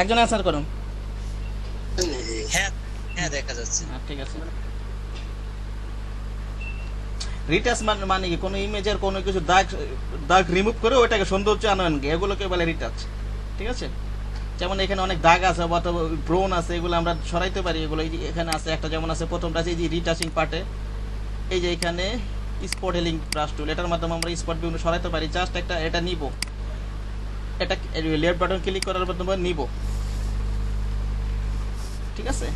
একজন অ্যান্সার করুন। হ্যাঁ হ্যাঁ দেখা যাচ্ছে। ঠিক আছে। রিটাচ মানে কি কোনো ইমেজের কোনো কিছু দাগ দাগ রিমুভ করে ওইটাকে সৌন্দর্য আনয়ন, এগুলোকে বলে রিটাচ। ঠিক আছে, যেমন এখানে অনেক দাগ আছে বা ব্রোন আছে, এগুলো আমরা সরাইতে পারি। এগুলো এই যে এখানে আছে একটা, যেমন আছে প্রথমটা আছে এই যে রিটাচিং পার্টে, এই যে এখানে স্পট হেলিং ব্রাশ টুল, এটার মাধ্যমে আমরা স্পট বিভিন্ন সরাইতে পারি। জাস্ট একটা এটা নিব, এটা লেফট বাটন ক্লিক করার মাধ্যমে নিব। ঠিক আছে,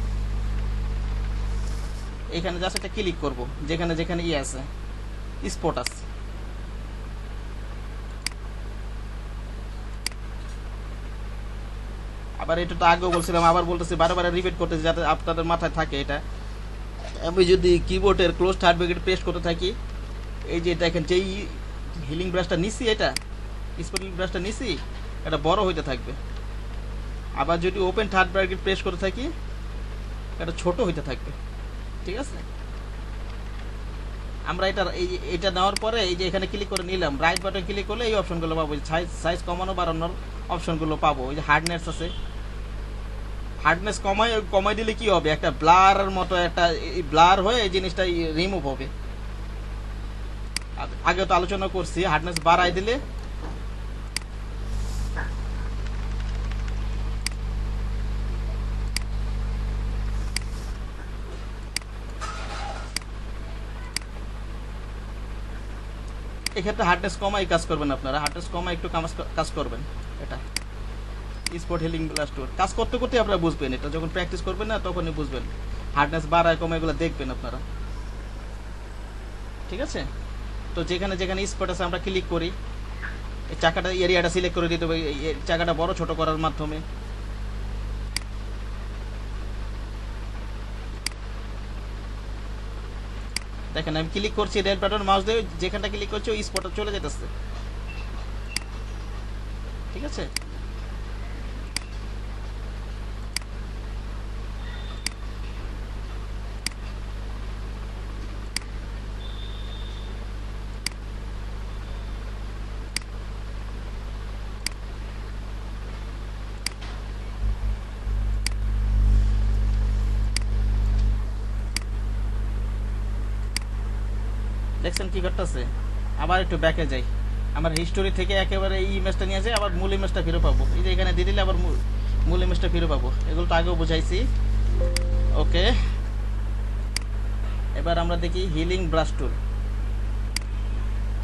এখানে জাস্ট একটা ক্লিক করব যেখানে যেখানে ইয়ে আছে স্পট আছে। আবার এটা তো আগেও বলছিলাম, আবার বলতেছি, বারবার রিপিট করতেছি যাতে আপনাদের মাথায় থাকে এটা। আমি যদি কিবোর্ডের ক্লোজ থার্ড ব্র্যাকেট প্রেস করতে থাকি, এই যে দেখেন যেই হিলিং ব্রাশটা নিছি, এটা স্পট হিলিং ব্রাশটা নিছি, এটা বড় হইতে থাকবে। আবার যদি ওপেন থার্ড ব্র্যাকেট প্রেস করতে থাকি, এটা ছোট হইতে থাকবে। ঠিক আছে, আমরা এটা নেওয়ার পরে এই যে এখানে ক্লিক করে নিলাম, রাইট বাটন ক্লিক করলে এই অপশনগুলো পাবো, সাইজ কমানো বাড়ানোর অপশনগুলো পাবো। ওই যে হার্ডনেস আছে, হার্ডনেস কমাই দিলে কি হবে, একটা ব্লার মতো একটা ব্লার হয়ে এই জিনিসটা রিমুভ হবে। আগে তো আলোচনা করছি, হার্ডনেস বাড়াই দিলে এক্ষেত্রে হার্ডনেস কমাই কাজ করবেন আপনারা, হার্ডনেস কমাই একটু কাজ করবেন। এটা স্পট হিলিং ব্লাস্ট কাজ করতে করতে আপনারা বুঝবেন, এটা যখন প্র্যাকটিস করবেন না তখনই বুঝবেন হার্ডনেস বাড়ায় কমায়, এগুলো দেখবেন আপনারা। ঠিক আছে, তো যেখানে যেখানে স্পট আছে আমরা ক্লিক করি, এই চাকাটা এরিয়াটা সিলেক্ট করে দিতে হবে, এই চাকাটা বড় ছোট করার মাধ্যমে। দেখেন আমি ক্লিক করছি রেড বাটন মাউস দিয়ে, যেখানটা ক্লিক করছি ওই স্পটে চলে যেতেছে। ঠিক আছে, দেখছেন কি করতেছে। আবার একটু ব্যাকে যাই, আমার হিস্টোরি থেকে একেবারে এই ইমেজটা নিয়ে যায়, আবার মূল ইমেজটা ফিরে পাবো। এই যে এখানে দিয়ে দিলে আবার মূল ইমেজটা ফিরে পাবো। এগুলো তো আগেও বুঝাইছি। ওকে, এবার আমরা দেখি হিলিং ব্রাশ টুল।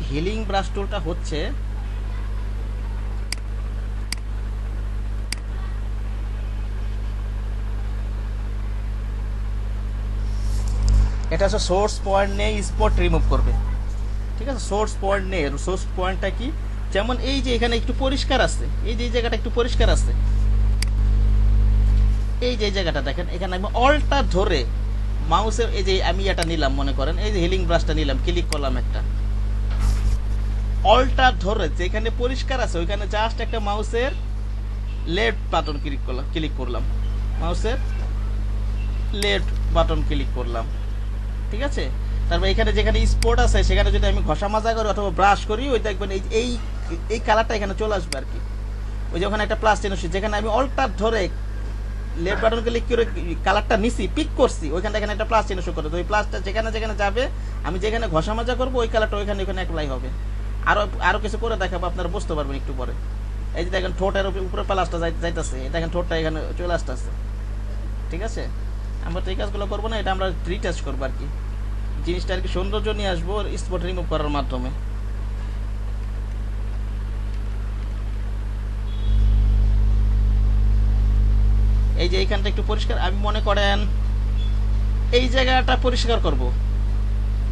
হিলিং ব্রাশ টুলটা হচ্ছে এটা হচ্ছে সোর্স পয়েন্ট নিয়ে স্পট রিমুভ করবে। ঠিক আছে, সোর্স পয়েন্ট নিয়ে, সোর্স পয়েন্টটা কি, যেমন এই যে এখানে একটু পরিষ্কার আছে, এই যে এই জায়গাটা একটু পরিষ্কার আছে, এই যে জায়গাটা দেখেন, এখানে আমি অলটা ধরে মাউসের এই যে আমি এটা নিলাম, মনে করেন এই যে হিলিং ব্রাশটা নিলাম, ক্লিক করলাম একটা, অলটা ধরে যেখানে পরিষ্কার আছে ওইখানে জাস্ট একটা মাউসের লেফট বাটন ক্লিক করলাম, মাউসের লেফট বাটন ক্লিক করলাম। ঠিক আছে, তারপর এখানে যেখানে স্পট আছে সেখানে যদি আমি ঘষা মাজা করি অথবা ব্রাশ করি, ওই দেখবেন এই এই কালারটা এখানে চলে আসবে আর কি। ওই যে ওখানে একটা প্লাস চিহ্ন, যেখানে আমি অল্টার ধরে লেফট বাটন ক্লিক করে কালারটা নিছি, পিক করছি, ওইখানে এখানে একটা প্লাস চিহ্ন শো করে, তো ওই প্লাসটা যেখানে যেখানে যাবে আমি যেখানে ঘষা মাজা করবো ওই কালারটা ওইখানে ওইখানে অ্যাপ্লাই হবে। আরো কিছু করে দেখাবো, আপনারা বুঝতে পারবেন একটু পরে। এই যে দেখেন ঠোঁটের উপরে প্লাসটা যাইতেছে, দেখেন ঠোঁটটা এখানে চলে আসতেছে। ঠিক আছে, আমরা তো এই কাজগুলো করবো না, এটা আমরা রিটাচ করবো আর কি, জিনিসটা আর কি সৌন্দর্য নিয়ে আসবো স্পট রিমুভ করার মাধ্যমে। এই যে এইখানটা একটু পরিষ্কার, আমি মনে করেন এই জায়গাটা পরিষ্কার করব।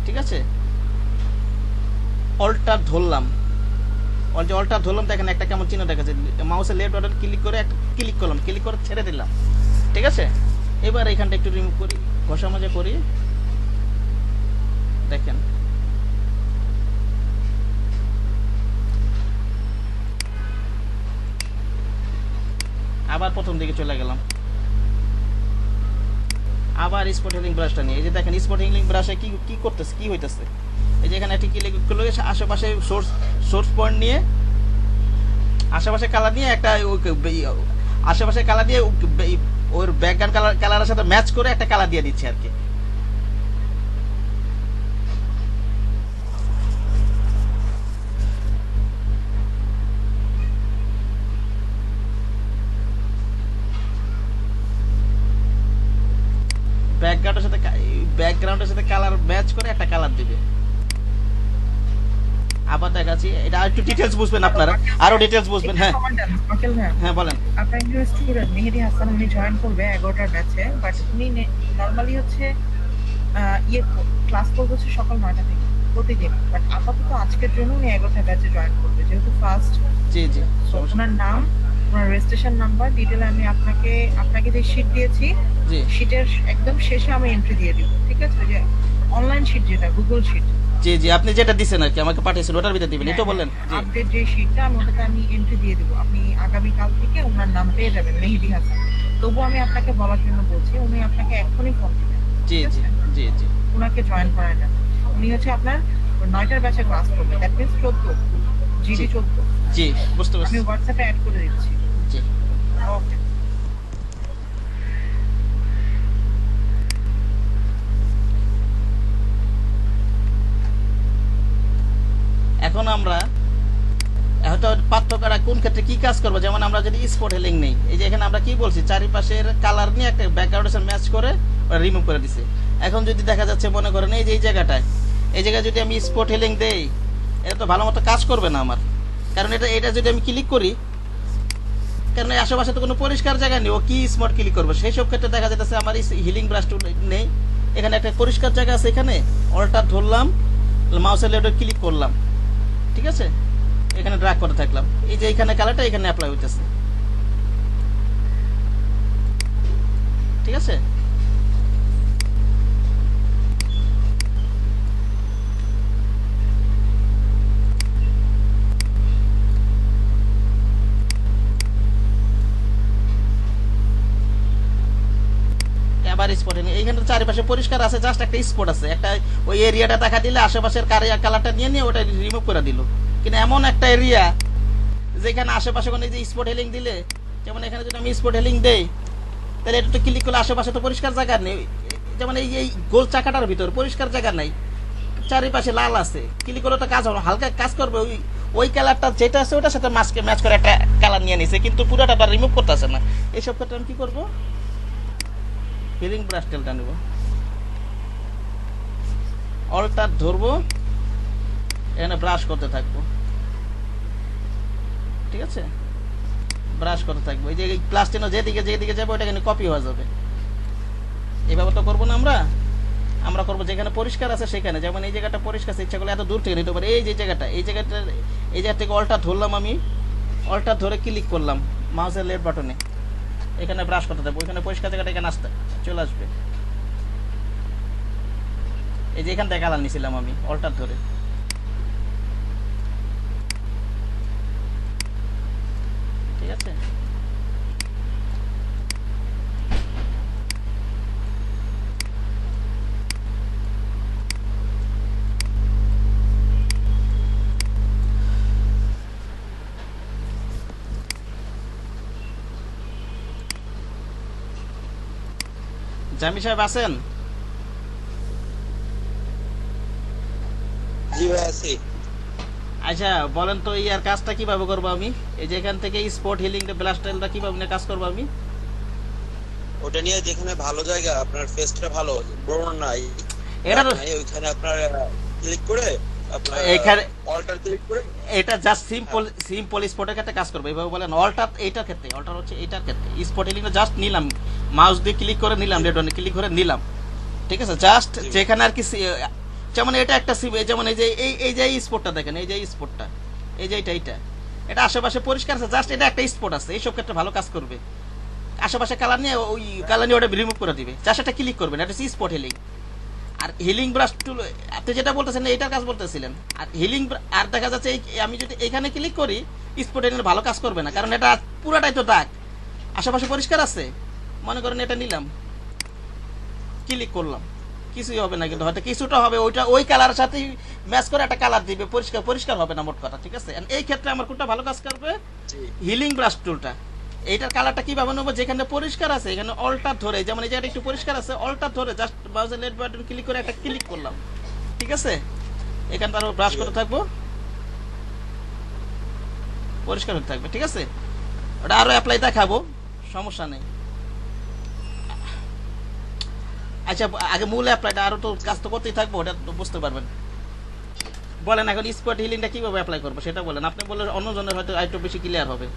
ঠিক আছে, অল্টার ধরলাম, অল্টার ধরলাম, দেখেন একটা কেমন চিহ্ন দেখা যায়, মাউসের লেফট বাটন ক্লিক করে একটা ক্লিক করলাম, ক্লিক করে ছেড়ে দিলাম। ঠিক আছে, এবার এইখানটা একটু রিমুভ করি, ঘষা মাজা করি, দেখেন আবার প্রথম দিকে চলে গেলাম, আবার স্পট হিলিং ব্রাশটা নিয়ে, এই যে দেখেন স্পট হিলিং ব্রাশে কি কি করতেছে, কি হইতেছে, এই যে এখানে একটি ক্লিক করলে আশেপাশে সোর্স পয়েন্ট নিয়ে আশেপাশে কালার নিয়ে একটা আশেপাশে কালার দিয়ে ওর ব্যাকগ্রাউন্ড কালারের সাথে ম্যাচ করে একটা কালার দিয়ে দিচ্ছি আর কি। ব্যাকগ্রাউন্ডের সাথে কালার ম্যাচ করে একটা কালার দিবে। আবার দেখাচ্ছি, এটা একটু ডিটেইলস বুঝবেন আপনারা, আরো ডিটেইলস বুঝবেন। হ্যাঁ হ্যাঁ বলেন। আপনার একজন স্টুডেন্ট মেহেদী হাসান, উনি জয়েন করবে 11টার ব্যাচে, বাট উনি নরমালি হচ্ছে ক্লাস করবে হচ্ছে সকাল 9টা থেকে প্রতিদিন, বাট আপাতত আজকের জন্য উনি 11টার ব্যাচে জয়েন করবে যেহেতু ফার্স্ট। জি জি, ওনার নাম, ওনার রেজিস্ট্রেশন নাম্বার, ডিটেইল আমি আপনাকে যে শীট দিয়েছি, জি শীটের একদম শেষে আমি এন্ট্রি দিয়ে দিব, ঠিক আছে? যে অনলাইন শীট, যেটা গুগল শীট। জি জি, আপনি যেটা দিছেন আর কি আমাকে পাঠিয়েছেন, ওটার ভিতরে দিবেন, এটা বললেন। জি আপডেট যে শীটটা, আমি ওটাতে আমি এন্ট্রি দিয়ে দিব। আপনি আগামী কাল থেকে ওনার নাম পেয়ে যাবেন, মেহেদী হাসান। তবু আমি আপনাকে বলার জন্য বলছি, উনি আপনাকে এখনই ফোন দিবেন। জি জি জি জি, ওনাকে জয়েন করায় নেন। উনি হচ্ছে আপনার 9টার ব্যাচে ক্লাস করবে, দ্যাট মিন্স 14 জিডি 14। জি বুঝতে পারছি। আমি হোয়াটসঅ্যাপে অ্যাড করে দিচ্ছি। জি ওকে। এখন আমরা হয়তো পার্থক্যটা কোন ক্ষেত্রে কি কাজ করবো, যেমন আমরা যদি স্পট হেলিং নেই, এই যে এখানে আমরা কি বলছি, চারিপাশের কালার নিয়ে একটা ব্যাকগ্রাউন্ডের সাথে ম্যাচ করে রিমুভ করে দিছে। এখন যদি দেখা যাচ্ছে মনে করেন এই যে এই জায়গাটায়, এই জায়গায় যদি আমি স্পট হেলিং দেই, এটা তো ভালো মতো কাজ করবে না আমার, কারণ এটা যদি আমি ক্লিক করি, কারণ এই আশেপাশে তো কোনো পরিষ্কার জায়গা নেই, ও কি স্পট ক্লিক করবে। সেই সব ক্ষেত্রে দেখা যাচ্ছে আমার এই হিলিং ব্রাশ টুল নেই, এখানে একটা পরিষ্কার জায়গা আছে, এখানে অল্টার ধরলাম, মাউসের লেডে ক্লিক করলাম, ঠিক আছে, এখানে ড্র্যাগ করে থাকলাম, এই যে এখানে কালারটা এখানে অ্যাপ্লাই হইতেছে, ঠিক আছে। আবার স্পট এইখানে চারিপাশে পরিষ্কার আছে, জাস্ট একটা স্পট আছে, একটা ওই এরিয়াটা দেখা দিলে আশেপাশের কালারটা নিয়ে নিয়ে ওটা রিমুভ করে দিল। কিন্তু এমন একটা এরিয়া যেখানে আশেপাশে কোনো যে স্পট হেলিং দিলে, যেমন এখানে যদি আমি স্পট হেলিং দেই, তাহলে এটা তো ক্লিক করলে আশেপাশে তো পরিষ্কার জায়গা নেই, যেমন এই গোল চাকাটার ভিতর পরিষ্কার জায়গা নাই, চারিপাশে লাল আছে, ক্লিক করলে তো কাজ হবে, হালকা কাজ করবে, ওই কালারটা যেটা আছে ওটার সাথে ম্যাচ করে একটা কালার নিয়ে নিছে, কিন্তু পুরোটা রিমুভ করতেছে না। এইসব ক্ষেত্রে আমি কি করবো, হিলিং ব্রাশ টেলটা নেব, অল্টার ধরবো, এখানে ব্রাশ করতে থাকবো, ঠিক আছে, ব্রাশ করতে থাকবো, এই যে প্লাস চিহ্ন যেদিকে যেদিকে যাবে ওটা এখানে কপি হয়ে যাবে। এইভাবে তো করবো না, আমরা করবো যেখানে পরিষ্কার আছে সেখানে, যেমন এই জায়গাটা পরিষ্কার আছে, ইচ্ছা করলে এত দূর থেকে নিতে পারে, এই জায়গা থেকে অল্টার ধরলাম, আমি অল্টার ধরে ক্লিক করলাম মাউসের লেফট বাটনে, এখানে ব্রাশ করতে থাকবো, এখানে পরিষ্কার জায়গাটা এখানে চলে আসবে, এই যে এখান থেকে কালার নিয়েছিলাম আমি অল্টার ধরে, ঠিক আছে। জামি সাহেব আছেন? জি ভাই আছি। আচ্ছা বলেন তো ইয়ার কাজটা কিভাবে করবো আমি, এই যে এখান থেকে স্পট হিলিং ব্লাস্ট টেলটা কিভাবে নিয়ে কাজ করবো আমি? ওটা নিয়ে যেখানে ভালো জায়গা, আপনার ফেসটা ভালো বড় নাই, এটা তো ওইখানে আপনার ক্লিক করে আপনার এখানে অল্টার ক্লিক করে, এটা জাস্ট সিম্পল স্পটের ক্ষেত্রে কাজ করবে, এইভাবে বলেন। অল্টার এইটার ক্ষেত্রে, অল্টার হচ্ছে এইটার ক্ষেত্রে, স্পট হিলিংটা জাস্ট নিলাম, মাউস দিয়ে ক্লিক করে নিলাম, রেড ওয়ানে ক্লিক করে নিলাম, ঠিক আছে, জাস্ট যেখানে আর কি, যেমন এটা একটা যেমন এই যে স্পটটা দেখেন, এই যে স্পটটা, এই যে এটা আশেপাশে পরিষ্কার আছে, জাস্ট এটা একটা স্পট আছে, এইসব ক্ষেত্রে ভালো কাজ করবে। আশেপাশে কালার নিয়ে ওই কালার নিয়ে ওটা রিমুভ করে দিবে, জাস্ট এটা ক্লিক করবেন, এটা হচ্ছে স্পট হিলিং। আর হিলিং ব্রাশ টুল আপনি যেটা বলতেছেন এটার কাজ বলতেছিলেন, আর হিলিং আর দেখা যাচ্ছে আমি যদি এখানে ক্লিক করি, স্পট হিলিং ভালো কাজ করবে না, কারণ এটা পুরাটাই তো দাগ, আশেপাশে পরিষ্কার আছে, মনে করেন এটা নিলাম, ক্লিক করলাম, কিছুই হবে না, কিন্তু হয়তো কিছুটা হবে, ওই কালারের সাথে ম্যাচ করে একটা কালার দিবে, পরিষ্কার হবে না মোট কথা, ঠিক আছে। এই ক্ষেত্রে আমার কোনটা ভালো কাজ করবে, হিলিং ব্রাশ টুলটা। এইটার কালারটা কিভাবে নেবো, যেখানে পরিষ্কার আছে এখানে অল্টার ধরে, যেমন এই জায়গাটা একটু পরিষ্কার আছে, অল্টার ধরে জাস্ট মাউসের লেফট বাটন ক্লিক করে একটা ক্লিক করলাম, ঠিক আছে। এখানে তারপর ব্রাশ করে থাকবো, পরিষ্কার হতে থাকবে, ঠিক আছে। ওটা আরো অ্যাপ্লাই দেখাবো, সমস্যা নেই। আচ্ছা আগে মূল অ্যাপ্লাইটা, আরো তো কাজ তো করতেই থাকবো, ওটা তো বুঝতে পারবেন। বলেন এখন স্পট হিলিংটা কিভাবে অ্যাপ্লাই করবো সেটা বলেন, আপনি বললে অন্যজনের হয়তো আরেকটু বেশি ক্লিয়ার হবে।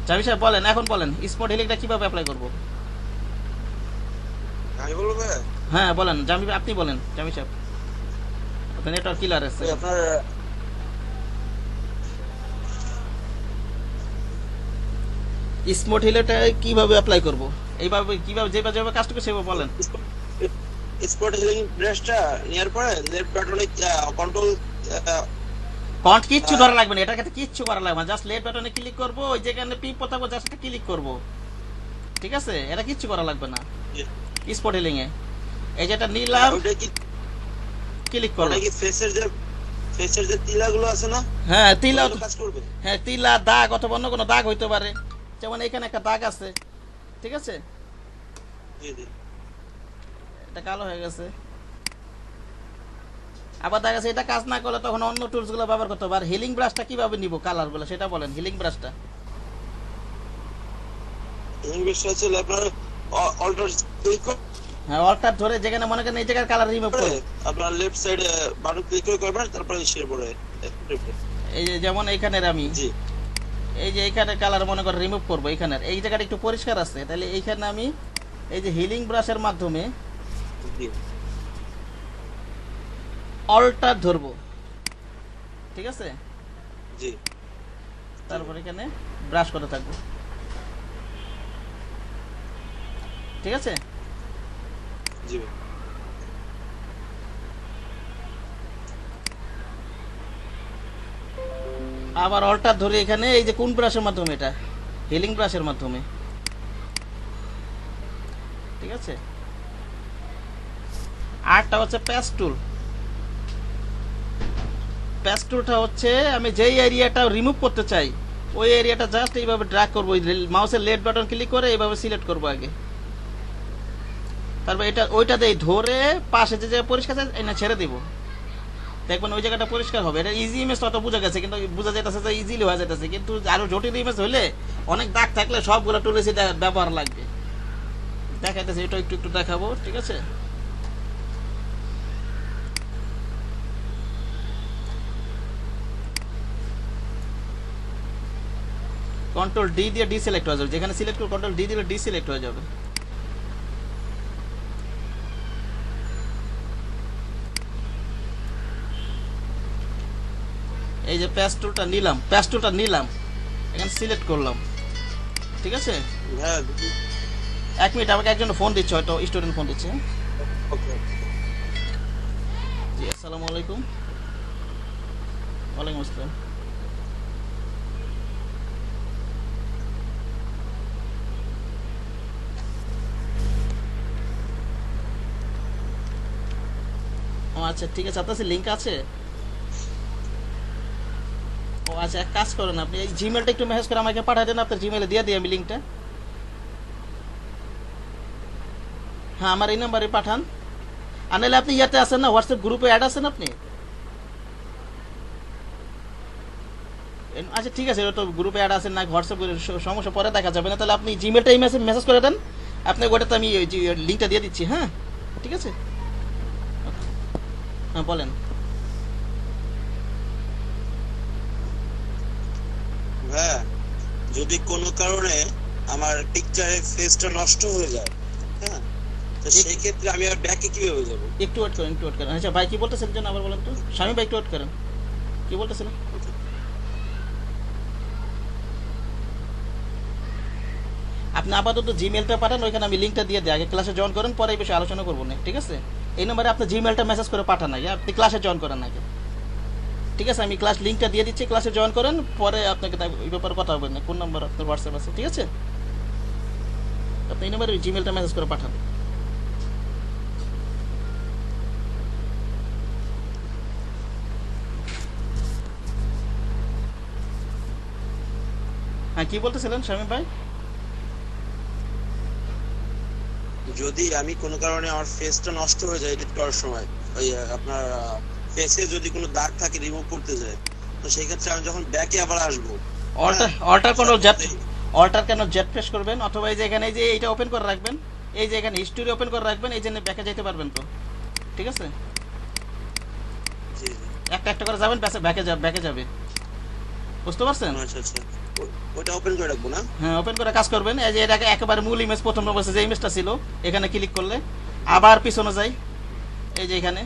জামি সাহেব বলেন, এখন বলেন স্পট হিলিংটা কিভাবে অ্যাপ্লাই করবো। আমি বলবো ভাইয়া, হ্যাঁ বলেন জামি, আপনি বলেন জামি সাহেব, আপনার নেটওয়ার্ক ক্লিয়ার আছে। ওই আপনার স্পট হিলিংটা কিভাবে অ্যাপ্লাই করবো, এইভাবে কিভাবে যেভাবে যেভাবে কাজটা করবে সেভাবে বলেন। স্পট হিলিং ব্রাশটা নেওয়ার পরে লেফট বাটনে কন্ট্রোল কিচ্ছু ধরা লাগবে না, এটার ক্ষেত্রে কিচ্ছু করা লাগবে না, জাস্ট লেফট বাটনে ক্লিক করবো, ওই যেখানে পিম্পল থাকবো জাস্ট ক্লিক করবো, ঠিক আছে। এটা কিচ্ছু করা লাগবে না স্পট হিলিং এ। এই যেটা নিলাম, ওটা কি ক্লিক করলাম, ওটা কি ফেসের যে তিলাগুলো আছে না, হ্যাঁ তিলা, ওগুলো কাজ করবে। হ্যাঁ তিলা দাগ অথবা অন্য কোনো দাগ হইতে পারে, যেমন এখানে একটা দাগ আছে, ঠিক আছে, জি জি এটা কালো হয়ে গেছে। আবার দেখা গেছে এটা কাজ না করলে তখন অন্য টুলস গুলো ব্যবহার করতে হবে। আর হিলিং ব্রাশটা কিভাবে নিব কালার গুলো সেটা বলেন, হিলিং ব্রাশটা। ইংলিশ আছে আপনার অল্টার ক্লিক করে হ্যাঁ অল্টার ধরে যেখানে মনে করেন এই জায়গার কালার রিমুভ করে, আপনার লেফট সাইডে বাটন ক্লিক করে করবেন, তারপরে শেয়ার পড়ে এই যে যেমন এইখানের আমি জি এই যে এইখানে কালার মনে করে রিমুভ করবো, এইখানের এই জায়গাটা একটু পরিষ্কার আছে, তাহলে এইখানে আমি এই যে হিলিং ব্রাশের মাধ্যমে জি অল্টার ধরবো, ঠিক আছে, জি তারপর এখানে ব্রাশ করে থাকবো, ঠিক আছে। জি আবার অল্টার ধরে এখানে এই যে কোন ব্রাশের মাধ্যমে, এটা হিলিং ব্রাশের মাধ্যমে, ঠিক আছে। আরটা হচ্ছে প্যাস্ট টুল। প্যাস্ট টুলটা হচ্ছে আমি যেই এরিয়াটা রিমুভ করতে চাই ওই এরিয়াটা জাস্ট এইভাবে ড্র্যাগ করবো, মাউসের লেফট বাটন ক্লিক করে এইভাবে সিলেক্ট করবো আগে, তারপর এটা ওইটা দিয়ে ধরে পাশে যে পরিষ্কার আছে এটা ছেড়ে দিব, দেখবেন ওই জায়গাটা পরিষ্কার হবে। এটা ইজি ইমেজ তত বোঝা গেছে, কিন্তু বোঝা যাইতেছে যে ইজিলি হয়ে যাইতেছে, কিন্তু আরো জটিল ইমেজ হইলে অনেক দাগ থাকলে সবগুলো টুলেসি ব্যবহার লাগবে। দেখাইতেছে এটা একটু একটু দেখাবো, ঠিক আছে। কন্ট্রোল ডি দিয়ে ডিসিলেক্ট হয়ে যাবে, যেখানে সিলেক্ট করব কন্ট্রোল ডি দিলে ডিসিলেক্ট হয়ে যাবে। এই যে প্যাস্ট টুলটা নিলাম, এখানে সিলেক্ট করলাম, ঠিক আছে। হ্যাঁ এক মিনিট, আমাকে একজন ফোন দিচ্ছে, হয়তো স্টুডেন্ট ফোন দিচ্ছে। ওকে জি আসসালামু আলাইকুম। ওয়ালাইকুম আসসালাম। ও আচ্ছা ঠিক আছে, আপনার লিংক আছে? ও আচ্ছা এক কাজ করেন, আপনি এই জিমেলটা একটু মেসেজ করে আমাকে পাঠিয়ে দেন, আপনার জিমেলে দিয়ে দিই আমি লিংকটা। হ্যাঁ আমার এই নাম্বারে পাঠান। আর নাহলে আপনি ইয়াতে আছেন না, হোয়াটসঅ্যাপ গ্রুপে অ্যাড আছেন আপনি? আচ্ছা ঠিক আছে, তো গ্রুপে অ্যাড আছেন না হোয়াটসঅ্যাপ সমস্যা পরে দেখা যাবে না, তাহলে আপনি জিমেলটা এই মেসেজ করে দেন, আপনি ওটাতে আমি লিংকটা দিয়ে দিচ্ছি। হ্যাঁ ঠিক আছে, হ্যাঁ বলেন। হ্যাঁ যদি কোনো কারণে আমার পিকচারের ফেসটা নষ্ট হয়ে যায়, হ্যাঁ তো সেই ক্ষেত্রে আমি আর ব্যাকে কিভাবে যাব? একটু ওয়েট করেন। আচ্ছা ভাই কি বলতেছেন যেন আবার বলেন তো, স্বামী ভাই একটু ওয়েট করেন, কি বলতেছিলেন? আপনি আপাতত জিমেলটা পাঠান, ওইখানে আমি লিঙ্কটা দিয়ে দিই, আগে ক্লাসে জয়েন করেন, পরে এই বিষয়ে আলোচনা করবো না, ঠিক আছে। এই নম্বরে আপনি জিমেলটা মেসেজ করে পাঠান আগে, আপনি ক্লাসে জয়েন করেন আগে, ঠিক আছে। আমি ক্লাস লিঙ্কটা দিয়ে দিচ্ছি, ক্লাসে জয়েন করেন, পরে আপনাকে এই ব্যাপারে কথা হবে না। কোন নাম্বার আপনার হোয়াটসঅ্যাপ আছে, ঠিক আছে। আপনি এই নম্বরে জিমেলটা মেসেজ করে পাঠান। হ্যাঁ কি বলতেছিলেন শামীম ভাই? যদি আমি কোনো কারণে আমার ফেসটা নষ্ট হয়ে যায় এডিট করার সময়, ওই আপনার ফেসে যদি কোনো দাগ থাকে রিমুভ করতে যায়, তো সেই ক্ষেত্রে আমি যখন ব্যাকে আবার আসবো, অল্টার কোনো জেট, অল্টার কেন জেট প্রেস করবেন, অথবা এই যে এখানে এই যে এইটা ওপেন করে রাখবেন, এই যে এখানে হিস্টোরি ওপেন করে রাখবেন, এই জন্য ব্যাকে যেতে পারবেন তো, ঠিক আছে? জি জি, একটা একটা করে যাবেন, ব্যাকে যাবে, বুঝতে পারছেন? আচ্ছা আচ্ছা, ওটা ওপেন করে রাখবো না? হ্যাঁ ওপেন করে কাজ করবেন। এই যে এটাকে একেবারে মূল ইমেজ, প্রথম অবস্থায় যে ইমেজটা ছিল এখানে ক্লিক করলে আবার পিছনে যাই, এই যে এখানে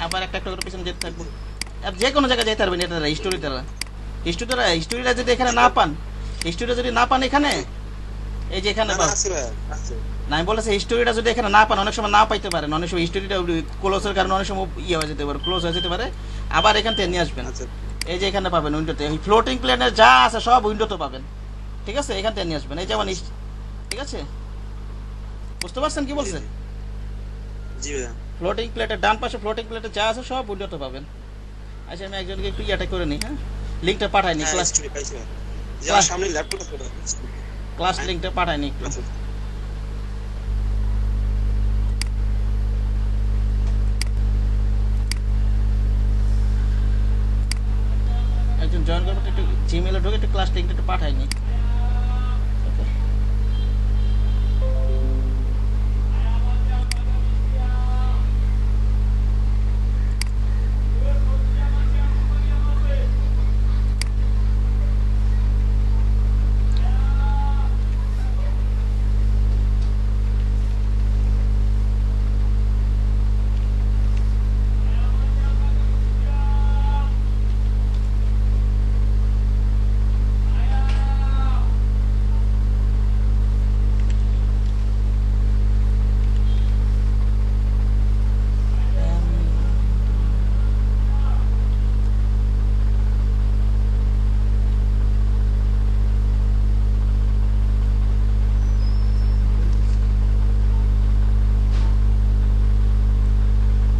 আবার একটা একটা করে পিছনে যেতে থাকবো, আর যে কোনো জায়গায় যেতে পারবেন। এটা হিস্টোরিটা যদি এখানে না পান, হিস্টোরিটা যদি না পান এখানে, এই যে এখানে না না, আছে ভাই, আছে। না আমি বলেছি হিস্টোরিটা যদি এখানে না পান, অনেক সময় না পাইতে পারেন, অনেক সময় হিস্টোরিটা ক্লোজের কারণে অনেক সময় ইয়ে হয়ে যেতে পারে, ক্লোজ হয়ে যেতে পারে, আবার এখান থেকে নিয়ে আসবেন। আচ্ছা এই যে এখানে পাবেন উইন্ডোতে, এই ফ্লোটিং প্লেনের যা আছে সব উইন্ডোতে পাবেন, ঠিক আছে? এখান থেকে নিয়ে আসবেন, এই যেমন ঠিক আছে? বুঝতে পারছেন কি বলছেন? জি ভাই, ফ্লোটিং প্লেটের ডান পাশে ফ্লোটিং প্লেটে যা আছে সব উইন্ডোতে পাবেন। আচ্ছা আমি একজনকে একটু ইয়াটা করে নিই, হ্যাঁ লিঙ্কটা পাঠাইনি, হ্যাঁ ক্লাস হিস্ট্রি পাইছি ভাই, যে আমার সামনে ল্যাপটপ আছে ভাই। ক্লাস লিঙ্কটা পাঠাইনি একটু। আচ্ছা একজন জয়েন করবে, একটু জিমেলে ঢুকে একটু ক্লাস লিঙ্কটা একটু পাঠাইনি।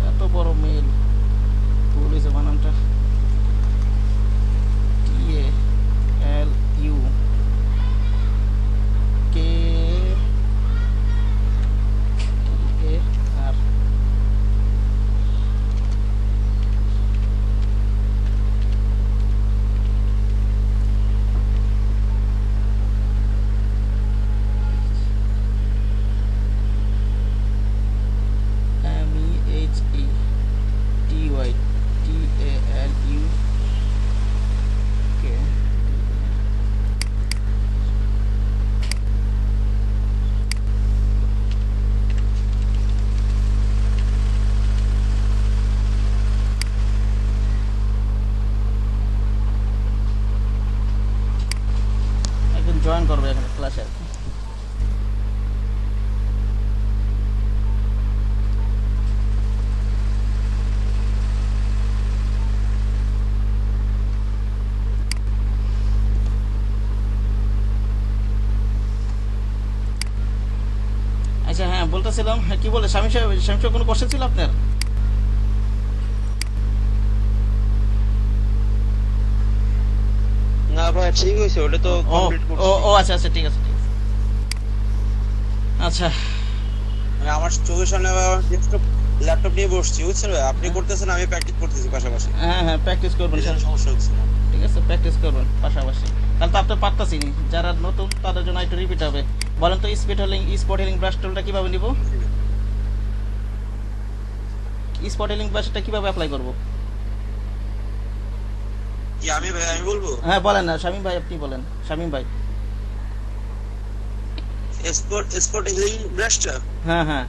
এত বড় মেল ভুল হয়েছে বানানটা, TALU KAR। MEHETYTALUK। একজন জয়েন করবে এখানে ক্লাসে আর কি। আচ্ছা হ্যাঁ বলতেছিলাম, হ্যাঁ কি বলে স্বামী সাহেব কোনো কোশ্চেন ছিল আপনার? না ভাই ঠিক হয়েছে, ওটা তো ও কমপ্লিট ও করছি। ও আচ্ছা আচ্ছা ঠিক আছে ঠিক আছে। আচ্ছা মানে আমার চোখের সামনে ডেস্কটপ ল্যাপটপ নিয়ে বসছি, বুঝছেন ভাই? আপনি করতেছেন, আমি প্র্যাকটিস করতেছি পাশাপাশি, হ্যাঁ হ্যাঁ প্র্যাকটিস করবেন, এই জন্য সমস্যা হচ্ছে না। ঠিক আছে প্র্যাকটিস করবেন পাশাপাশি, তাহলে তো আপনি পারতাছি নি। যারা নতুন তাদের জন্য একটু রিপিট হবে। বলেন তো স্পট হিলিং ব্রাশ টুলটা কিভাবে নিব? স্পট হিলিং ব্রাশটা কিভাবে অ্যাপ্লাই করব? কি আমি ভাই, আমি বলবো হ্যাঁ বলেন না শামীম ভাই, আপনি বলেন শামীম ভাই। স্পট হিলিং ব্রাশটা হ্যাঁ হ্যাঁ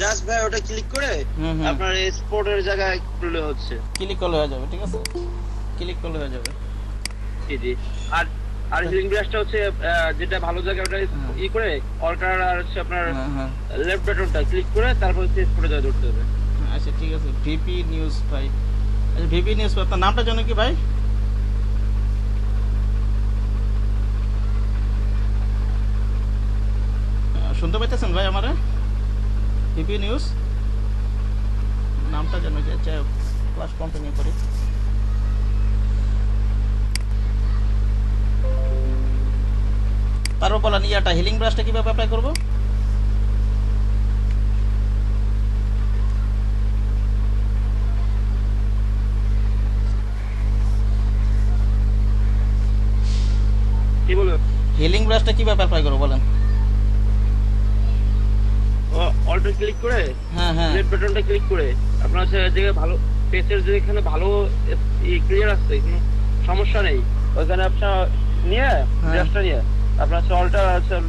জাস্ট ভাই ওটা ক্লিক করে হুম হুম আপনার স্পটের জায়গায় করলে হচ্ছে। ক্লিক করলে হয়ে যাবে, ঠিক আছে ক্লিক করলে হয়ে যাবে। জি জি। আর আর হিলিং ব্রাশটা হচ্ছে যেটা ভালো জায়গা ওটা ই করে অল্টার আর হচ্ছে আপনার হ্যাঁ হ্যাঁ লেফট বাটনটা ক্লিক করে তারপর হচ্ছে স্পটে জায়গা ধরতে হবে। আচ্ছা ঠিক আছে। ভিপি নিউজ ভাই, আচ্ছা ভিপি নিউজ ভাই আপনার নামটা জানো কি ভাই? শুনতে পাইতেছেন ভাই আমারে? ভিপি নিউজ নামটা জানো, যে ক্লাস কন্টিনিউ করি। তারপর বলেন ইয়াটা হিলিং ব্রাশটা কিভাবে অ্যাপ্লাই করব? কি বলবো? হিলিং ব্রাশটা কিভাবে অ্যাপ্লাই করব বলেন? অল্টো ক্লিক করে হ্যাঁ হ্যাঁ রেড বাটনটা ক্লিক করে আপনার হচ্ছে জায়গায় ভালো পেজের যেখানে ভালো ক্লিয়ার আসছে কোনো সমস্যা নেই ওইখানে আপনার নিয়ে ব্রাশটা নিয়ে আপনার হচ্ছে অল্টো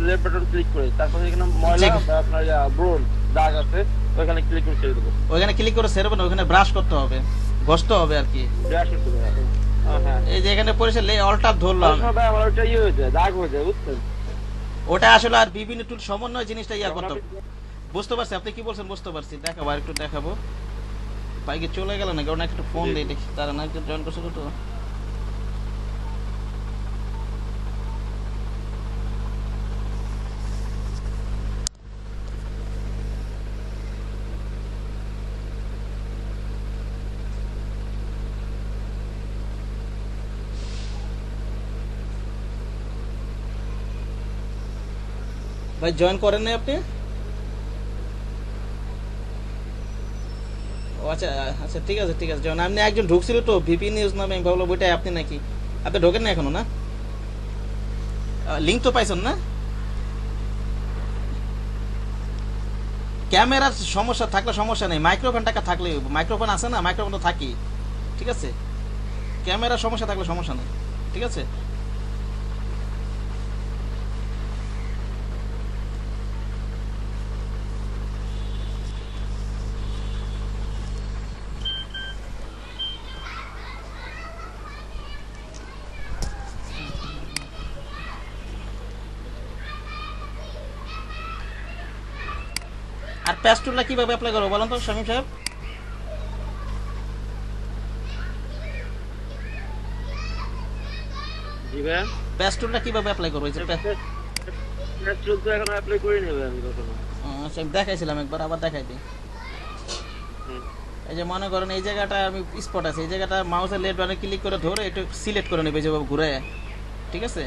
রেড বাটন ক্লিক করে তারপর এখানে ময়লা বা আপনার ব্রোন দাগ আছে ওইখানে ক্লিক করে ছেড়ে দেবো। ওইখানে ক্লিক করে সেরবে না, ওখানে ব্রাশ করতে হবে, ঘষতে হবে আর কি। ব্রাশ করতে হবে। হ্যাঁ এই যে এখানে পড়েছে অল্টার ধরলাম, ভাই আমার ওটা ইয়ে হয়ে যায় দাগ হয়ে যায় বুঝছেন। ওটা আসলে আর বিভিন্ন টুল সমন্বয় জিনিসটা ইয়া করতে হবে। বুঝতে পারছি আপনি কি বলছেন, বুঝতে পারছি। দেখাবো আর একটু দেখাবো। বাইকে চলে গেল না, কারণ একটা ফোন দিয়ে দেখি তারা না একজন জয়েন করছিল তো। ভাই জয়েন করেন নাই আপনি? ও আচ্ছা আচ্ছা, ঠিক আছে ঠিক আছে। যখন আপনি একজন ঢুকছিল তো ভিপি নিউজ নামে, আমি ভাবলাম ওইটাই আপনি নাকি। আপনি ঢোকেন না এখনো না? লিঙ্ক তো পাইছেন না? ক্যামেরার সমস্যা থাকলে সমস্যা নেই, মাইক্রোফোন টাকা থাকলে, মাইক্রোফোন আছে না, মাইক্রোফোন তো থাকি, ঠিক আছে। ক্যামেরার সমস্যা থাকলে সমস্যা নেই, ঠিক আছে। আর প্যাস্টুলটা কিভাবে অ্যাপ্লাই করবো বলেন তো শামীম সাহেব? জি ভাই প্যাস্টুলটা কিভাবে অ্যাপ্লাই করবো? এই যে প্যাস্টুল তো এখন অ্যাপ্লাই করে নেবে আমি কখনো। আচ্ছা আমি দেখাইছিলাম একবার, আবার দেখাই দিই। এই যে মনে করেন এই জায়গাটা আমি স্পট আছে, এই জায়গাটা মাউসের লেফট বাটনে ক্লিক করে ধরে একটু সিলেক্ট করে নেবে যেভাবে ঘুরে, ঠিক আছে।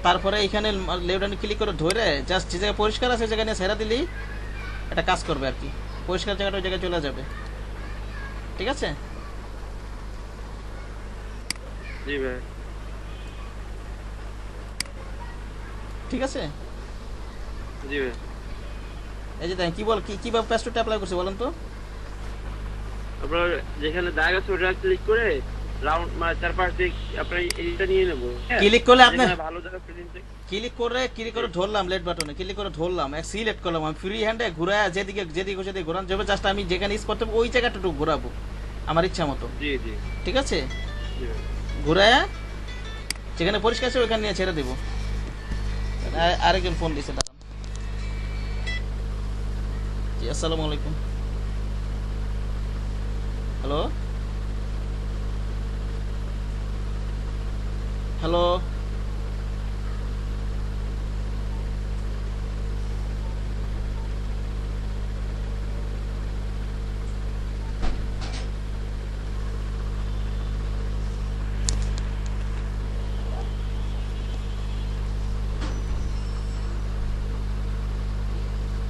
তারপরে এখানে লেফট বাটনে ক্লিক করে ধরে জাস্ট যে জায়গায় পরিষ্কার আছে জায়গা নিয়ে ছেড়ে দিলেই এটা কাজ করবে আর কি। পরিষ্কার জায়গাটা ওই জায়গায় চলে যাবে, ঠিক আছে। জি ভাই ঠিক আছে। জি ভাই এই যে দেখেন কি বল কিভাবে প্যাস্টুলটা অ্যাপ্লাই করছে বলেন তো? আপনার যেখানে দাগ আছে ওটা ক্লিক করে রাউন্ড মানে চারপাশ দিয়ে আপনার এইটা নিয়ে নেবো। ক্লিক করলে আপনি ভালো জায়গা প্রিন্ট ক্লিক করে ধরলাম, লেফট বাটনে ক্লিক করে ধরলাম, সিলেক্ট করলাম, আমি ফ্রি হ্যান্ডে ঘুরে যেদিকে যেদিকে ঘোরান যাবে, জাস্ট আমি যেখানে স্পট হবে ওই জায়গাটুকু ঘোরাবো আমার ইচ্ছা মতো, জি জি ঠিক আছে। জি ভাই ঘুরে যেখানে পরিষ্কার আছে ওইখানে নিয়ে ছেড়ে দেবো। আরেকজন ফোন দিছে, দাঁড়ান। জি আসসালামু আলাইকুম। হ্যালো হ্যালো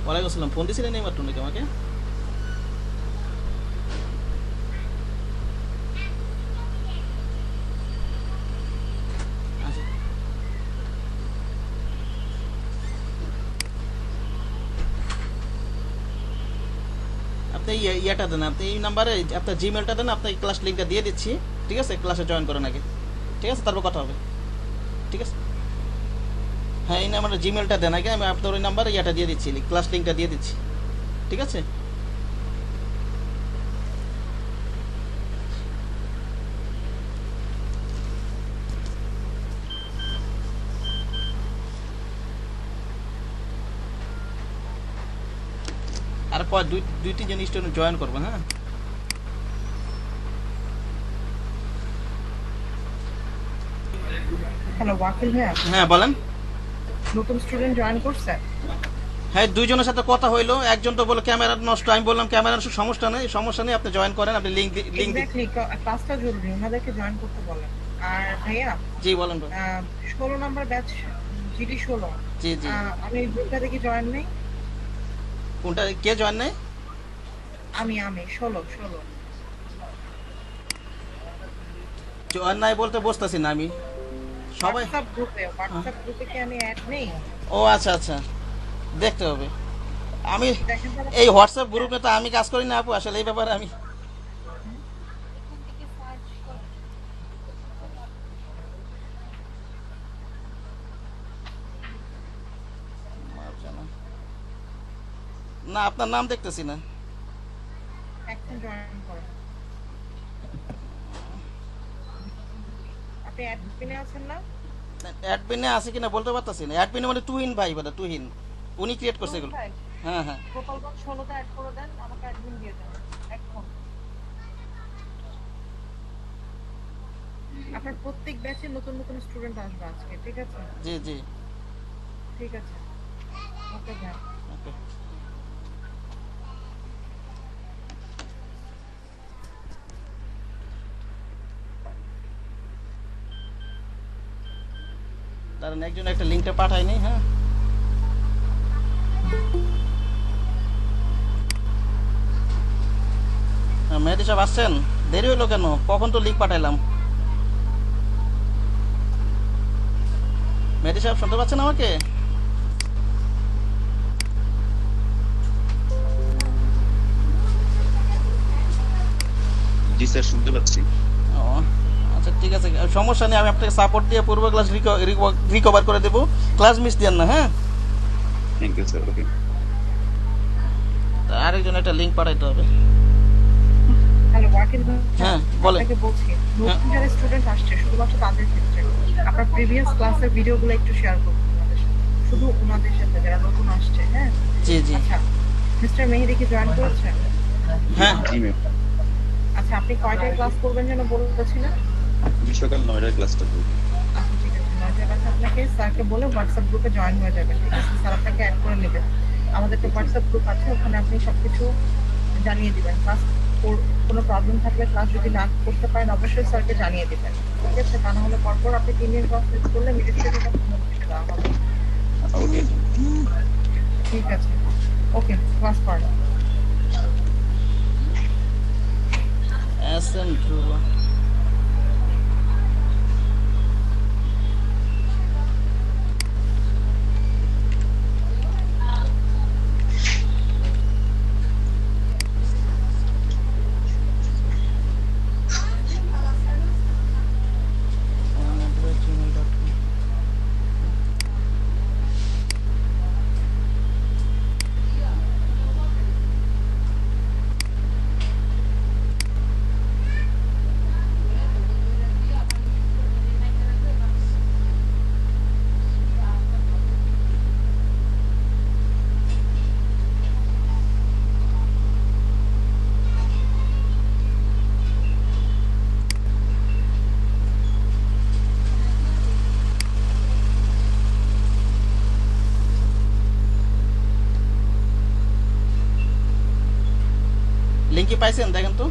ওয়ালাইকুম আসসালাম। ফোন দিছিলেন এই মাত্র নাকি আমাকে? আচ্ছা। আপনি ইয়েটা দেন, আপনি এই নাম্বারে আপনার জিমেলটা দেন, আপনার ক্লাস লিঙ্কটা দিয়ে দিচ্ছি, ঠিক আছে। ক্লাসে জয়েন করেন আগে, ঠিক আছে, তারপর কথা হবে, ঠিক আছে। হ্যাঁ এই নাম্বারে জিমেলটা দেন আগে, আমি আপনার ওই নাম্বারে ইয়েটা দিয়ে দিচ্ছি, ক্লাস লিঙ্কটা দিয়ে দিচ্ছি, ঠিক আছে। আর দুই তিনজন স্টুডেন্ট জয়েন করবো, হ্যাঁ। হ্যালো ওয়াকিল ভাইয়া, হ্যাঁ বলেন। নতুন স্টুডেন্ট জয়েন করছে? হ্যাঁ দুইজনের সাথে কথা হইলো, একজন তো বলে ক্যামেরা নষ্ট, আমি বললাম ক্যামেরার সমস্যা নেই, আপনি জয়েন করেন, আপনি লিঙ্ক এক্স্যাক্টলি, ক্লাসটা জরুরি, ওনাদেরকে জয়েন করতে বলেন। আর ভাইয়া জি বলেন। 16 নাম্বার ব্যাচ জিডি 16। জি জি। আমি গ্রুপটা থেকে জয়েন নেই। কোনটা কে জয়েন নেই? আমি 16। জয়েন নাই বলতে বুঝতেছি না আমি। সবাই হ্যাঁ। হোয়াটসঅ্যাপ গ্রুপে কি আমি অ্যাড নেই? ও আচ্ছা আচ্ছা, দেখতে হবে। আমি দেখেন তাহলে। এই হোয়াটসঅ্যাপ গ্রুপে তো আমি কাজ করি না আপু, আসলে এই ব্যাপারে আমি না আপনার নাম দেখতেছি না। এখন জয়েন করেন। আপনি অ্যাডমিনে আছেন না? অ্যাডমিনে আছে কিনা বলতে পারতেছি না। অ্যাডমিনে মানে তুহিন ভাই, বলে তুহিন, উনি ক্রিয়েট করছে রুহুল এগুলো। ভাই, হ্যাঁ হ্যাঁ। গোপালগঞ্জ 16তে অ্যাড করে দেন, আমাকে অ্যাডমিন দিয়ে দেন এখন। আপনার প্রত্যেক ব্যাচে নতুন নতুন স্টুডেন্ট আসবে আজকে, ঠিক আছে? জি জি। ঠিক আছে, ওকে ভাই। ওকে। দাঁড়ান, একজন একটা লিঙ্কটা পাঠায়নি। হ্যাঁ, মেহেদি সাহেব আসছেন? দেরি হলো কেন? কখন তো লিঙ্ক পাঠাইলাম। মেহেদি সাহেব শুনতে পাচ্ছেন আমাকে? জি স্যার, শুনতে পাচ্ছি। ও আচ্ছা, ঠিক আছে, সমস্যা নেই। আমি আপনাকে সাপোর্ট দিয়ে পূর্ব ক্লাস রিকভার করে দেবো। ক্লাস মিস দেন না। হ্যাঁ, থ্যাংক ইউ স্যার। ওকে। আরেকজন একটা লিঙ্ক পাঠাইতে হবে। হ্যালো ওয়াকিল ভাই, হ্যাঁ বলেন। আপনাকে বলছি হ্যাঁ। নতুন যারা স্টুডেন্ট আসছে শুধুমাত্র তাদের ক্ষেত্রে আপনার প্রিভিয়াস ক্লাসের ভিডিওগুলো একটু শেয়ার করুন আমাদের সাথে, শুধু ওনাদের সাথে যারা নতুন আসছে। হ্যাঁ, জি জি। আচ্ছা, মিস্টার মেহেদি কি জয়েন করেছেন? হ্যাঁ, জি ম্যাম। আচ্ছা, আপনি কয়টায় ক্লাস করবেন যেন বলেছিলেন? আমি সকাল 9টায় ক্লাসটা করব। আচ্ছা ঠিক আছে, 9টায় ক্লাস আপনাকে স্যারকে বলে হোয়াটসঅ্যাপ গ্রুপে জয়েন হয়ে যাবেন, ঠিক আছে? স্যার আপনাকে অ্যাড করে নেবেন। আমাদের তো হোয়াটসঅ্যাপ গ্রুপ আছে, ওখানে আপনি সবকিছু জানিয়ে দিবেন। ক্লাস কোনো প্রবলেম থাকলে, ক্লাস যদি না করতে পারেন, অবশ্যই স্যারকে জানিয়ে দিবেন, ঠিক আছে? তা না হলে পরপর আপনি 3 দিন ক্লাস মিস করলে মিনিট থেকে নোটিশ দেওয়া হবে। ওকে। ঠিক আছে, ওকে, ক্লাস করেন। এস এম ধ্রুব। লিঙ্ক কি পাইছেন? দেখেন তো।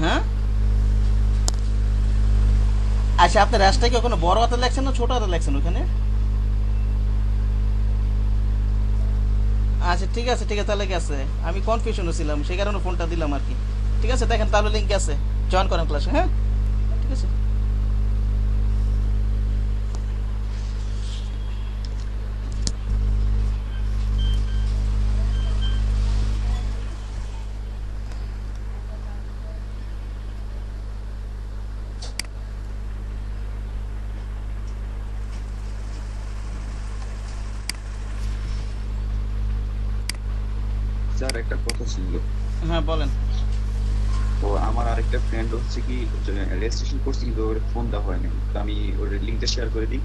হ্যাঁ, আচ্ছা, আপনার র্যাশটা কি ওখানে বড় হাতে লেখছেন না ছোট হাতে লেখছেন ওখানে? আচ্ছা ঠিক আছে, ঠিক আছে, তাহলে গেছে। আমি কনফিউশনে ছিলাম, সেই কারণে ফোনটা দিলাম আর কি। ঠিক আছে, দেখেন তাহলে লিঙ্ক আছে, জয়েন করেন ক্লাসে। হ্যাঁ, ঠিক আছে। স্যার, একটা কথা ছিল। হ্যাঁ বলেন। তো আমার আরেকটা ফ্রেন্ড হচ্ছে কি রেজিস্ট্রেশন করছে, কিন্তু ওর ফোন দেওয়া হয়নি। তো আমি ওর লিঙ্কটা শেয়ার করে দিই।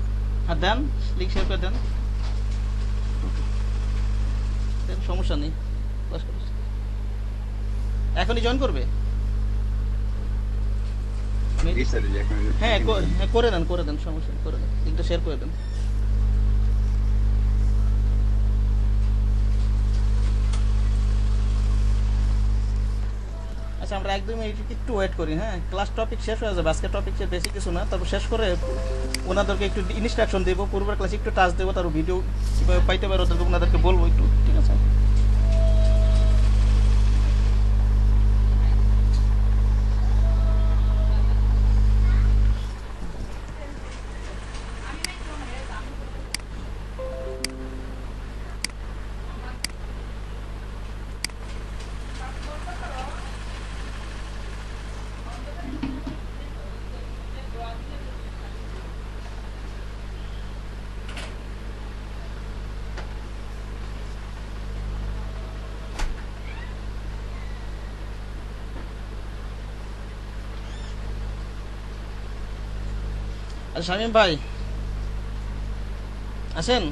হ্যাঁ দেন, লিঙ্ক শেয়ার করে দেন। দেন, সমস্যা নেই। ক্লাস করুন। এখনই জয়েন করবে? জি স্যার, এই যে এখন হ্যাঁ হ্যাঁ, করে দেন, করে দেন, সমস্যা নেই, করে দেন, লিঙ্কটা শেয়ার করে দেন। আচ্ছা আমরা একদমই একটু ওয়েট করি, হ্যাঁ ক্লাস টপিক শেষ হয়ে যাবে, আজকে টপিক বেশি কিছু না, তারপর শেষ করে ওনাদেরকে একটু ইনস্ট্রাকশন দেবো, পূর্বের ক্লাসে একটু টাচ দেবো, তার ভিডিও কীভাবে পাইতে পারো ওদেরকে ওনাদেরকে বলবো একটু, ঠিক আছে? আর শামীম ভাই আছেন?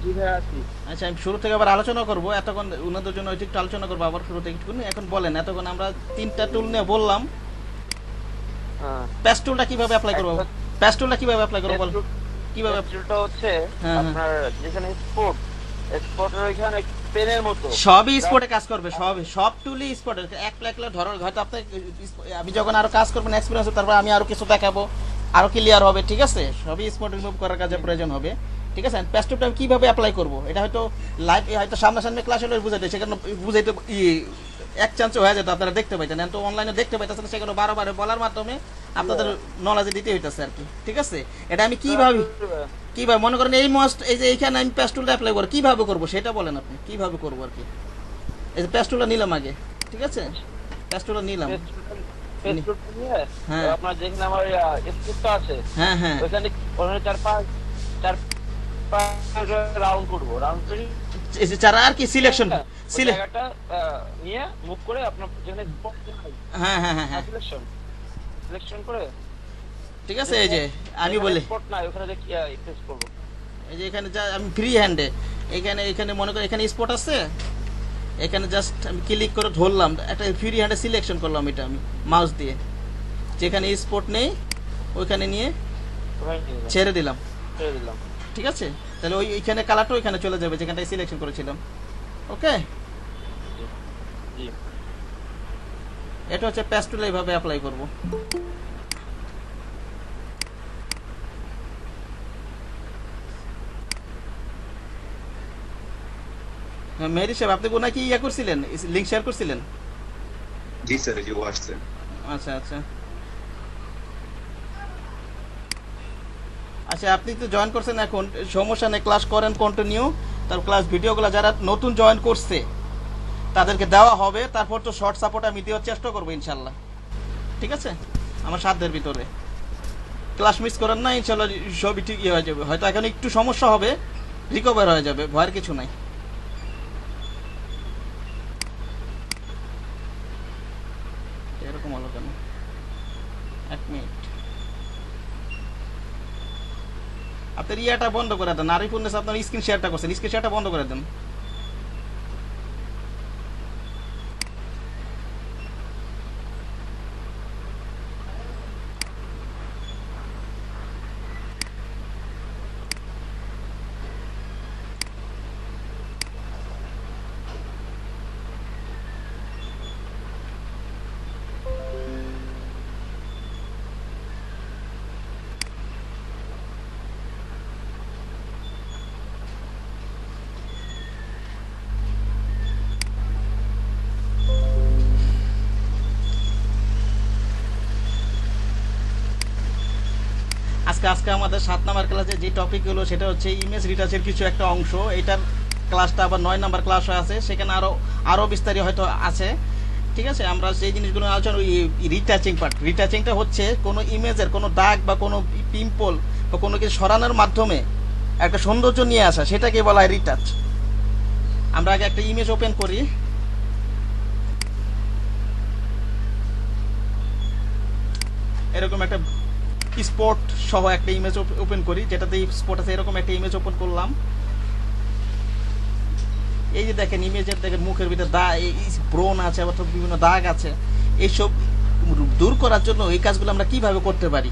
জি ভাই আছি। আচ্ছা আমি শুরু থেকে আবার আলোচনা করবো, এতক্ষণ ওনাদের জন্য একটু আলোচনা করবো আবার শুরু থেকে একটু। এখন বলেন, এতক্ষণ আমরা 3টা টুল নিয়ে বললাম, হ্যাঁ প্যাস টুলটা কিভাবে অ্যাপ্লাই করবো? প্যাস টুলটা কিভাবে অ্যাপ্লাই করবো বল, কিভাবে? পেন্সিলটা হচ্ছে হ্যাঁ, হ্যাঁ। আপনার যেখানে স্পটের ওইখানে পেনের মতো সবই স্পটে কাজ করবে, সব টুলই স্পটে একলা ধরো। হয়তো আপনি আমি যখন আরো কাজ করবেন এক্সপিরিয়েন্স, তারপর আমি আরো কিছু দেখাবো, আরো ক্লিয়ার হবে, ঠিক আছে? সবই স্পট রিমুভ করার কাজে প্রয়োজন হবে, ঠিক আছে? প্যাস টুলটা আমি কিভাবে অ্যাপ্লাই করবো, এটা হয়তো লাইভ হয়তো সামনাসামনি ক্লাস হলে বুঝাইতে, সেখানে বুঝাইতে এক চান্সে হয়ে যেত, আপনারা দেখতে পাইতেন, তো অনলাইনে দেখতে পাইতেছেন, সেখানে বারবার বলার মাধ্যমে আপনাদের নলেজে দিতে হইতেছে আর কি, ঠিক আছে? এটা আমি কিভাবে মনে করেন এই যে এইখানে আমি প্যাস্টুলটা অ্যাপ্লাই করবো, কিভাবে করবো সেটা বলেন আপনি, কিভাবে করবো আর কি? এই যে প্যাস্টুলটা নিলাম আগে, ঠিক আছে? প্যাস্টুলটা নিলাম, পেন্সিলটা নিয়ে হ্যাঁ। আপনার যেখানে আমার স্পটটা আছে হ্যাঁ হ্যাঁ, ওখানে 4-5 রাউন্ড করবো, রাউন্ড করে এই যে চারা আর কি সিলেকশন, ওই জায়গাটা নিয়ে মুভ করে আপনার যেখানে স্পট হ্যাঁ হ্যাঁ হ্যাঁ হ্যাঁ, সিলেকশন করে ঠিক আছে? এই যে আমি বলি, স্পট নাই ওখানে দেখি প্রেস করব। এই যে এখানে যা আমি ফ্রি হ্যান্ডে এখানে মনে করেন এখানে স্পট আছে, এখানে জাস্ট আমি ক্লিক করে ধরলাম, একটা ফ্রি হ্যান্ডে সিলেকশন করলাম, এটা আমি মাউস দিয়ে যেখানে স্পট নেই ওইখানে নিয়ে ওখানে নিয়ে যান, ছেড়ে দিলাম, ছেড়ে দিলাম। ঠিক আছে? তাহলে ওইখানে কালারটা ওইখানে চলে যাবে যেখানটায় সিলেকশন করেছিলাম, ওকে? জি এটা হচ্ছে প্যাস্টুল, এইভাবে অ্যাপ্লাই করব। মেহেদি সাহেব আপনি কোন কি ইয়া করছিলেন, লিংক শেয়ার করছিলেন? জি স্যার, এই যে ও আসছে। আচ্ছা আচ্ছা আচ্ছা, আপনি তো জয়েন করছেন, এখন সমস্যা নেই, ক্লাস করেন কন্টিনিউ, তার ক্লাস ভিডিওগুলো যারা নতুন জয়েন করছে তাদেরকে দেওয়া হবে, তারপর তো শর্ট সাপোর্ট আমি দেওয়ার চেষ্টা করবো ইনশাল্লাহ, ঠিক আছে? আমার সাধ্যের ভিতরে ক্লাস মিস করেন না, ইনশাল্লাহ সবই ঠিক হয়ে যাবে, হয়তো এখন একটু সমস্যা হবে, রিকভার হয়ে যাবে, ভয়ের কিছু নাই। এরকম হলো কেন? 1 মিনিট, আপনার ইয়াটা বন্ধ করে দেন, আরিফুন্নেস আপনার স্ক্রিন শেয়ারটা করছেন, স্ক্রিন শেয়ারটা বন্ধ করে দেন। আজকে আমাদের 7 নাম্বার ক্লাসে যে টপিক হলো সেটা হচ্ছে ইমেজ রিটাচের কিছু একটা অংশ, এটার ক্লাসটা আবার 9 নাম্বার ক্লাস হয়ে আছে, সেখানে আরো বিস্তারিত হয়তো আছে, ঠিক আছে? আমরা সেই জিনিসগুলো আলোচনা, ওই রিটাচিং পার্ট, রিটাচিংটা হচ্ছে কোনো ইমেজের কোনো দাগ বা কোনো পিম্পল বা কোনো কিছু সরানোর মাধ্যমে একটা সৌন্দর্য নিয়ে আসা, সেটাকে বলা হয় রিটাচ। আমরা আগে একটা ইমেজ ওপেন করি, এরকম একটা স্পট সহ একটা ইমেজ ওপেন করি, যেটাতে স্পট আছে, এরকম একটা ইমেজ ওপেন করলাম। এই যে দেখেন ইমেজের, দেখেন মুখের ভিতরে দাগ, ব্রণ আছে, আবার বিভিন্ন দাগ আছে, এইসব দূর করার জন্য এই কাজগুলো আমরা কিভাবে করতে পারি,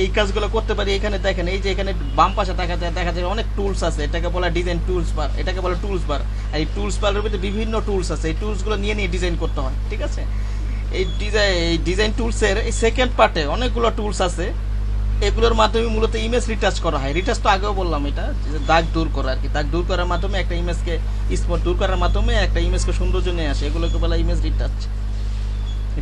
এই কাজগুলো করতে পারি। এখানে দেখেন, এই যে এখানে বাম পাশে দেখা যায় অনেক টুলস আছে, এটাকে বলা ডিজাইন টুলস বার, এটাকে বলা টুলস বার। আর এই টুলস বারের ভিতরে বিভিন্ন টুলস আছে, এই টুলসগুলো নিয়ে ডিজাইন করতে হয়, ঠিক আছে। এই ডিজাইন টুলসের এই সেকেন্ড পার্টে অনেকগুলো টুলস আছে, এগুলোর মাধ্যমে মূলত ইমেজ রিটাচ করা হয়। রিটাচ তো আগেও বললাম, এটা যে দাগ দূর করা আর কি, দাগ দূর করার মাধ্যমে একটা ইমেজকে, স্পট দূর করার মাধ্যমে একটা ইমেজকে সৌন্দর্য নিয়ে আসে, এগুলোকে বলা ইমেজ রিটাচ।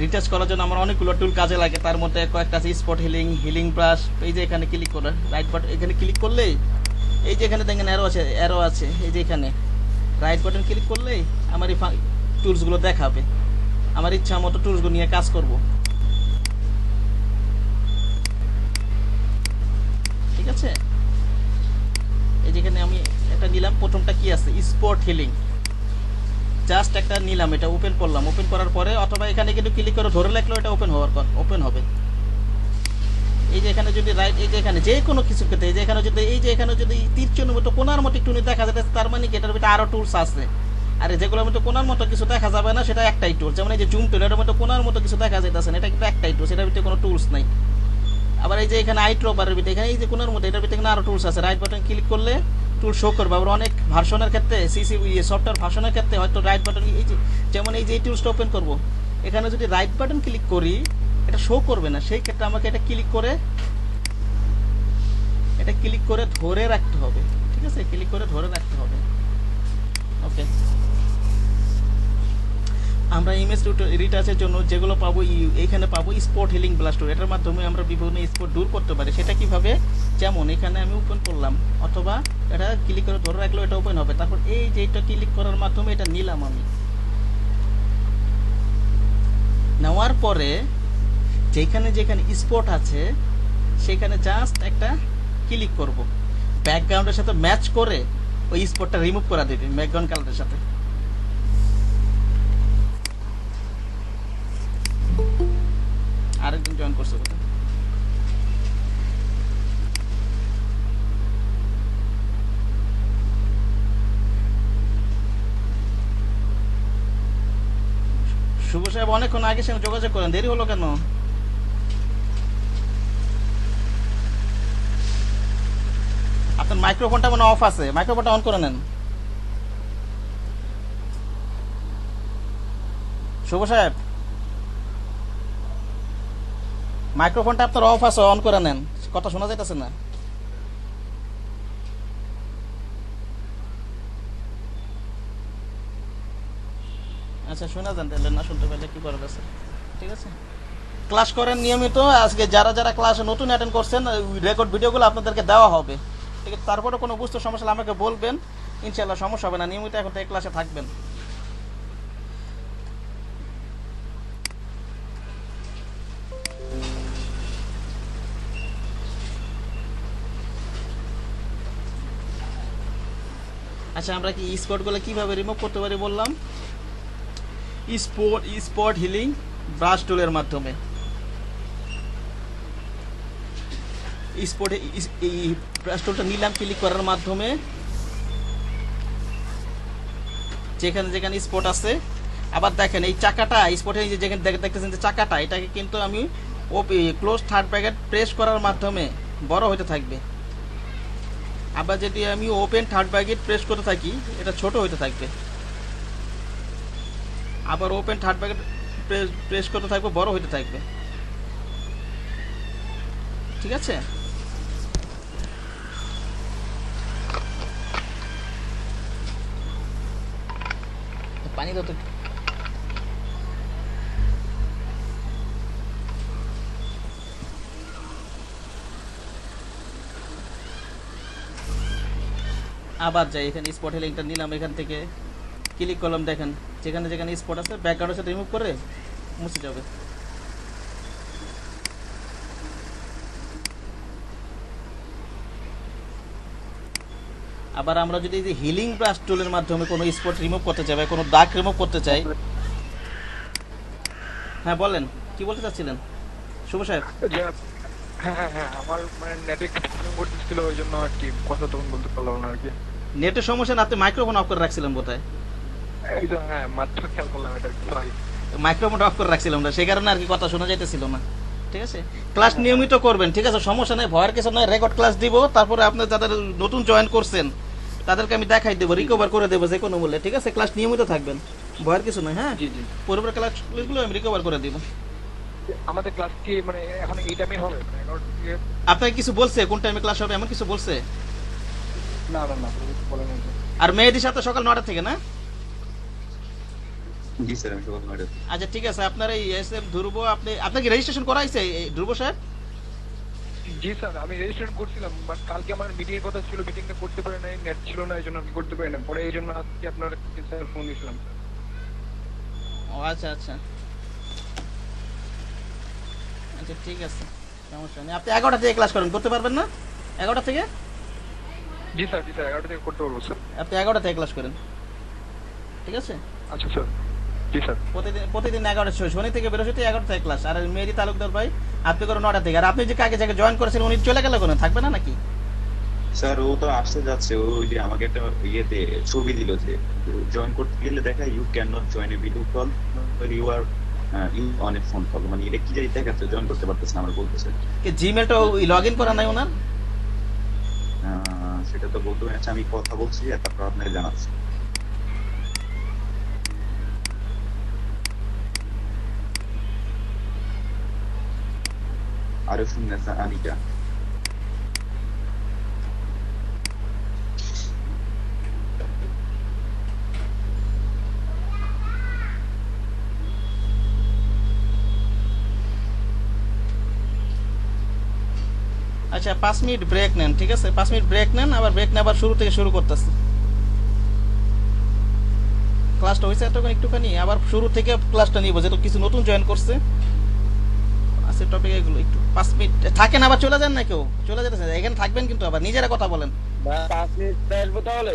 রিটাচ করার জন্য আমার অনেকগুলো টুল কাজে লাগে, তার মধ্যে কয়েকটা আছে স্পট হিলিং ব্রাশ। এই যে এখানে ক্লিক করে রাইট বাটন, এখানে ক্লিক করলেই এই যে এখানে দেখেন অ্যারো আছে, এই যে এখানে রাইট বাটন ক্লিক করলেই আমার এই টুলসগুলো দেখাবে। আমার ইচ্ছা মতো টুলসগুলো নিয়ে কাজ করব, ঠিক আছে। এই যেখানে আমি একটা নিলাম, প্রথমটা কি আছে, স্পট হিলিং, জাস্ট একটা নিলাম, এটা ওপেন করলাম। ওপেন করার পরে অথবা এখানে কিন্তু ক্লিক করে ধরে রাখলেও এটা ওপেন হবে। এই যে এখানে যদি রাইট, এই যে এখানে যে কোনো কিছু ক্ষেত্রে, এই যে এখানে যদি তীর চিহ্নের মতো কোনার মতো একটু দেখা যাচ্ছে, তার মানে কি এটার ভিতরে আরো টুলস আছে। আর যেগুলোর মধ্যে কোনার মতো কিছু দেখা যাবে না, সেটা একটাই টুল। যেমন এই যে জুম টুল, এটার মধ্যে কোনার মতো কিছু দেখা যাইতেছে না, এটা কিন্তু একটাই টুল, সেটার ভিতরে কোনো টুলস নাই। আবার এই যে এখানে আইড্রপারের ভিতরে, এখানে এই যে কোনার মধ্যে, এটার ভিতরে কিন্তু আরো টুলস আছে। রাইট বাটন ক্লিক করলে টুল শো করবে। আবার অনেক ভার্সনের ক্ষেত্রে, সফটওয়্যার ভার্সনের ক্ষেত্রে হয়তো রাইট বাটন, এই যে যেমন এই যে এই টুলসটা ওপেন করব, এখানে যদি রাইট বাটন ক্লিক করি এটা শো করবে না, সেই ক্ষেত্রে আমাকে এটা ক্লিক করে ধরে রাখতে হবে, ঠিক আছে। ক্লিক করে ধরে রাখতে হবে, ওকে। আমরা ইমেজ রিটাচের জন্য যেগুলো পাবো, এইখানে পাবো স্পট হিলিং ব্লাস্ট টুল। এটার মাধ্যমে আমরা বিভিন্ন স্পট দূর করতে পারি। সেটা কিভাবে, যেমন এখানে আমি ওপেন করলাম, অথবা এটা ক্লিক করে ধরে রাখলেও এটা ওপেন হবে। তারপর এই যে এটা ক্লিক করার মাধ্যমে এটা নিলাম আমি, নেওয়ার পরে যেখানে স্পট আছে সেখানে জাস্ট একটা ক্লিক করব, ব্যাকগ্রাউন্ডের সাথে ম্যাচ করে ওই স্পটটা রিমুভ করে দেবে ব্যাকগ্রাউন্ড কালারের সাথে। আরেকজন জয়েন করছে কোথায়? শুভ সাহেব অনেকক্ষণ আগে সঙ্গে যোগাযোগ করেন, দেরি হলো কেন? আপনার মাইক্রোফোনটা মনে অফ আছে, মাইক্রোফোনটা অন করে নেন। শুভ সাহেব, মাইক্রোফোনটা আপনার অফ আছে, অন করে নেন, কথা শোনা যাইতেছে না। আচ্ছা শোনা যান, তাহলে না শুনতে পারলে কি করার আছে, ঠিক আছে। ক্লাস করেন নিয়মিত। আজকে যারা ক্লাসে নতুন অ্যাটেন্ড করছেন, রেকর্ড ভিডিওগুলো আপনাদেরকে দেওয়া হবে, ঠিক আছে। তারপরে কোনো বুঝতে সমস্যা হলে আমাকে বলবেন, ইনশাল্লাহ সমস্যা হবে না। নিয়মিত এখন থেকে ক্লাসে থাকবেন। আচ্ছা, আমরা কি স্পটগুলো কিভাবে রিমুভ করতে পারি বললাম, স্পট হিলিং ব্রাশ টুলের মাধ্যমে। স্পটে এই ব্রাশ টুলটা নিলাম, ক্লিক করার মাধ্যমে যেখানে স্পট আছে। আবার দেখেন এই চাকাটা স্পটে, এই যে যেখানে দেখতেছেন যে চাকাটা, এটাকে কিন্তু আমি ক্লোজ থার্ড ব্র্যাকেট প্রেস করার মাধ্যমে বড় হতে থাকবে। আবার যদি আমি ওপেন থার্ড ব্র্যাকেট প্রেস করতে থাকি, এটা ছোট হতে থাকবে। আবার ওপেন থার্ড ব্র্যাকেট প্রেস করতে থাকবে, বড় হতে থাকবে, ঠিক আছে। পানি দাও তো। আবার যাই, এখানে স্পট হিলিংটা নিলাম, এখান থেকে ক্লিক করলাম, দেখেন যেখানে স্পট আছে ব্যাকগ্রাউন্ডের সাথে রিমুভ করে মুছে যাবে। আবার আমরা যদি এই হিলিং ব্রাশ টুলের মাধ্যমে কোনো স্পট রিমুভ করতে চাই বা কোনো দাগ রিমুভ করতে চাই, হ্যাঁ বলেন, কি বলতে চাচ্ছিলেন শুভ সাহেব? হ্যাঁ আমার মানে নেটে প্রবলেম করতেছিল, ওই জন্য আর কি কথা তখন বলতে পারলাম না আর কি। নেটের সমস্যা না, আপনি মাইক্রোফোন অফ করে রাখছিলেন বোধহয়। এই তো হ্যাঁ, মাত্র খেয়াল করলাম এটা কি হয়। মাইক্রোফোনটা অফ করে রাখছিলাম না, সেই কারণে আর কি কথা শোনা যাইতেছিল না। ঠিক আছে, ক্লাস নিয়মিত করবেন, ঠিক আছে, সমস্যা নেই, ভয়ের কিছু নয়। রেকর্ড ক্লাস দিব, তারপরে আপনি যাদের নতুন জয়েন করছেন তাদেরকে আমি দেখাই দেবো, রিকভার করে দেবো যে কোনো মূল্যে। ঠিক আছে, ক্লাস নিয়মিত থাকবেন, ভয়ের কিছু নয়। হ্যাঁ, জি জি। পরিবার ক্লাসগুলো আমি রিকভার করে দিব। আমাদের ক্লাস কি মানে এখন এই টাইমে হবে মানে 11টা থেকে? আপনাকে কিছু বলছে কোন টাইমে ক্লাস হবে, এমন কিছু বলছে? না না না, বলেন না। আর মেয়েদের সাথে সকাল 9টা থেকে না? জি স্যার, আমি সকাল 9টা। আচ্ছা ঠিক আছে, আপনার এই এস এম ধ্রুব, আপনার কি রেজিস্ট্রেশন করা হয়েছে এই ধ্রুব সাহেব? জি স্যার, আমি রেজিস্ট্রেশন করছিলাম, বাট কালকে আমার মিটিং এর কথা ছিল, মিটিংটা করতে পারি নাই, নেট ছিল না, এই জন্য আমি করতে পারি না। পরে এই জন্য আজকে আপনার স্যার ফোন দিয়েছিলাম। ও আচ্ছা আচ্ছা আচ্ছা, ঠিক আছে, সমস্যা নেই। আপনি 11টা থেকে ক্লাস করেন, করতে পারবেন না? 11টা থেকে জি স্যার, জি স্যার, 11টা থেকে করতে পারবো স্যার। আপনি 11টা থেকে ক্লাস করেন, ঠিক আছে? আচ্ছা স্যার। জি স্যার। প্রতিদিন 11টা, শনি থেকে বৃহস্পতি 11টা থেকে ক্লাস। আর মেহেদি তালুকদার ভাই আপনি করেন 9টা থেকে। আর আপনি যে কাকে যাকে জয়েন করেছেন উনি চলে গেলে কোনো থাকবে না নাকি? স্যার ও তো আসতে যাচ্ছে, ও ওই যে আমাকে একটা ইয়েতে ছবি দিল যে জয়েন করতে গেলে দেখায় you can not join a video call, you are you on a phone call, মানে এটা কি জানি দেখাচ্ছে, জয়েন করতে পারতেছে না, আমার বলতেছে। কি জিমেলটা লগ ইন করা নাই ওনার? সেটা তো বলতে পারছি, আমি কথা বলছি আর তারপর আপনাকে জানাচ্ছি। আরো শুনতেছে আনিকা। আচ্ছা 5 মিনিট ব্রেক নেন, ঠিক আছে, 5 মিনিট ব্রেক নেন, আবার ব্রেক নেবার শুরু থেকে শুরু করতেছি। ক্লাসটা হয়েছে একটুখানি, আবার শুরু থেকে ক্লাসটা নিব, যেহেতু কিছু নতুন জয়েন করছে। আচ্ছা টপিক এগুলো একটু 5 মিনিট থাকেন, আবার চলে যান না, কেউ চলে যেতেছে, এখানে থাকবেন কিন্তু আবার নিজেরা কথা বলেন। 5 মিনিট আসবো তাহলে।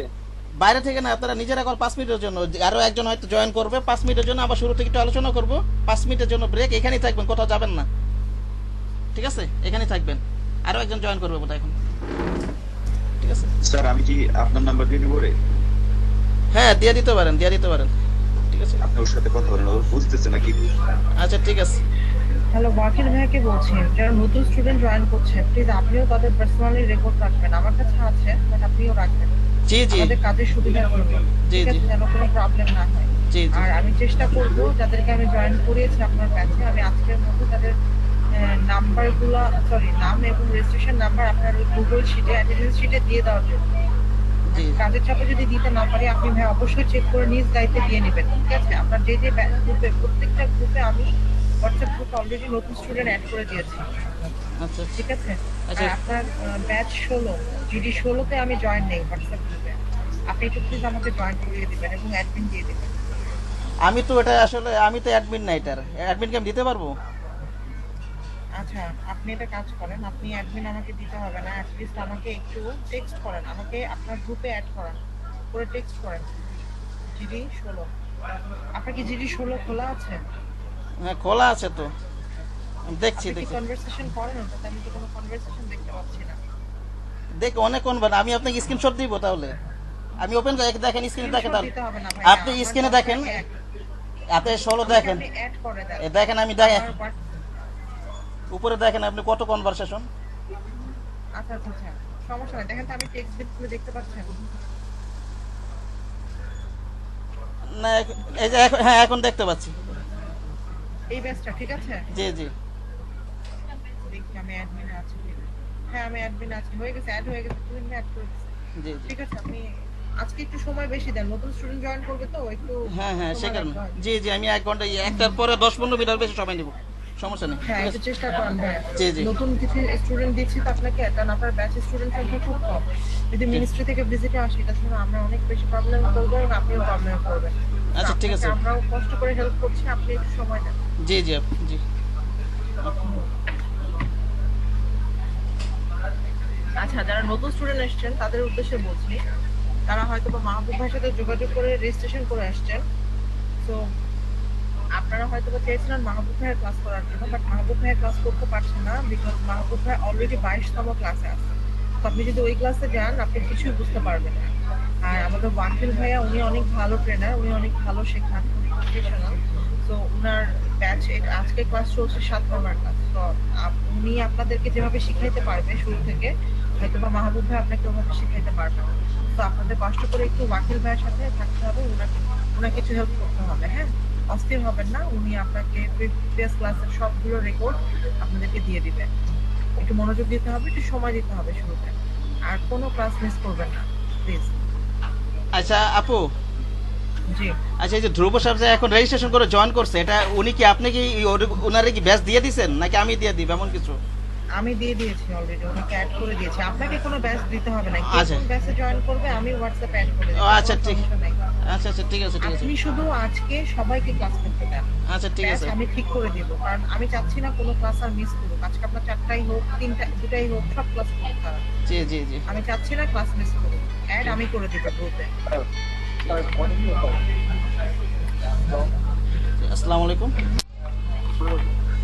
বাইরে থেকে না, আপনারা নিজেরা কল 5 মিনিটের জন্য, আরো একজন হয়তো জয়েন করবে 5 মিনিটের জন্য, আবার শুরু থেকে একটু আলোচনা করব। 5 মিনিটের জন্য ব্রেক, এখানেই থাকবেন, কোথাও যাবেন না, ঠিক আছে, এখানেই থাকবেন। আরো একজন জয়েন করবে বোধহয় এখন, ঠিক আছে? স্যার আমি কি আপনার নাম্বার দিয়ে নিবো রে? হ্যাঁ দিয়ে দিতে পারেন, ঠিক আছে। আপনি ওর সাথে কথা বলেন, ও বুঝতেছে নাকি? আচ্ছা ঠিক আছে। হ্যালো, ওয়াকিল ভাইয়াকে বলছি, যারা নতুন স্টুডেন্ট জয়েন করছে প্লিজ আপনিও তাদের পার্সোনালি রেকর্ড রাখবেন। আমার কাছে আছে, বাট আপনিও রাখবেন জি জি আমাদের কাজের সুবিধার জন্য, জি, ঠিক আছে, জি। যেন কোনো প্রবলেম না হয়। জি জি আর আমি চেষ্টা করব যাদেরকে আমি জয়েন করিয়েছি আপনার ব্যাচে, আমি আজকের মধ্যে তাদের নাম্বারগুলো, সরি নাম এবং রেজিস্ট্রেশন নাম্বার আপনার ওই গুগল শিটে, অ্যাটেন্ডেন্স শিটে দিয়ে দেওয়ার জন্য। জি কাজের চাপে যদি দিতে না পারি আপনি ভাই অবশ্যই চেক করে নিজ দায়িত্বে দিয়ে নেবেন, ঠিক আছে? আপনার যে যে গ্রুপে, প্রত্যেকটা গ্রুপে আমি হোয়াটসঅ্যাপ গ্রুপে অলরেডি নতুন স্টুডেন্ট অ্যাড করে দিয়েছি, আচ্ছা ঠিক আছে? আচ্ছা। আর আপনার ব্যাচ 16, জিডি 16-তে আমি জয়েন নেই হোয়াটসঅ্যাপ গ্রুপে, আপনি একটু প্লিজ আমাকে জয়েন করিয়ে দিবেন এবং অ্যাডমিন দিয়ে দিবেন। আমি তো এটা আসলে আমি তো অ্যাডমিন না, এটার অ্যাডমিনকে আমি দিতে পারবো? আচ্ছা, আপনি একটা কাজ করেন, আপনি অ্যাডমিন আমাকে দিতে হবে না, অ্যাটলিস্ট আমাকে একটু টেক্সট করেন, আমাকে আপনার গ্রুপে অ্যাড করান, করে টেক্সট করেন জিডি 16। আপনার কি জিডি 16 খোলা আছে? হ্যাঁ খোলা আছে তো, আমি দেখছি আপনি কি দেখি কনভারসেশন করেন ওটাতে? আমি তো কোনো কনভারসেশন দেখতে পাচ্ছি না। দেখি অনেক কোন আমি আপনাকে স্ক্রিনশট দিব, তাহলে আমি ওপেন করে দেখেন, স্ক্রিনে দেখেন, Screenshot তাহলে দিতে হবে না ভাই, আপনি স্ক্রিনে দেখেন, এতে 16 দেখেন, আপনি অ্যাড করে দেন। দেখেন আমি দেখেন আমার what- উপরে দেখেন আপনি কত কনভারসেশন। আচ্ছা আচ্ছা আচ্ছা, সমস্যা নাই, দেখেন তো আমি টেক্সট দিতে দেখতে পাচ্ছেন? না এই যে হ্যাঁ এখন দেখতে পাচ্ছি। এই ব্যাচটা ঠিক আছে? জি জি দেখি আমি অ্যাডমিন আছি কিনা। হ্যাঁ আমি অ্যাডমিন আছি, হয়ে গেছে, অ্যাড হয়ে গেছে, তুমি অ্যাড করে দিচ্ছি। জি জি ঠিক আছে, আপনি আজকে একটু সময় বেশি দেন, নতুন স্টুডেন্ট জয়েন করবে তো একটু হ্যাঁ হ্যাঁ সে সময় কারণে রাখতে হয়। জি জি আমি 1 ঘন্টা একটার পরে 10-15 মিনিট বেশি সময় নেব, সমস্যা নেই, হ্যাঁ ঠিক একটু আছে? চেষ্টা করেন ভাই, জি, জি। নতুন কিছু স্টুডেন্ট দিচ্ছি তো আপনাকে, কারণ আপনার ব্যাচের স্টুডেন্ট সংখ্যা খুব কম, যদি মিনিস্ট্রি থেকে ভিজিটে আসে এটা শুনে আমরা অনেক বেশি প্রবলেম করবো এবং আপনিও প্রবলেম করবেন। আচ্ছা ঠিক আছে, আমরাও কষ্ট করে হেল্প করছি, আপনি একটু সময় দেন। জি জি জি আচ্ছা, যারা নতুন স্টুডেন্ট এসেছেন তাদের উদ্দেশ্যে বলছি, তারা হয়তো বা মাহবুব ভাইয়ের সাথে যোগাযোগ করে রেজিস্ট্রেশন করে আসছেন। তো আপনারা হয়তো বা চেয়েছিলেন মাহবুব ভাইয়ের ক্লাস করার জন্য, বাট মাহবুব ভাইয়ের ক্লাস করতে পারছেন না, বিকজ মাহবুব ভাই অলরেডি 22তম ক্লাসে আছে। তো আপনি যদি ওই ক্লাসে যান আপনি কিছুই বুঝতে পারবেন না। আর আমাদের ওয়াকিল ভাইয়া উনি অনেক ভালো ট্রেনার, উনি অনেক ভালো শেখান, প্রফেশনাল। তো উনার ব্যাচ আজকে ক্লাস চলছে 7 নম্বর ক্লাস। তো উনি আপনাদেরকে যেভাবে শিখাইতে পারবে শুরু থেকে, হয়তো বা মাহবুব ভাই আপনাকে ওভাবে শিখাইতে পারবে না। তো আপনাদের কষ্ট করে একটু ওয়াকিল ভাইয়ের সাথে থাকতে হবে, উনাকে কিছু হেল্প করতে হবে। হ্যাঁ, অস্থির হবেন না, উনি আপনাকে প্রিভিয়াস ক্লাসের সবগুলো রেকর্ড আপনাদেরকে দিয়ে দিবেন। একটু মনোযোগ দিতে হবে, একটু সময় দিতে হবে শুরুতে, আর কোনো ক্লাস মিস করবেন না প্লিজ। আচ্ছা আপু, জি, আচ্ছা এই যে ধ্রুব সাহেব যে এখন রেজিস্ট্রেশন করে জয়েন করছে, এটা উনি কি আপনি কি ওনারে কি ব্যাচ দিয়ে দিছেন নাকি আমি দিয়ে দিব এমন কিছু? আমি দিয়ে দিয়েছি অলরেডি, ওনাকে অ্যাড করে দিয়েছি। আপনাকে কোনো ব্যাচ দিতে হবে না, কে আচ্ছা। কোন ব্যাচে জয়েন করবে আমি হোয়াটসঅ্যাপে অ্যাড করে ও দেব। আচ্ছা কোনো ঠিক, সমস্যা নাই। আচ্ছা আচ্ছা ঠিক আছে ঠিক আছে, আপনি শুধু আজকে সবাইকে ক্লাস করতে দেন, আচ্ছা ঠিক ব্যাচ আছে, আমি ঠিক করে দিব, কারণ আমি চাচ্ছি না কোনো ক্লাস আর মিস করুক। আজকে আপনার 4টাই হোক, 2টাই হোক, সব ক্লাস করতে হবে। জি জি জি। আমি চাচ্ছি না ক্লাস মিস করুক। অ্যাড আমি করে দিব গ্রুপে। আসসালামু আলাইকুম।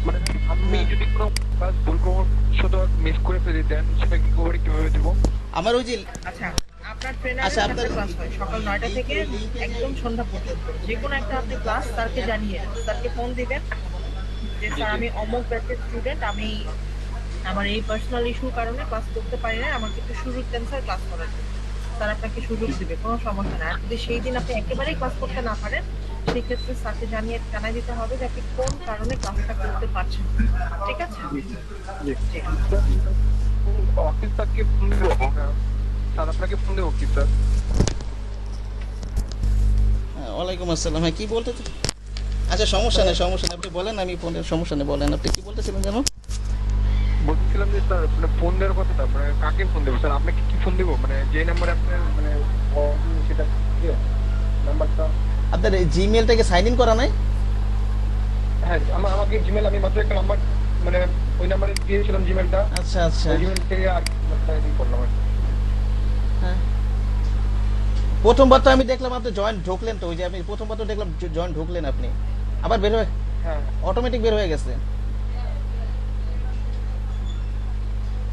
মানে আমি যদি কোনো ক্লাস ভুলক্রমশত মিস করে ফেলি দেন সেটা রিকভারি কিভাবে দেবো? আমার ওই যে আচ্ছা, আপনার ট্রেনারের আচ্ছা, সাথে আপনার- ক্লাস হয় সকাল 9টা থেকে একদম সন্ধ্যা পর্যন্ত। যে কোনো একটা আপনি ক্লাস স্যারকে জানিয়ে, স্যারকে ফোন দিবেন যে স্যার আমি অমুক ব্যাচের স্টুডেন্ট, আমি আমার এই পার্সোনাল ইস্যুর কারণে ক্লাস করতে পারি না, আমাকে একটু সুযোগ দেন স্যার ক্লাস করার জন্য। স্যার আপনাকে সুযোগ দিবে, কোনো সমস্যা না। আর যদি সেই দিন আপনি একেবারেই ক্লাস করতে না পারেন, সেই ক্ষেত্রে স্যারকে জানাই দিতে হবে যে আপনি কোন কারণে ক্লাসটা করতে পারছেন না। ঠিক আছে? জি। জি। অফিস স্যারকে ফোন দেবো, স্যার আপনাকে ফোন দেবো কি স্যার? হ্যাঁ, ওয়ালাইকুম আসসালাম। হ্যাঁ কি বলতে চাই? আচ্ছা সমস্যা নেই সমস্যা নেই, আপনি বলেন, আমি ফোনের সমস্যা নেই, বলেন আপনি কি বলতেছিলেন যেন? বলছিলাম যে স্যার মানে ফোন দেওয়ার কথাটা, মানে কাকে ফোন দেবো স্যার? আপনাকে কি ফোন দেবো, মানে যে নাম্বারে আপনার মানে সেটা নাম্বারটা? আপনার জিমেলটাকে সাইন ইন করা নাই? হ্যাঁ, আমাকে জিমেল, আমি মাত্র একটা নাম্বার মানে ওই নাম্বারে দিয়েছিলাম জিমেলটা, আচ্ছা আচ্ছা, ওই জিমেল থেকে আর কি করলাম আর কি। হ্যাঁ প্রথমবার তো আমি দেখলাম আপনি জয়েন ঢুকলেন, তো ওই যে আমি প্রথমবার তো দেখলাম জয়েন ঢুকলেন আপনি, আবার বের হয়ে হ্যাঁ, অটোমেটিক বের হয়ে গেছে।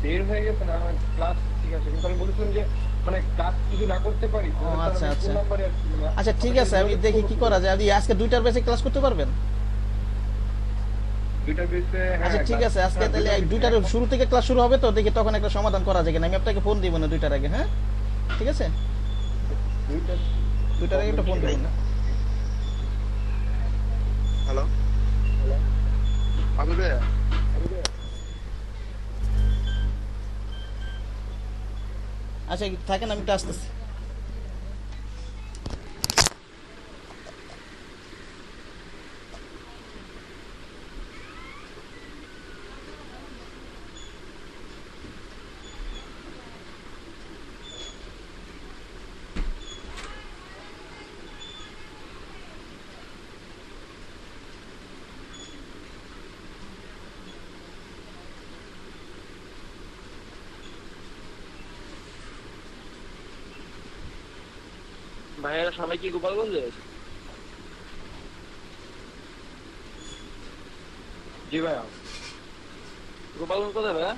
বের হয়ে গেছে না ক্লাস, ঠিক আছে, কিন্তু আমি বলেছিলাম যে মানে ক্লাস যদি না করতে পারি ও, তাহলে আচ্ছা, স্যার আমি আচ্ছা। কোন নাম্বারে আর কি মানে আচ্ছা ঠিক আছে, আমি দেখি কি করা যায়। আপনি আজকে 2টার বেসে ক্লাস করতে পারবেন? দুইটা বেসে? আচ্ছা ঠিক আছে, আজকে তাহলে 2টার শুরু থেকে ক্লাস শুরু হবে, তো দেখি তখন একটা সমাধান করা যায় কিনা। আমি আপনাকে ফোন দিব না 2টার আগে, হ্যাঁ ঠিক আছে? 2টার আগে একটা ফোন দিব না। হ্যালো, আবু ভাইয়া, আচ্ছা থাকেন, আমি একটু আসতেছি। ভাইয়েরা সবাই কি গোপালগঞ্জে? জি ভাইয়া। গোপালগঞ্জ কোথায় ভাইয়া?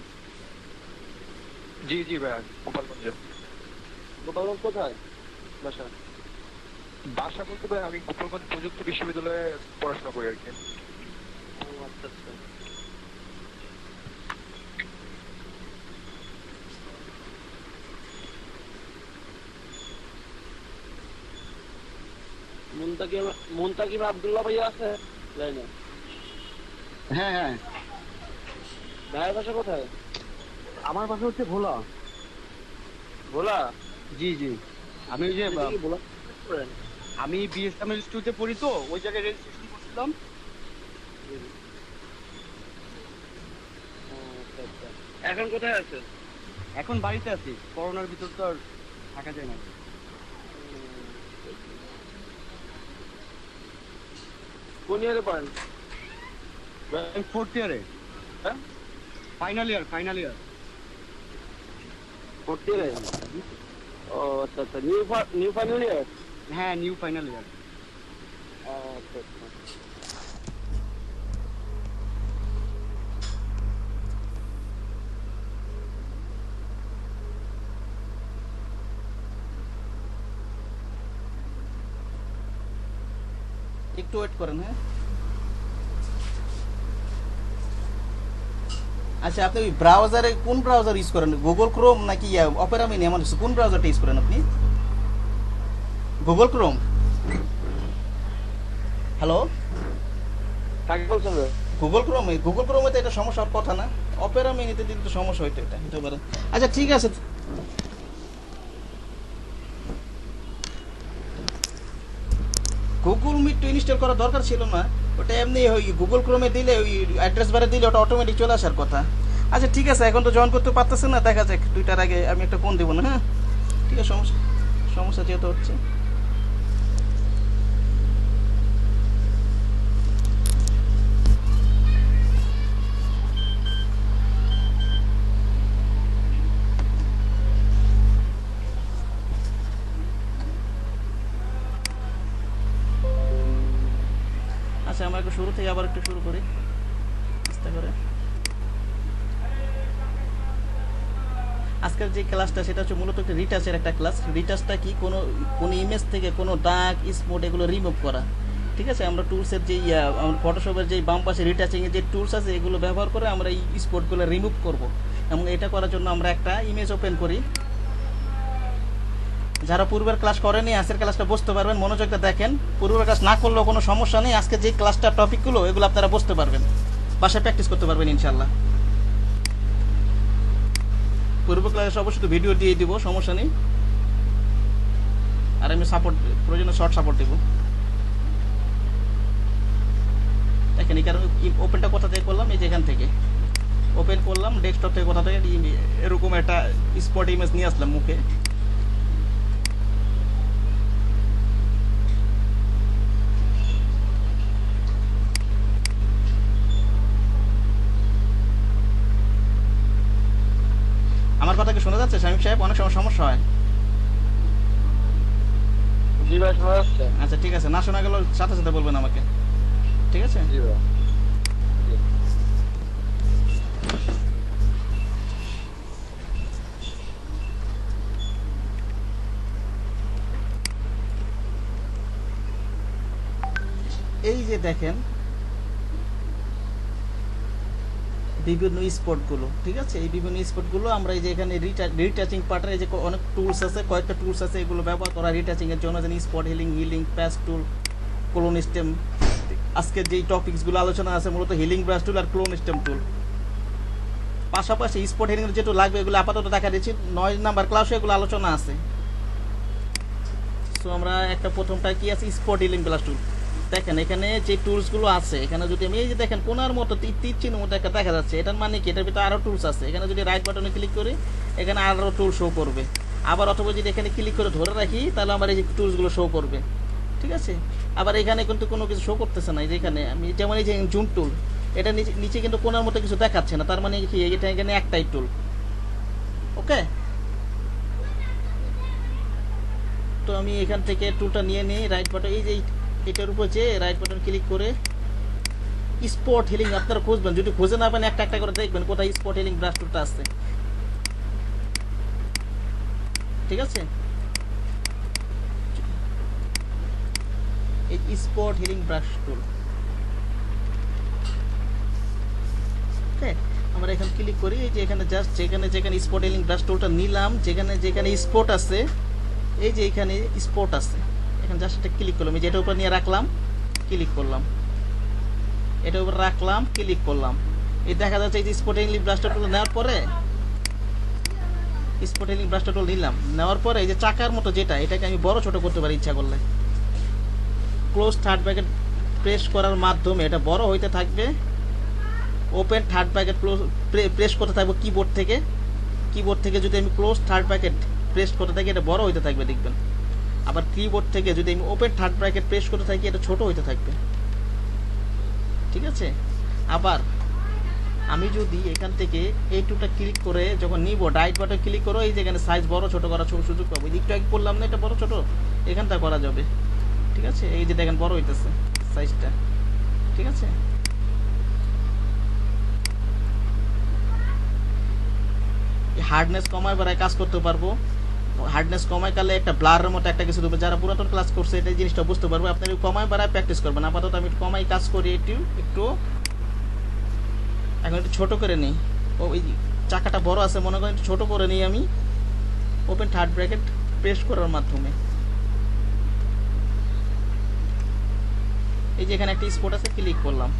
জি জি ভাইয়া, গোপালগঞ্জে। গোপালগঞ্জ কোথায় বাসা? বাসা বলতে ভাই আমি গোপালগঞ্জ প্রযুক্তি বিশ্ববিদ্যালয়ে পড়াশোনা করি আর কি। ও আচ্ছা আচ্ছা। মুনতাকিম আব্দুল্লাহ ভাইয়া আছে? যাই না। হ্যাঁ হ্যাঁ, ভাইয়ের বাসা কোথায়? আমার বাসা হচ্ছে ভোলা। ভোলা? জি জি, আমি ওই যে আপনি কি ভোলা করেন? আমি বিএসএম ইনস্টিটিউটে পড়ি, তো ওই জায়গায় রেজিস্ট্রেশন করছিলাম। ও, আচ্ছা আচ্ছা। এখন কোথায় আছেন? এখন বাড়িতে আছি, করোনার ভিতর তো আর থাকা যায় না। কোন ইয়ারে পড়েন? আমি 4th ইয়ারে, হ্যাঁ, ফাইনাল ইয়ার। পড়তে ইয়ারে? ও আচ্ছা আচ্ছা। New final year? হ্যাঁ, নিউ ফাইনাল ইয়ার। আচ্ছা আচ্ছা। একটু ওয়েট করেন, হ্যাঁ আচ্ছা, আপনি ওই ব্রাউজারে কোন ব্রাউজার ইউজ করেন? গুগল ক্রোম নাকি অপেরা মিনি, এমন কিছু? কোন ব্রাউজারটা ইউজ করেন আপনি? Google Chrome? হ্যালো, কাকে বলছেন ভাই? গুগল ক্রোমে তো এটা সমস্যা হওয়ার কথা না। অপেরা মিনিতে দিলে তো সমস্যা হইতো, এটা হতে পারে। আচ্ছা ঠিক আছে, গুগল মিট তো ইনস্টল করার দরকার ছিল না, ওটা এমনি ওই গুগল ক্রোমে দিলে, ওই অ্যাড্রেস বারে দিলে ওটা অটোমেটিক চলে আসার কথা। আচ্ছা ঠিক আছে, এখন তো জয়েন করতে পারতেছে না, দেখা যাক 2টার আগে আমি একটা ফোন দেবো না। হ্যাঁ ঠিক আছে, সমস্যা যেহেতু হচ্ছে। আচ্ছা আমরা একটু শুরু থেকে আবার একটু শুরু করি আস্তে করে। আজকের যে ক্লাসটা সেটা হচ্ছে মূলত একটা রিটাচের একটা ক্লাস। রিটাচটা কি, কোনো ইমেজ থেকে কোনো দাগ, স্পট এগুলো রিমুভ করা। ঠিক আছে, আমরা টুলসের যেই ফটোশপের যেই বাম পাশে রিটাচিংয়ের যে টুলস আছে এগুলো ব্যবহার করে আমরা এই স্পটগুলো রিমুভ করব। এবং এটা করার জন্য আমরা একটা ইমেজ ওপেন করি। যারা পূর্বের ক্লাস করেনি আজকের ক্লাসটা বুঝতে পারবেন, মনোযোগটা দেখেন। পূর্বের ক্লাস না করলেও কোনো সমস্যা নেই, আজকে যে ক্লাসটা টপিকগুলো এগুলো আপনারা বুঝতে পারবেন, বাসায় প্র্যাকটিস করতে পারবেন ইনশাল্লাহ। পূর্ব ক্লাসে অবশ্যই ভিডিও দিয়ে দিব, সমস্যা নেই। আর আমি প্রয়োজনে শর্ট সাপোর্ট দেবো। দেখেন এই কারণে ওপেনটা কোথা থেকে করলাম, এই যে এখান থেকে ওপেন করলাম, ডেস্কটপ থেকে কোথা থেকে এরকম একটা স্পট ইমেজ নিয়ে আসলাম মুখে। আমার কথা কি শোনা যাচ্ছে শামীম সাহেব? অনেক সময় সমস্যা হয়। জি ভাই, শোনা যাচ্ছে। আচ্ছা ঠিক আছে, না শোনা গেল সাথে সাথে বলবেন আমাকে, ঠিক আছে? জি ভাই। এই যে দেখেন বিভিন্ন স্পটগুলো, ঠিক আছে, এই বিভিন্ন স্পটগুলো আমরা এই যে এখানে রিটাচিং পার্টের এই যে অনেক টুলস আছে, কয়েকটা টুলস আছে, এগুলো ব্যবহার করা রিটাচিংয়ের জন্য, যেন স্পট হিলিং প্যাচ টুল, ক্লোন স্টেম। আজকের যেই টপিকসগুলো আলোচনা আছে মূলত হিলিং ব্রাশ টুল আর ক্লোন স্টেম টুল। পাশাপাশি স্পট হিলিংয়ের যেটা লাগবে এগুলো আপাতত দেখা দিচ্ছি, 9 নাম্বার ক্লাসে এগুলো আলোচনা আছে। সো আমরা একটা প্রথমটা কি আছে, স্পট হিলিং ব্রাশ টুল। দেখেন এখানে যে টুলসগুলো আছে, এখানে যদি আমি এই যে দেখেন কোনার মতো তীর চিহ্নের মতো একটা দেখা যাচ্ছে, এটার মানে কি, এটার ভিতরে আরও টুলস আছে। এখানে যদি রাইট বাটনে ক্লিক করি এখানে আরও টুল শো করবে। আবার অথবা যদি এখানে ক্লিক করে ধরে রাখি তাহলে আমার এই যে টুলসগুলো শো করবে, ঠিক আছে। আবার এখানে কিন্তু কোনো কিছু শো করতেছে না, এই যে এখানে আমি যেমন এই যে জুম টুল, এটা নিচে কিন্তু কোনার মতো কিছু দেখাচ্ছে না, তার মানে কি এটা এখানে একটাই টুল। ওকে, তো আমি এখান থেকে টুলটা নিয়ে নিই, রাইট বাটন এই যে এটার উপর যে রাইট বাটন ক্লিক করে স্পট হিলিং আপনারা খুঁজবেন, যদি খুঁজে না পান একটা একটা করে দেখবেন কোথায় স্পট হিলিং ব্রাশ টুলটা আছে, ঠিক আছে। এই স্পট হিলিং ব্রাশ টুল, ওকে, আমরা এখানে ক্লিক করি, এই যে এখানে জাস্ট যেখানে স্পট হিলিং ব্রাশ টুলটা নিলাম, যেখানে স্পট আছে, এই যে এখানে স্পট আছে, এখানে জাস্ট এটা ক্লিক করলাম, এই যে এটার উপর নিয়ে রাখলাম, ক্লিক করলাম, এটার উপর রাখলাম, ক্লিক করলাম, এই দেখা যাচ্ছে এই যে স্পট হিলিং ব্রাশ টুল নেওয়ার পরে স্পট হিলিং ব্রাশ টুল নিলাম, নেওয়ার পরে এই যে চাকার মতো যেটা, এটাকে আমি বড় ছোট করতে পারি ইচ্ছা করলে। ক্লোজ থার্ড ব্র্যাকেট প্রেস করার মাধ্যমে এটা বড় হইতে থাকবে। ওপেন থার্ড ব্র্যাকেট প্রেস করতে থাকবো কিবোর্ড থেকে যদি আমি ক্লোজ থার্ড ব্র্যাকেট প্রেস করতে থাকি এটা বড় হইতে থাকবে দেখবেন। আবার কিবোর্ড থেকে যদি আমি ওপেন থার্ড ব্র্যাকেট প্রেস করতে থাকি এটা ছোট হইতে থাকবে, ঠিক আছে। আবার আমি যদি এখান থেকে এই টুলটা ক্লিক করে যখন নিব, রাইট বাটন ক্লিক করো, এই যে এখানে সাইজ বড় ছোট করার সুযোগ পাবো। একটু আগে করলাম না, এটা বড় ছোট এখানটা করা যাবে, ঠিক আছে। এই যে দেখেন বড় হইতেছে সাইজটা, ঠিক আছে। হার্ডনেস কমায় বাড়ায় কাজ করতে পারবো। হার্ডনেস কমায় কালে একটা ব্লারের মতো একটা কিছু দেবে, যারা পুরাতন ক্লাস করছে এটা জিনিসটা বুঝতে পারবো। আপনার কমায় বাড়ায় প্র্যাকটিস করবেন। আপাতত আমি কমাই কাজ করি, একটু এখন একটু ছোট করে নিই, ওই চাকাটা বড় আছে মনে করেন, একটু ছোট করে নিই আমি। ওপেন থার্ড ব্র্যাকেট প্রেস করার মাধ্যমে এই যে এখানে একটা স্পট আছে, ক্লিক করলাম।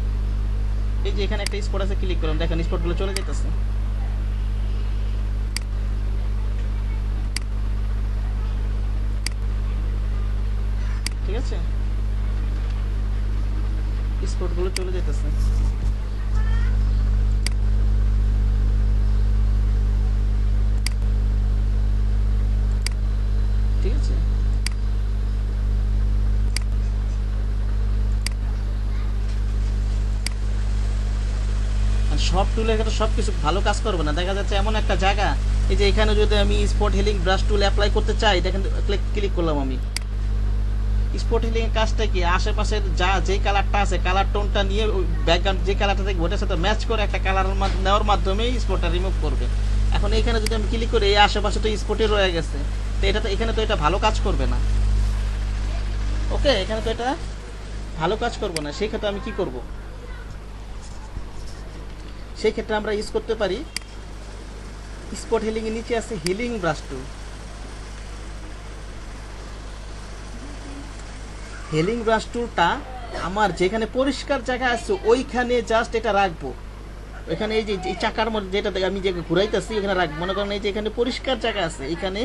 এই যে এখানে একটা স্পট আছে, ক্লিক করলাম। দেখেন স্পটগুলো চলে যেতেছে। ঠিক আছে, স্পটগুলো চলে যেতেছে। ঠিক আছে, সব টুলের ক্ষেত্রে সব কিছু ভালো কাজ করবে না। দেখা যাচ্ছে এমন একটা জায়গা, এই যে এখানে যদি আমি স্পট হিলিং ব্রাশ টুল অ্যাপ্লাই করতে চাই, দেখেন ক্লিক করলাম আমি। স্পট হিলিং এর কাজটা কি, আশেপাশের যে কালারটা আছে কালার টোনটা নিয়ে ব্যাকগ্রাউন্ড যে কালারটা থাকবে ওটার সাথে ম্যাচ করে একটা কালার নেওয়ার মাধ্যমেই স্পটটা রিমুভ করবে। এখন এইখানে যদি আমি ক্লিক করি, এই আশেপাশে তো স্পটে রয়ে গেছে, তো এটা তো এখানে তো এটা ভালো কাজ করবে না। ওকে, এখানে তো এটা ভালো কাজ করবে না। সেই ক্ষেত্রে আমি কি করব, সেই ক্ষেত্রে আমরা ইউজ করতে পারি স্পট হিলিং এর নিচে আছে হিলিং ব্রাশ টুল। হিলিং ব্রাশ টুলটা আমার যেখানে পরিষ্কার জায়গা আছে ওইখানে জাস্ট এটা রাখবো। ওইখানে এই যে এই চাকার মধ্যে যেটা আমি যে ঘুরাইতেছি এখানে রাখবো। মনে করেন এই যে এখানে পরিষ্কার জায়গা আছে, এখানে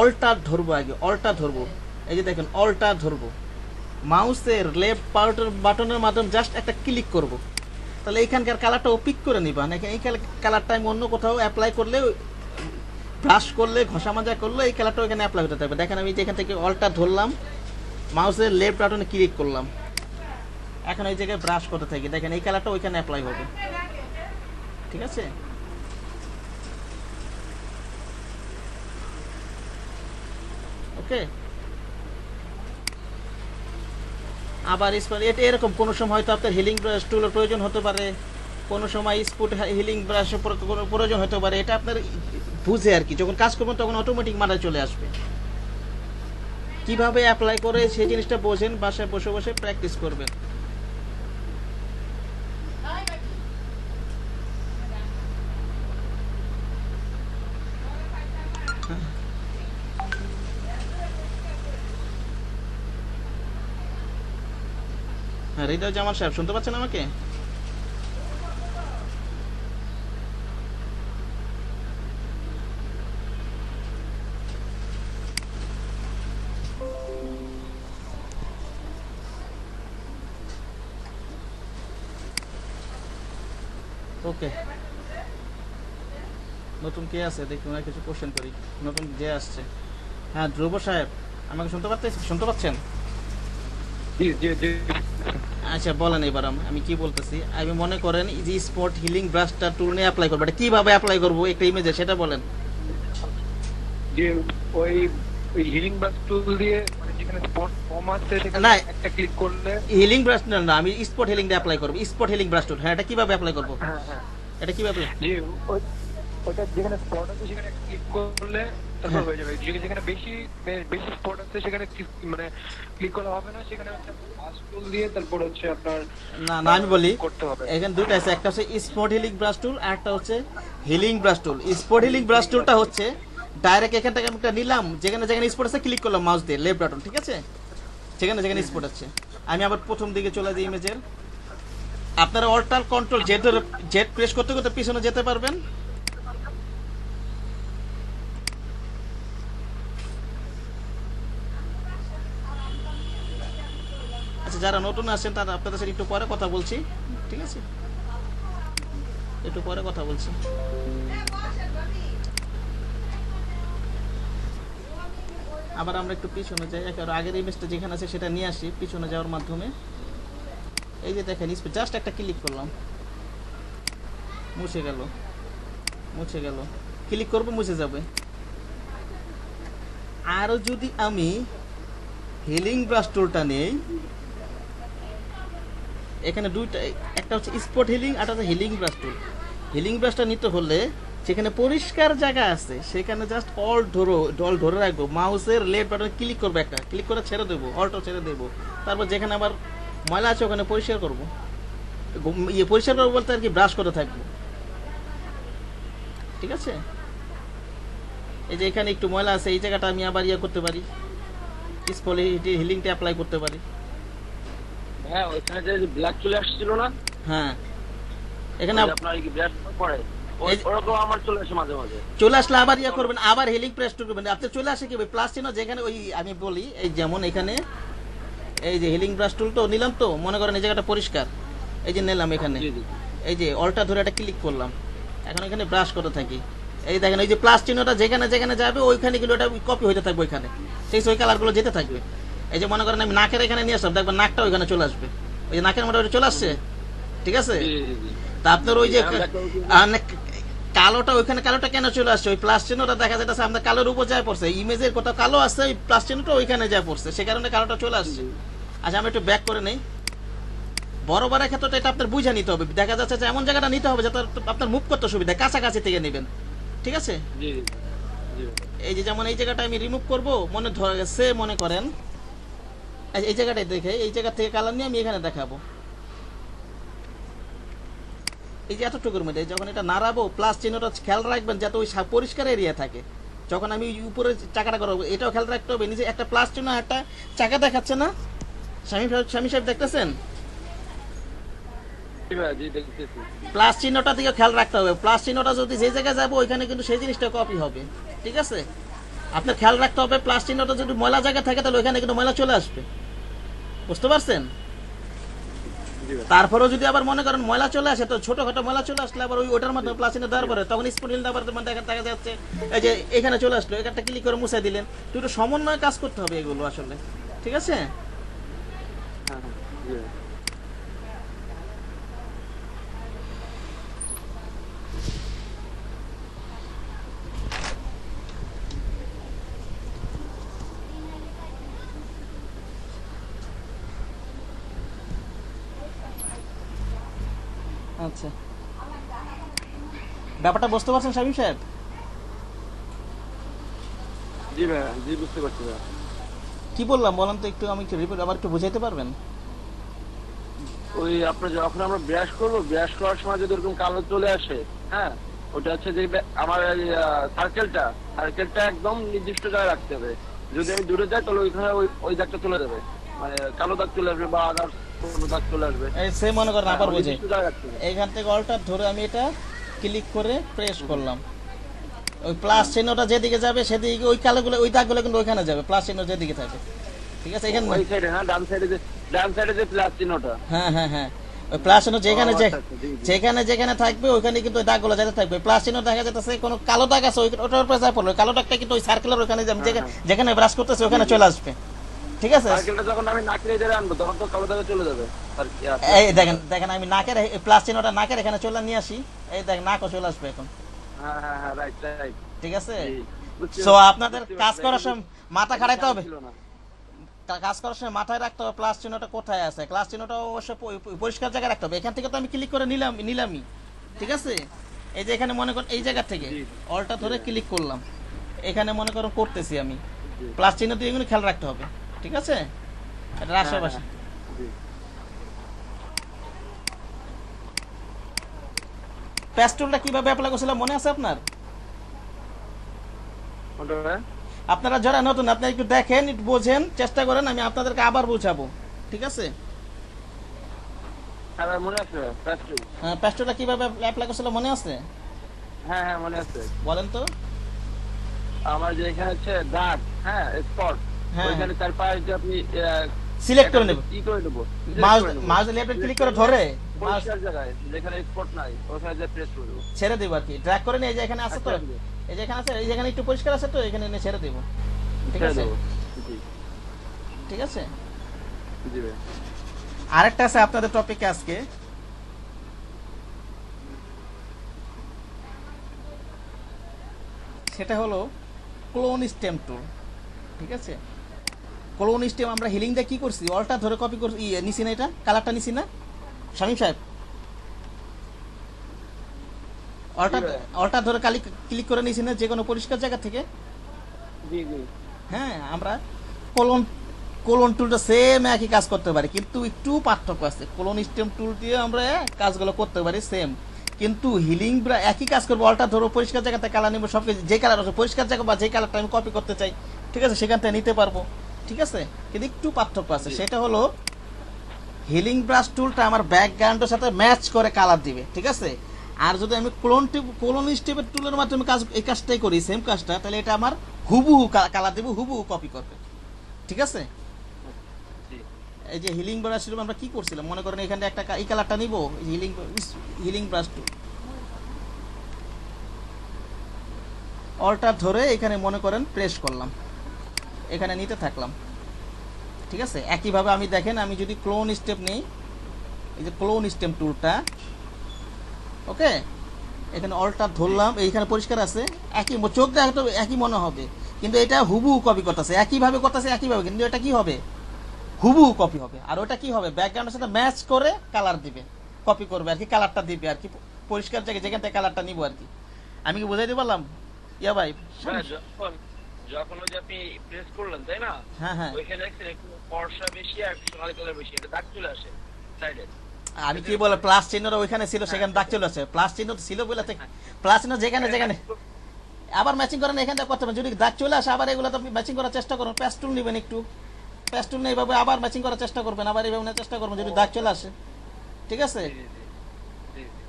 অল্টার ধরবো, আগে অল্টার ধরবো। এই যে দেখেন অল্টার ধরবো, মাউসের লেফট বাটনের মাধ্যমে জাস্ট একটা ক্লিক করব। তাহলে এইখানকার কালারটা ও পিক করে নিবা না। এই কালারটা আমি অন্য কোথাও অ্যাপ্লাই করলে, ব্রাশ করলে, ঘষা মাজা করলে এই কালারটা ওইখানে অ্যাপ্লাই হতে থাকবে। দেখেন আমি যেখান থেকে অল্টার ধরলাম, মাউসের লেফট বাটনে ক্লিক করলাম, এখন এই জায়গায় ব্রাশ করতে থাকি, দেখেন এই কালারটা ওইখানে অ্যাপ্লাই হবে। ঠিক আছে, ওকে। আবার এটা এরকম কোনো সময় হয়তো আপনার হিলিং ব্রাশ টুলের প্রয়োজন হতে পারে, কোনো সময় স্পট হিলিং ব্রাশের প্রয়োজন হতে পারে। এটা আপনার বুঝে আর কি, যখন কাজ করবেন তখন অটোমেটিক মাথায় চলে আসবে। কিভাবে অ্যাপ্লাই করে সেই জিনিসটা বোঝেন, বাসায় বসে বসে প্র্যাকটিস করবেন। হ্যাঁ, হৃদয় জামাল সাহেব শুনতে পাচ্ছেন আমাকে? ওকে, নতুন কে আছে দেখি, ওনার কিছু কোশ্চেন করি। নতুন যে আসছে, হ্যাঁ ধ্রুব সাহেব আমাকে শুনতে পাচ্ছেন? আচ্ছা বলেন এবার আমি কি বলতেছি। আমি মনে করেন এই যে স্পট হিলিং ব্রাশটা টুল নিয়ে অ্যাপ্লাই করবো, এটা কিভাবে অ্যাপ্লাই করবো একটা ইমেজে সেটা বলেন। যে ওই হিলিং ব্রাশ টুল দিয়ে মানে যেখানে স্পট ফর্ম আছে সেখানে না, একটা ক্লিক করলে হিলিং ব্রাশ না, আমি স্পট হিলিং দিয়ে অ্যাপ্লাই করবো। স্পট হিলিং ব্রাশ টুল, হ্যাঁ এটা কিভাবে অ্যাপ্লাই করবো, হ্যাঁ হ্যাঁ এটা কিভাবে? যে ওইটা যেখানে স্পট আছে সেখানে ক্লিক করলে তারপর হয়ে যাবে। যেখানে বেশি স্পট আছে সেখানে মানে ক্লিক করা হবে না, সেখানে হচ্ছে ব্রাশ টুল দিয়ে তারপর হচ্ছে আপনার না আমি বলি করতে হবে। এখানে দুটো আছে, একটা হচ্ছে স্পট হিলিং ব্রাশ টুল আর একটা হচ্ছে healing brush tool. Spot healing brush টুলটা হচ্ছে ডাইরেক্ট এখান থেকে আমি একটা নিলাম, যেখানে যেখানে স্পট আছে ক্লিক করলাম মাউস দিয়ে লেফট বাটন, ঠিক আছে, যেখানে যেখানে স্পট আছে। আমি আবার প্রথম দিকে চলে যাই ইমেজের, আপনারা অল্টার কন্ট্রোল জেড প্রেস করতে করতে পিছনে যেতে পারবেন। আচ্ছা, যারা নতুন আসছেন তারা আপনাদের সাথে একটু পরে কথা বলছি, ঠিক আছে, একটু পরে কথা বলছি। আবার আমরা একটু পিছনে যাই, একেবারে আগের ইমেজটা যেখানে আছে সেটা নিয়ে আসি পিছনে যাওয়ার মাধ্যমে। এই যে দেখেন জাস্ট একটা ক্লিক করলাম, মুছে গেল, ক্লিক করবো মুছে যাবে। আরও যদি আমি হিলিং ব্রাশ টুলটা নেই, এখানে দুইটা, একটা হচ্ছে স্পট হিলিং আর একটা হচ্ছে হিলিং ব্রাশ টুল। হিলিং ব্রাশটা নিতে হলে সেখানে পরিষ্কার জায়গা আছে সেখানে জাস্ট অল ধরে রাখবো, মাউসের লেফট বাটনে ক্লিক করবো, একটা ক্লিক করে ছেড়ে দেবো, অল্টো ছেড়ে দেবো। তারপর যেখানে আবার ময়লা আছে ওখানে পরিষ্কার করবো, পরিষ্কার করবো বলতে আর কি ব্রাশ করে থাকবো। ঠিক আছে, এই যে এখানে একটু ময়লা আছে, এই জায়গাটা আমি আবার ইয়ে করতে পারি, স্পলিটি হিলিংটা অ্যাপ্লাই করতে পারি। হ্যাঁ ওইখানে যে ব্ল্যাক চলে আসছিল না, হ্যাঁ এখানে ওই যে আপনার কি ব্ল্যাক পড়ে এই যে- ওরকম আমার চলে আসে মাঝে মাঝে। চলে আসলে আবার ইয়ে করবেন, আবার হিলিং প্রেস করবেন। আপনি চলে আসে কি প্লাস চিহ্ন যেখানে, ওই আমি বলি এই যেমন এখানে এই যে হিলিং ব্রাশ টুল তো নিলাম, তো মনে করেন এই জায়গাটা পরিষ্কার, এই যে নিলাম এখানে, জি জি এই যে অলটা ধরে একটা ক্লিক করলাম, এখন এখানে ব্রাশ করতে থাকি, এই দেখেন এই যে প্লাস চিহ্নটা যেখানে যেখানে যাবে ওইখানে গুলো ওটা কপি হতে থাকবে, ওইখানে সেই কালারগুলো যেতে থাকবে। এই যে মনে করেন আমি নাকের এখানে নিয়ে আসলাম, দেখবেন নাকটা ওইখানে চলে আসবে, ওই যে নাকের মোটামুটি চলে আসছে, ঠিক আছে। জি জি জি। তা আপনার ওই যে কালোটা, ওইখানে কালোটা কেন চলে আসছে, ওই প্লাস চিহ্নটা দেখা যাচ্ছে আপনার কালোর উপর যায় পড়ছে, ইমেজের কোথাও কালো আসছে, ওই প্লাস চিহ্নটা ওইখানে যায় পড়ছে, সে কারণে কালোটা চলে আসছে। আচ্ছা আমি একটু ব্যাক করে নেই, বরাবরের ক্ষেত্রে এটা আপনার বুঝে নিতে হবে, দেখা যাচ্ছে যে এমন জায়গাটা নিতে হবে যাতে আপনার মুভ করতে সুবিধা, কাছাকাছি থেকে নেবেন, ঠিক আছে। জি জি এই যে যেমন এই জায়গাটা আমি রিমুভ করব, মনে করেন এই জায়গাটাই দেখে, এই জায়গা থেকে কালার নিয়ে আমি এখানে দেখাবো, এই যে এতটুকুর মধ্যে যখন এটা নাড়াবো, প্লাস চিহ্নটা খেয়াল রাখবেন যাতে ওই পরিষ্কার এরিয়া থাকে। যখন আমি উপরে চাকাটা করবো এটাও খেয়াল রাখতে হবে, নিজে একটা প্লাস চিহ্ন একটা চাকা দেখাচ্ছে না, স্বামী সাহেব দেখতেছেন, জি ভাই, জি দেখতেছি। প্লাস চিহ্নটা দিকে খেয়াল রাখতে হবে, প্লাস চিহ্নটা যদি যে জায়গায় যাবো ওইখানে কিন্তু সেই জিনিসটা কপি হবে, ঠিক আছে। আপনার খেয়াল রাখতে হবে প্লাস চিহ্নটা যদি ময়লা জায়গায় থাকে তাহলে ওইখানে কিন্তু ময়লা চলে আসবে, বুঝতে পারছেন। জি ভাই। তারপরেও যদি আবার মনে করেন ময়লা চলে আসে, তো ছোটখাটো ময়লা চলে আসলে আবার ওইটার মাধ্যমে প্লাস চিহ্ন দেওয়ার পরে তখন স্পট হিল আবার দেখা যাচ্ছে এই যে এখানে চলে আসলো, এখানটা ক্লিক করে মুছে দিলেন, তো একটু সমন্বয় কাজ করতে হবে এগুলো আসলে, ঠিক আছে। হ্যাঁ হ্যাঁ জি ভাই। আচ্ছা ব্যাপারটা বুঝতে পারছেন শামীম সাহেব? জি ভাই, জি বুঝতে পারছি ভাই। কি বললাম বলেন তো একটু, আমি একটু রিপিট আবার একটু বুঝাইতে পারবেন? ওই আপনার যখন আমরা ব্রাশ করবো, ব্রাশ করার সময় যদি এরকম কালো চলে আসে, হ্যাঁ ওটা হচ্ছে যে আমার সার্কেলটা একদম নির্দিষ্ট জায়গায় রাখতে হবে। যদি আমি দূরে যাই তাহলে ওইখানে ওই দাগটা চলে যাবে, মানে কালো দাগ চলে আসবে বা আদার কোনো দাগ চলে আসবে। এই সে মনে করেন আবার ওই বুঝে, নির্দিষ্ট জায়গায় রাখতে হবে। এইখান থেকে অলটা ধরে আমি এটা ক্লিক করে প্রেস করলাম, ওই প্লাস চিহ্নটা যেদিকে যাবে সেদিকে ওই কালোগুলো ওই দাগগুলো কিন্তু ওইখানে যাবে, প্লাস চিহ্ন যেদিকে থাকবে, ঠিক আছে। এখানে ওই সাইডে, হ্যাঁ ডান সাইডে যে প্লাস চিহ্নটা, হ্যাঁ হ্যাঁ হ্যাঁ, ওই প্লাস চিহ্ন যেখানে আচ্ছা, আচ্ছা, জি, জি। যেখানে যেখানে থাকবে ওইখানে কিন্তু ওই দাগগুলো যেতে থাকবে। প্লাস চিহ্ন দেখা যাচ্ছে কোনো কালো দাগ আছে ওটার উপরে যায় পড়লো, কালো দাগটা কিন্তু ওই সার্কেলের ওখানে যেখানে ব্রাশ করতেছে ওখানে চলে আসবে, ঠিক আছে। সার্কেলটা যখন আমি নাকের এধারে আনবো তখন তো কালো দাগে চলে যাবে আর কি। এই দেখেন দেখেন আমি নাকের প্লাস চিহ্নটা নাকের এখানে চলে নিয়ে আসি, এই দেখেন নাকও চলে আসবে এখন, হ্যাঁ হ্যাঁ হ্যাঁ, রাইট রাইট। ঠিক আছে। জি, বুঝতে সো পারছি, আপনাদের বুঝতে কাজ পারছি। করার সময় মাথা খাটাইতে হবে, ছিল না। কাজ করার সময় মাথায় রাখতে হবে প্লাস চিহ্নটা কোথায় আছে, প্লাস চিহ্নটা অবশ্যই পরিষ্কার জায়গায় রাখতে হবে। এখান থেকে তো আমি ক্লিক করে নিলামই, ঠিক আছে। এই যে এখানে মনে করেন এই জায়গা থেকে জি। অলটা ধরে ক্লিক করলাম, এখানে মনে করেন করতেছি আমি, জি। প্লাস চিহ্ন দিয়ে এগুলো খেয়াল রাখতে হবে, ঠিক আছে। এটা হ্যাঁ, আশেপাশে জি। প্যাস্টুলটা কিভাবে অ্যাপ্লাই করছিলাম মনে আছে আপনার? ওটা ভাই? আপনারা যারা নতুন আপনারা একটু দেখেন, একটু বোঝেন, চেষ্টা করেন, আমি আপনাদেরকে আবার বোঝাবো, ঠিক আছে। হ্যাঁ ভাই, মনে আছে ভাই, প্যাস্টেল। হ্যাঁ প্যাস্টুলটা কিভাবে অ্যাপ্লাই করছিলাম মনে আছে, হ্যাঁ হ্যাঁ মনে আছে। বলেন তো। আমার যে এখানে হচ্ছে দাগ, হ্যাঁ স্পট, হ্যাঁ। ওইখানে তার পাশে যে আপনি সিলেক্ট করে নেব, কি করে নেবো, মাউস লেফট ক্লিক করে ধরে মাউস পরিষ্কার জায়গায় যেখানে স্পট নাই ওখানে যে প্রেস করে দেবো। ছেড়ে দেবো আর কি, ড্র্যাগ করে নিয়ে এই যে এখানে আছে তো, আচ্ছা, এই যে এখানে আছে, এই যেখানে একটু পরিষ্কার আছে তো এখানে এনে ছেড়ে দেবো, ঠিক ছেড়ে আছে দেবো। জি ঠিক আছে। জি ভাই। আরেকটা আছে আপনাদের টপিকে আজকে, সেটা হলো ক্লোন স্টেম টুল, ঠিক আছে। ক্লোন স্টেম আমরা হিলিং দিয়ে কি করছি, অলটা ধরে কপি করছি, নিছি না, এটা কালারটা নিছি না শামীম সাহেব, অলটা ধরে ক্লিক করে নিছি না যে কোনো পরিষ্কার জায়গা থেকে। জি জি হ্যাঁ আমরা কোলন টুলটা সেম একই কাজ করতে পারি, কিন্তু একটু পার্থক্য আছে। কোলন স্টেম টুল দিয়ে আমরা কাজগুলো করতে পারি সেম, কিন্তু হিলিং একই কাজ করবো, অল্টার ধরো পরিষ্কার জায়গাতে কালার নিবো, সব কিছু যে কালার আছে পরিষ্কার জায়গা বা যে কালারটা আমি কপি করতে চাই, ঠিক আছে, সেখান থেকে নিতে পারবো, ঠিক আছে। কিন্তু একটু পার্থক্য আছে, সেটা হলো হিলিং ব্রাশ টুলটা আমার ব্যাকগ্রাউন্ডের সাথে ম্যাচ করে কালার দিবে, ঠিক আছে। আর যদি আমি ক্লোন স্টেপের টুলের মাধ্যমে এই কাজটাই করি, সেম কাজটা, তাহলে এটা আমার হুবহু কালার দেবো, হুবহু কপি করবে, ঠিক আছে। এই যে হিলিং ব্রাশ টুল আমরা কি করছিলাম মনে করেন, এখানে একটা এই কালারটা নিব, হিলিং ব্রাশ টুল অল্টার ধরে এখানে মনে করেন প্রেস করলাম, এখানে নিতে থাকলাম, ঠিক আছে। একইভাবে আমি দেখেন, আমি যদি ক্লোন স্টেপ নিই, এই যে ক্লোন স্টেপ টুলটা, ওকে, এখানে অল্টার ধরলাম, এইখানে পরিষ্কার আছে, একই চোখ দেখা তো একই মনে হবে, কিন্তু এটা হুবহু কপি করতেছে, একইভাবে করতেছে একইভাবে, কিন্তু এটা কি হবে, হুবহু কপি হবে। আর ওটা কি হবে, ব্যাকগ্রাউন্ডের সাথে ম্যাচ করে কালার দিবে, কপি করবে আর কি, কালারটা দিবে আর কি, পরিষ্কার জায়গায় যেখান থেকে কালারটা নিব আর কি। আমি কি বুঝাইতে পারলাম ইয়া ভাই? যখন ওই যে আপনি প্রেস করলেন তাই না, হ্যাঁ হ্যাঁ, ওইখানে দেখছেন একটু ফর্সা বেশি আর সোনালী কালার বেশি, এটা দাগ চলে আসে সাইডে। আমি কি বলে প্লাস চিহ্নটা ওইখানে ছিল, সেখানে দাগ চলে আসে, প্লাস চিহ্ন ছিল বলে প্লাস চিহ্ন যেখানে যেখানে আবার ম্যাচিং করেন, এখান থেকে করতে পারেন। যদি দাগ চলে আসে আবার এগুলো তো আপনি ম্যাচিং করার চেষ্টা করুন, প্যাস্টুল নেবেন, একটু প্যাস্টুল নেই এইভাবে আবার ম্যাচিং করার চেষ্টা করবেন, আবার এইভাবে নেওয়ার চেষ্টা করবেন যদি দাগ চলে আসে, ঠিক আছে।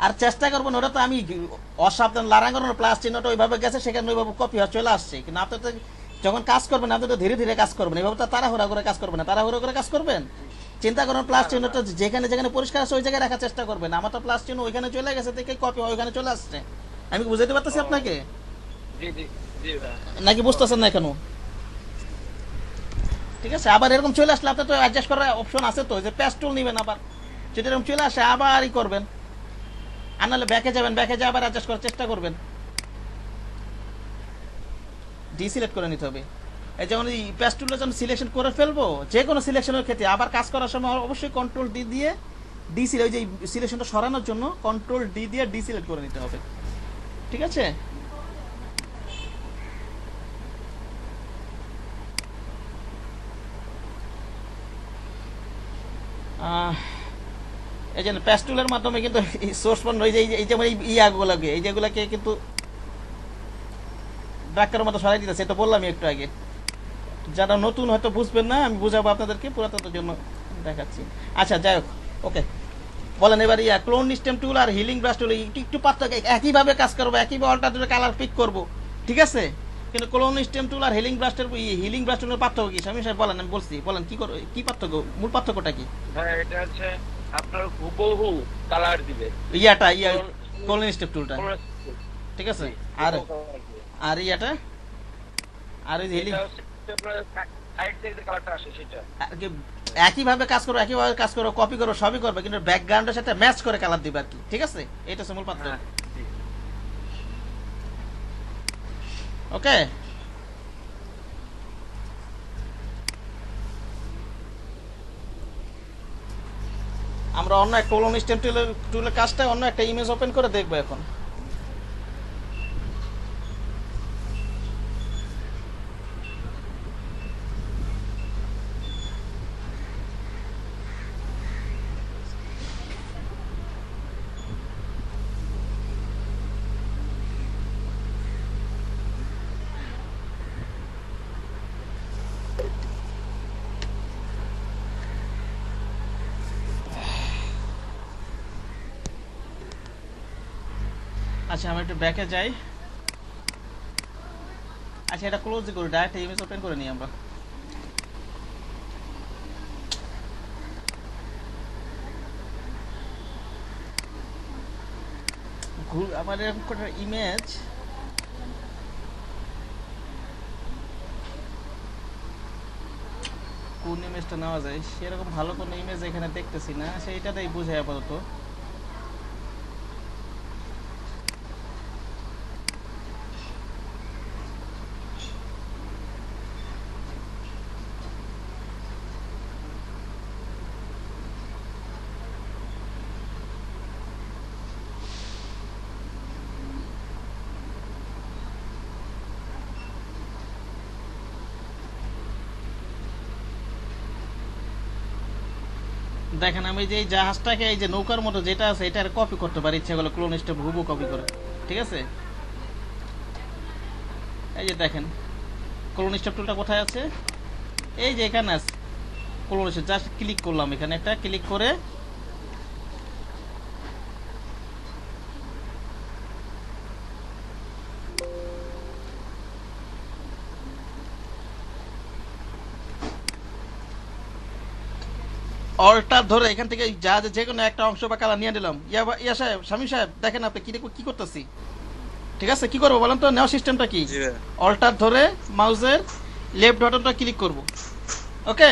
আর চেষ্টা করবেন, ওটা তো আমি অসাবধান লারাঙ্গনের প্লাস চিহ্নটা ওইভাবে গেছে, সেখানে ওইভাবে কপি হয়ে চলে আসছে, কিন্তু আপনি তো যখন কাজ করবেন আপনি তো ধীরে ধীরে কাজ করবেন, এইভাবে তো তাড়াহুড়া করে কাজ করবেন না, তাড়াহুড়া করে কাজ করবেন, চিন্তা করুন প্লাস চিহ্নটা যেখানে যেখানে পরিষ্কার আছে ওই জায়গায় রাখার চেষ্টা করবেন। আমার তো প্লাস চিহ্ন ওইখানে চলে গেছে, দেখে কপি ওইখানে চলে আসছে, আমি বুঝাতে পারতেছি আপনাকে নাকি বুঝতেছেন না এখনো? ঠিক আছে, আবার এরকম চলে আসলে আপনার তো অ্যাডজাস্ট করার অপশন আছে, তো যে প্যাস্টুল নেবেন, আবার যদি এরকম চলে আসে আবারই করবেন, আর নাহলে ব্যাকে যাবেন, ব্যাকে যা আবার অ্যাডজাস্ট করার চেষ্টা করবেন, ডিসিলেক্ট করে নিতে হবে। এই যেমন এই প্যাস্টুলটা যখন সিলেকশন করে ফেলবো, যে কোনো সিলেকশনের ক্ষেত্রে আবার কাজ করার সময় অবশ্যই কন্ট্রোল ডি দিয়ে ডিসিলেক্ট, ওই যে সিলেকশনটা সরানোর জন্য কন্ট্রোল ডি দিয়ে ডিসিলেক্ট করে নিতে হবে, ঠিক আছে। এই যে প্যাস্টুলের মাধ্যমে কিন্তু সোর্স পণ্য, এই যেমন ইয়াগুলোকে, এই যেগুলোকে কিন্তু ডাক্তারের মতো সরাই দিতেছে, এটা বললাম একটু আগে। যারা নতুন হয়তো বুঝবেন না, আমি বুঝাবো আপনাদেরকে, পুরাতনদের জন্য দেখাচ্ছি। আচ্ছা যাই হোক, ওকে, বলেন এবার ক্লোন স্টেম টুল আর হিলিং ব্রাশ টুল একটু পার্থক্য, একইভাবে কাজ করবো, একইভাবে অল্টারনেটিভ কালার পিক করবো, ঠিক আছে। কিন্তু ক্লোন স্টেম টুল আর হিলিং ব্রাশ টুলের পার্থক্য কি স্বামী সাহেব বলেন, আমি বলছি, বলেন কি পার্থক্য, মূল পার্থক্যটা কি? হ্যাঁ, এটা হচ্ছে আপনার হুবহু কালার দিবে ক্লোন স্টেম টুলটা, ঠিক আছে। আর আর ইয়াটা, আর ওই হিলিং একইভাবে কাজ করো, একইভাবে কাজ করো, কপি করো, সবই করবে, কিন্তু ব্যাকগ্রাউন্ডের সাথে ম্যাচ করে কালার দিবে আর কি, ঠিক আছে। এটা হচ্ছে মূল পার্থক্য, ওকে। আমরা অন্য একটা ক্লোন স্টেম টুলের কাজটা অন্য একটা ইমেজ ওপেন করে দেখবো এখন। আচ্ছা আমরা একটু ব্যাকে যাই, আচ্ছা এটা ক্লোজ করি, ডাইরেক্ট ইমেজ ওপেন করে নিই আমরা। আমার এরকম করে ইমেজ, কোন ইমেজটা নেওয়া যায়, সেরকম ভালো কোনো ইমেজ এখানে দেখতেছি না, সেইটাতেই বুঝাই আপাতত। দেখেন আমি যে এই জাহাজটাকে এই যে নৌকার মতো যেটা আছে এটার কপি করতে পারি, ইচ্ছা করলে ক্লোন স্টেপ হুবু কপি করে, ঠিক আছে? এই যে দেখেন ক্লোন স্টেপ টুলটা কোথায় আছে, এই যে এখানে আছে ক্লোন স্টেপ, জাস্ট ক্লিক করলাম, এখানে একটা ক্লিক করে অল্টার ধরে এখান থেকে যা যে কোনো একটা অংশ বা কালার নিয়ে নিলাম। ইয়া সাহেব, শামীম সাহেব, দেখেন আপনি কি করতেছি, ঠিক আছে? কি করবো বলেন তো, নেওয়া সিস্টেমটা কি? অল্টার ধরে মাউসের লেফট বাটনটা ক্লিক করব, ওকে?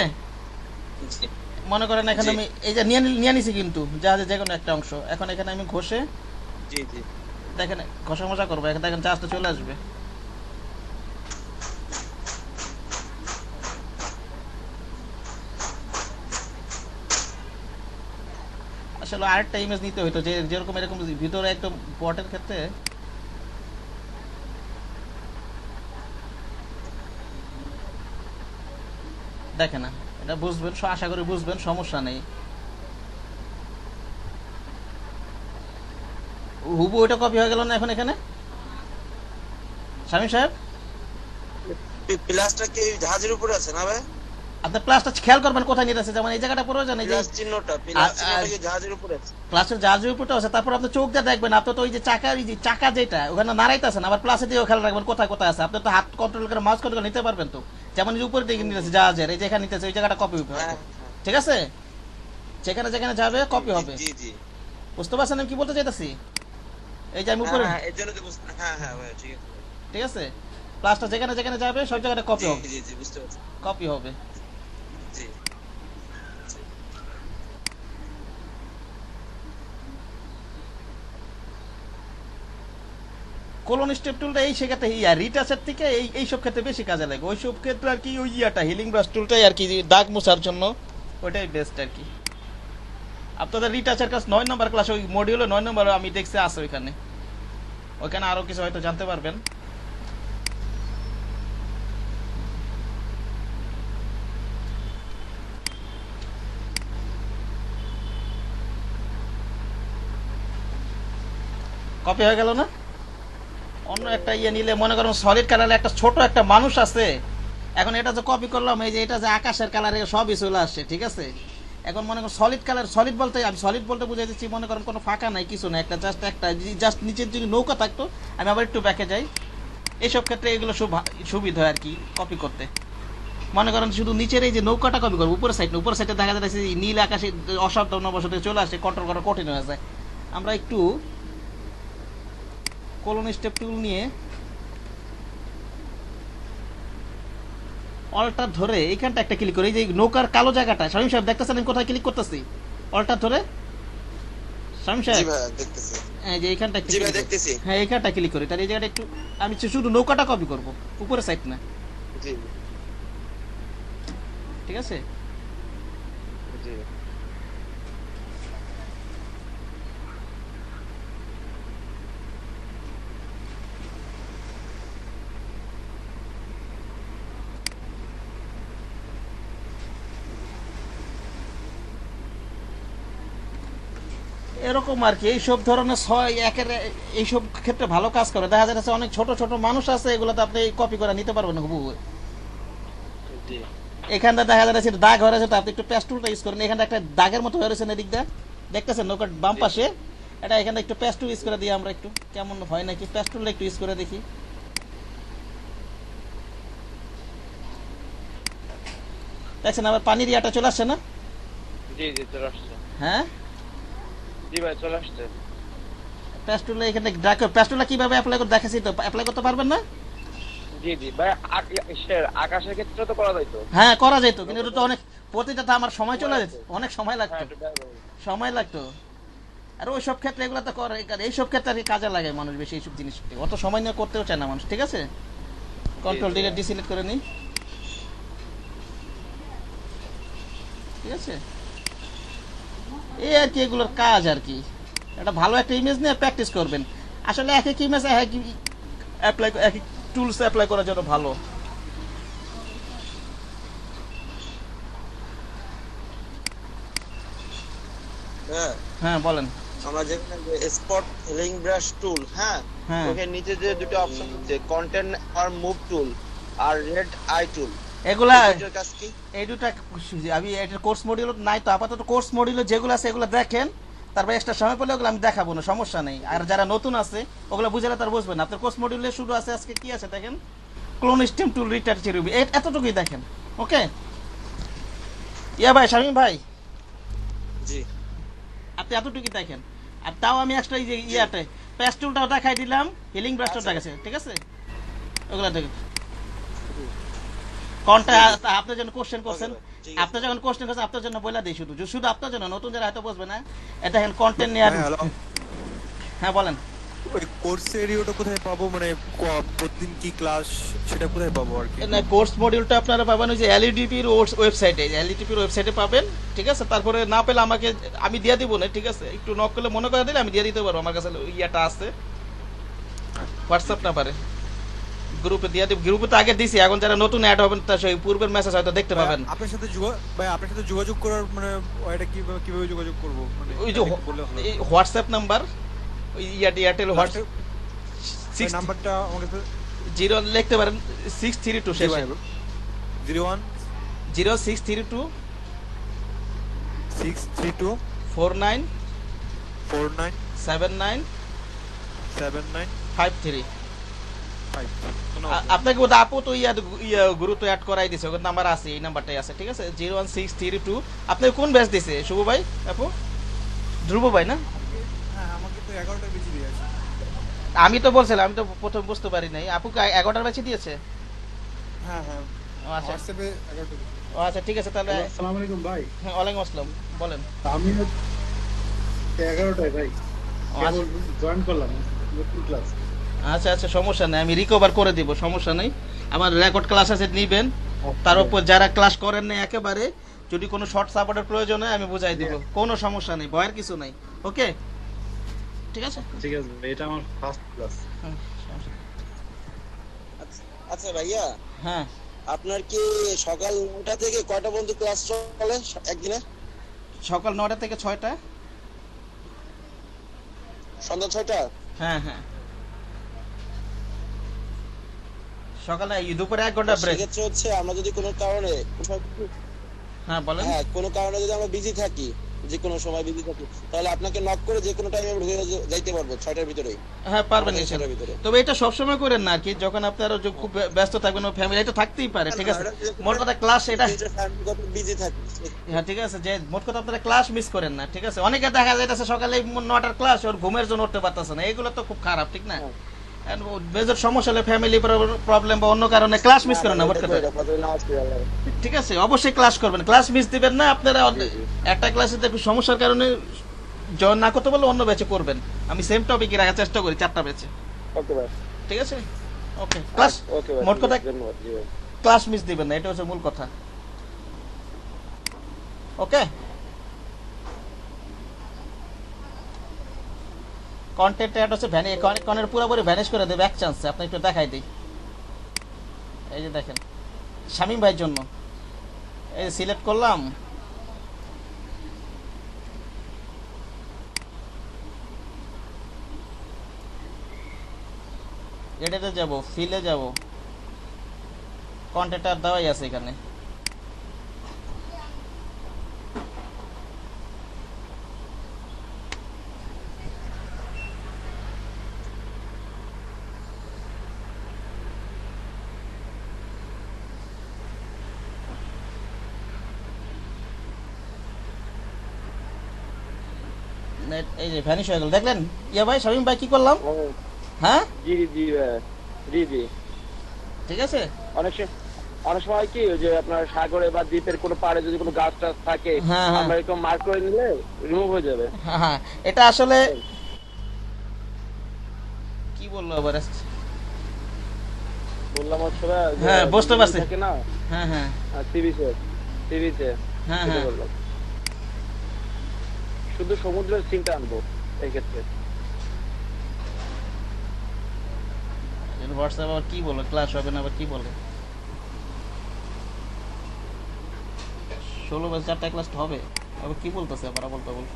মনে করেন এখানে আমি এই যে নিয়ে নিছি কিন্তু জাহাজে যে কোনো একটা অংশ, এখন এখানে আমি ঘষে দেখেন ঘষা মজা করবো, এখন দেখেন জাহাজটা চলে আসবে। আসলে আরেকটা ইমেজ নিতে হইতো, যে যেরকম এরকম ভিতরে একদম বটের ক্ষেত্রে দেখে না, এটা বুঝবেন, আশা করি বুঝবেন, সমস্যা নেই। হুবু ওইটা কপি হয়ে গেল না এখন এখানে, শামীম সাহেব? প্লাসটা কি জাহাজের উপরে আছে না ভাই? আপনার প্লাসটা খেয়াল করবেন কোথায় নিতে আছে, যেমন এই জায়গাটা প্রয়োজন, এই যে প্লাস চিহ্নটা, প্লাস চিহ্নটা কি জাহাজের উপরে আছে? প্লাসের জাহাজের উপরটা আছে, তারপর আপনি চোখ দিয়ে দেখবেন, আপনার তো ওই যে চাকা যেটা ওখানে নাড়াইতেছেন, আবার প্লাসে দিয়েও খেয়াল রাখবেন কোথায় কোথায় আছে, আপনার তো হাত কন্ট্রোল করে মাউস কন্ট্রোল নিতে পারবেন তো, যেমন এই উপরে দিকে নিতেছে জাহাজের, এই যেখানে নিতেছে ওই জায়গাটা কপি হবে, ঠিক আছে? যেখানে যেখানে যাবে কপি হবে। জি জি, বুঝতে পারছেন আমি কি বলতে চাইতেছি? এই যে আমি উপরে, হ্যাঁ এর জন্য তো হ্যাঁ হ্যাঁ ভাই ঠিক আছে, ঠিক আছে? প্লাসটা যেখানে যেখানে যাবে সব জায়গাটা কপি হবে, জি জি বুঝতে পারছি, কপি হবে। জি কোলন স্টেপ টুলটা এই সেক্ষেত্রে রিটাচের থেকে এই সব ক্ষেত্রে বেশি কাজে লাগে, ওই সব ক্ষেত্রে আর কি ওই হিলিং ব্রাশ টুলটাই আর কি দাগ মোছার জন্য ওইটাই বেস্ট আর কি। আপনাদের রিটাচের কাজ 9 নম্বর ক্লাস, ওই মডিউলে 9 নম্বর আমি দেখছি আছে ওইখানে, ওইখানে আরো কিছু হয়তো জানতে পারবেন। কপি হয়ে গেল না? অন্য একটা ইয়ে নিলে মনে করেন সলিড কালারে একটা ছোট একটা মানুষ আছে, এখন এটা যে কপি করলাম, এই যে এটা যে আকাশের কালারে সবই চলে আসছে, ঠিক আছে? এখন মনে করেন সলিড কালার, সলিড বলতে আমি সলিড বলতে বুঝাই দিচ্ছি, মনে করেন কোনো ফাঁকা নাই, কিছু না, একটা জাস্ট নিচের যদি নৌকা থাকতো, আমি আবার একটু ব্যাকে যাই, এইসব ক্ষেত্রে এগুলো সুবিধা হয় আর কি কপি করতে। মনে করেন শুধু নিচের এই যে নৌকাটা কপি করবো, উপরের সাইডে দেখা যাচ্ছে নীল আকাশে অসাবধান অবস্থা চলে আসে, কন্ট্রোল করা কঠিন হয়ে যায়। আমরা একটু কোলন স্টেপ টুল নিয়ে অল্টার ধরে এইখানটা একটা ক্লিক করে, এই যে নৌকার কালো জায়গাটা, শামীম সাহেব দেখতেছেন আমি কোথায় ক্লিক করতেছি? অল্টার ধরে শামীম সাহেব, জি ভাই দেখতেছি, এই যে এইখানটা জি ভাই দেখতেছি, হ্যাঁ এইখানটা ক্লিক করি, তার এই জায়গাটা একটু আমি শুধু নৌকাটা কপি করব, উপরে সাইড না, জি ঠিক আছে? জি এরকম আর কি, এইসব ধরনের এইসব ক্ষেত্রে ভালো কাজ করে। দেখা যাচ্ছে অনেক ছোট ছোট মানুষ আছে, এগুলোতে আপনি কপি করে নিতে পারবেন না হুবহু। জি এখানটা দেখা যাচ্ছে দাগ হয়ে রয়েছে, তো আপনি একটু পেস্টুলটা ইউজ করেন, এখানটা একটা দাগের মতো হয়ে রয়েছে এদিক দিয়ে, দেখতেছেন নৌকার বাম পাশে, এটা এখানে একটু পেস্টুল ইউজ করে দিই আমরা, একটু কেমন হয় নাকি, পেস্টুলটা একটু ইউজ করে দেখি। দেখছেন আবার পানির ইয়াটা চলে আসছে না? জি জি চলে আসছে, হ্যাঁ জি ভাই চলে আসছে। পেস্টুলে এখানে পেস্টুলা কিভাবে অ্যাপ্লাই করে দেখাচ্ছি, তো অ্যাপ্লাই করতে পারবেন না? জি জি ভাই আকাশের ক্ষেত্রে তো করা যাইতো, হ্যাঁ করা যেত, কিন্তু এটা তো অনেক প্রতিটা আমার সময় চলে যেত, অনেক সময় হ্যাঁ লাগতো, একটু ব্যয় সময় লাগতো। আর ওইসব ক্ষেত্রে এগুলো তো করে, এইসব ক্ষেত্রে আর কি কাজে লাগে মানুষ বেশি, এইসব জিনিস অত সময় নিয়ে করতেও চায় না মানুষ, ঠিক আছে? কন্ট্রোল ডিলিট ডিসিলেক্ট করে নিই, ঠিক আছে? এই আর কি এগুলোর কাজ আর কি। একটা ভালো একটা ইমেজ নিয়ে প্র্যাকটিস করবেন। আসলে এক এক ইমেজ এক এক টুলস অ্যাপ্লাই করার জন্য ভালো। হ্যাঁ হ্যাঁ বলেন। আমরা যেখানে স্পট হিলিং ব্রাশ টুল, হ্যাঁ হ্যাঁ ওখানে নিচে যে দুটো অপশন আছে কন্টেন্ট আর মুভ টুল আর রেড আই টুল, এগুলা এটার কাজ কি? এই দুটা আমি এটার কোর্স মডিউল নাই তো, আপাতত কোর্স মডিউলে যেগুলো আছে এগুলো দেখেন, তারপর এক্সট্রা সময় পেলে ওগুলো আমি দেখাবো না, সমস্যা নেই। আর যারা নতুন আছে ওগুলো বুঝালে তার বুঝবেন না। আপনার কোর্স মডিউলে শুরু আছে আজকে কি আছে দেখেন, ক্লোন স্টিম টুল রিটার চেরুবি, এতটুকুই দেখেন। ওকে ইয়া ভাই, শামীম ভাই, জি আপনি এতটুকুই দেখেন। আর তাও আমি এক্সট্রা এই যে ইয়াতে পেস্ট টুলটাও দেখাই দিলাম, হিলিং ব্রাশটাও দেখাচ্ছে, ঠিক আছে? ওগুলো দেখেন কোনটা আপনার জন্য কোশ্চেন করছেন, ঠিক আছে। আপনার যখন কোশ্চেন করছেন আপনার জন্য বলে দিই, শুধু শুধু আপনার জন্য, নতুন যারা হয়তো বুঝবে না। এটা দেখেন কন্টেন্ট নিয়ে। হ্যাঁ, হ্যালো। হ্যাঁ বলেন। ওই কোর্সের এরিয়াটা কোথায় পাবো, মানে প্রতিদিন কি ক্লাস সেটা কোথায় পাবো আর কি? না, কোর্স মডিউলটা আপনারা পাবেন ওই যে এলইডিপির ওয়েবসাইটে, এলইডিপির ওয়েবসাইটে পাবেন, ঠিক আছে? তারপরে না পেলে আমাকে আমি দিয়ে দিব না, ঠিক আছে? একটু নক করলে মনে করে দিলে আমি দিয়ে দিতে পারবো, আমার কাছে ইয়াটা আছে হোয়াটসঅ্যাপ নাম্বারে, গ্রুপে দিয়ে দিব। গ্রুপে তো আগে দিছি, এখন যারা নতুন অ্যাড হবেন তার সেই পূর্বের মেসেজ হয়তো দেখতে পাবেন। আপনার সাথে যোগাযোগ করার মানে এটা কিভাবে যোগাযোগ করব, মানে ওই যে এটা একটু বললে ভালো। এই হোয়াটসঅ্যাপ নাম্বার, ওই এয়ারটেল হোয়াটসঅ্যাপ এই নাম্বারটা আমার কাছে 0 লিখতে পারেন 632 শেষে 01 0632 632 49 49 79 79 53। 5। আপনাকে বোধহয় আপু তো ইয়া গুরুত্ব অ্যাড করাই দিছে, ওর নাম্বার আছে, এই নাম্বারটাই আছে, ঠিক আছে? 01632। আপনি কোন ব্যাচ দিছে শুভ ভাই? আপু ধ্রুব ভাই না? হ্যাঁ, আমাকে তো 11টা বেশি দিয়েছে। আমি তো বলছিলাম, আমি তো প্রথম বুঝতে পারি নাই। আপু 11টার ব্যাচে দিয়েছে? হ্যাঁ হ্যাঁ, ও আচ্ছা, হোয়াটসঅ্যাপে 11টা। ও আচ্ছা, ঠিক আছে তাহলে। আসসালামু আলাইকুম ভাই। হ্যাঁ ওয়ালাইকুম আসসালাম, বলেন। আমি 11টায় ভাই ও আচ্ছা। জয়েন করলাম নতুন ক্লাস। আচ্ছা আচ্ছা, সমস্যা নেই, আমি রিকভার করে দিব, সমস্যা নেই। আমার রেকর্ড ক্লাস আছে, নিবেন। তার উপর যারা ক্লাস করেন না একেবারে, যদি কোনো শর্ট সাপোর্টের প্রয়োজন হয় আমি বুঝাই দিব, কোনো সমস্যা নেই, ভয়ের কিছু নাই। ওকে ঠিক আছে। ঠিক আছে ভাই, এটা আমার ফার্স্ট ক্লাস। হুম, সমস্যা নেই। আচ্ছা ভাইয়া, হ্যাঁ, আপনার কি সকাল 9টা থেকে কয়টা পর্যন্ত ক্লাস চলে একদিনে? সকাল 9টা থেকে 6টা। সন্ধ্যা 6টা? হ্যাঁ হ্যাঁ, সকালে দুপুরে 1 ঘন্টা ব্রেক। সেক্ষেত্রে হচ্ছে আমরা যদি কোনো কারণে হ্যাঁ বলেন। হ্যাঁ কোনো কারণে যদি আমরা বিজি থাকি, যে কোনো সময় বিজি থাকি, তাহলে আপনাকে নক করে যে কোনো টাইমে ঢুকে যাইতে পারবো 6টার ভিতরেই। হ্যাঁ পারবেন আমাদের ইনশাআল্লাহ। 6টার ভিতরে। তবে এটা সবসময় করেন না আর কি, যখন আপনারা খুব ব্যস্ত থাকবেন, ফ্যামিলি এটা থাকতেই পারে, ঠিক আছে? মোট কথা ক্লাস এটা, বিজি থাকি। হ্যাঁ ঠিক আছে, যে মোট কথা আপনারা ক্লাস মিস করেন না, ঠিক আছে? অনেকে দেখা যাইতেছে সকালে 9টার ক্লাস, ওর ঘুমের জন্য উঠতে পারতেছে না, এগুলো তো খুব খারাপ, ঠিক না? মেজর সমস্যা হলে ফ্যামিলি প্রবলেম বা অন্য কারণে ক্লাস মিস করেন না, মোট কথা, ঠিক আছে? অবশ্যই ক্লাস করবেন, ক্লাস মিস দিবেন না। আপনারা একটা ক্লাসে সমস্যার কারণে জয়েন না করতে পারলে অন্য ব্যাচে করবেন। আমি সেম টপিকে রাখার চেষ্টা করি 4টা ব্যাচে, ওকে ভাই, ঠিক আছে? ওকে, ক্লাস ওকে ভাই, মোট কথা ধন্যবাদ। জি ভাই। ক্লাস মিস দিবেন না, এটা হচ্ছে মূল কথা। ওকে, কন্টেন্ট অ্যাড হচ্ছে কনের পুরোপুরি ভ্যানিশ করে দেবে এক চান্সে। আপনি একটু দেখাই দিই, এই যে দেখেন শামীম ভাইয়ের জন্য, এই যে সিলেক্ট করলাম, এটাতে যাব, ফিলে যাব, কন্টেন্ট আর দেওয়াই আছে এখানে। এই যে ভ্যানিশ হয়ে গেল, দেখলেন? ইয়া ভাই, শামীম ভাই কি করলাম? হ্যাঁ জি জি জি জি, ঠিক আছে। অনেক সময় কি ওই যে আপনার সাগরে বা দ্বীপের কোনো পাড়ে যদি কোনো গাছ টাছ থাকে, হ্যাঁ, হ্যাঁ। আমরা একটু মার্ক করে নিলে রিমুভ হয়ে যাবে। হ্যাঁ হ্যাঁ, এটা আসলে কি বললো আবার, বললাম হচ্ছে যে হ্যাঁ, বুঝতে পারছি। থাকে না, হ্যাঁ হ্যাঁ সিবিতে হ্যাঁ হ্যাঁ, শুধু সমুদ্রের সিনটা আনবো এই ক্ষেত্রে। হোয়াটসঅ্যাপ আবার কি বলে, ক্লাস হবে না আবার কি বলে? 16 বাজে 4টা ক্লাস হবে, আবার কি বলতেছে আবার বলতে বল।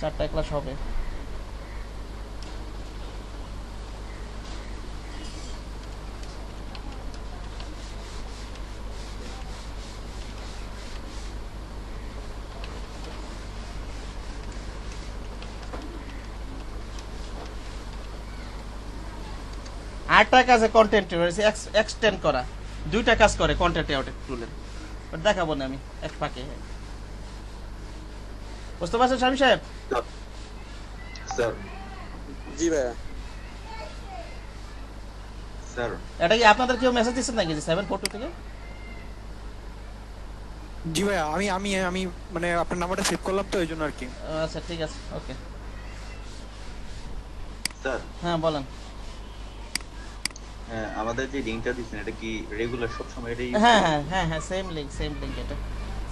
4টায় ক্লাস হবে। আরেকটা কাজ কন্টেন্ট এক্সটেন্ড করা, 2টা কাজ করে কন্টেন্ট আউট টুলের, বাট দেখাবো না আমি এক ফাঁকে। বুঝতে পারছেন স্বামী সাহেব? স্যার জি ভাইয়া। স্যার এটা কি আপনাদের কেউ মেসেজ দিচ্ছেন নাকি যে 742 থেকে? জি ভাইয়া, আমি আমি আমি মানে আপনার নাম্বারটা সেভ করলাম তো এই জন্য আর কি। আচ্ছা ঠিক আছে, ওকে। স্যার হ্যাঁ বলেন। আমাদের যে লিংকটা দিচ্ছেন এটা কি রেগুলার সব সময় এটাই? হ্যাঁ হ্যাঁ হ্যাঁ হ্যাঁ, সেম লিংক এটা,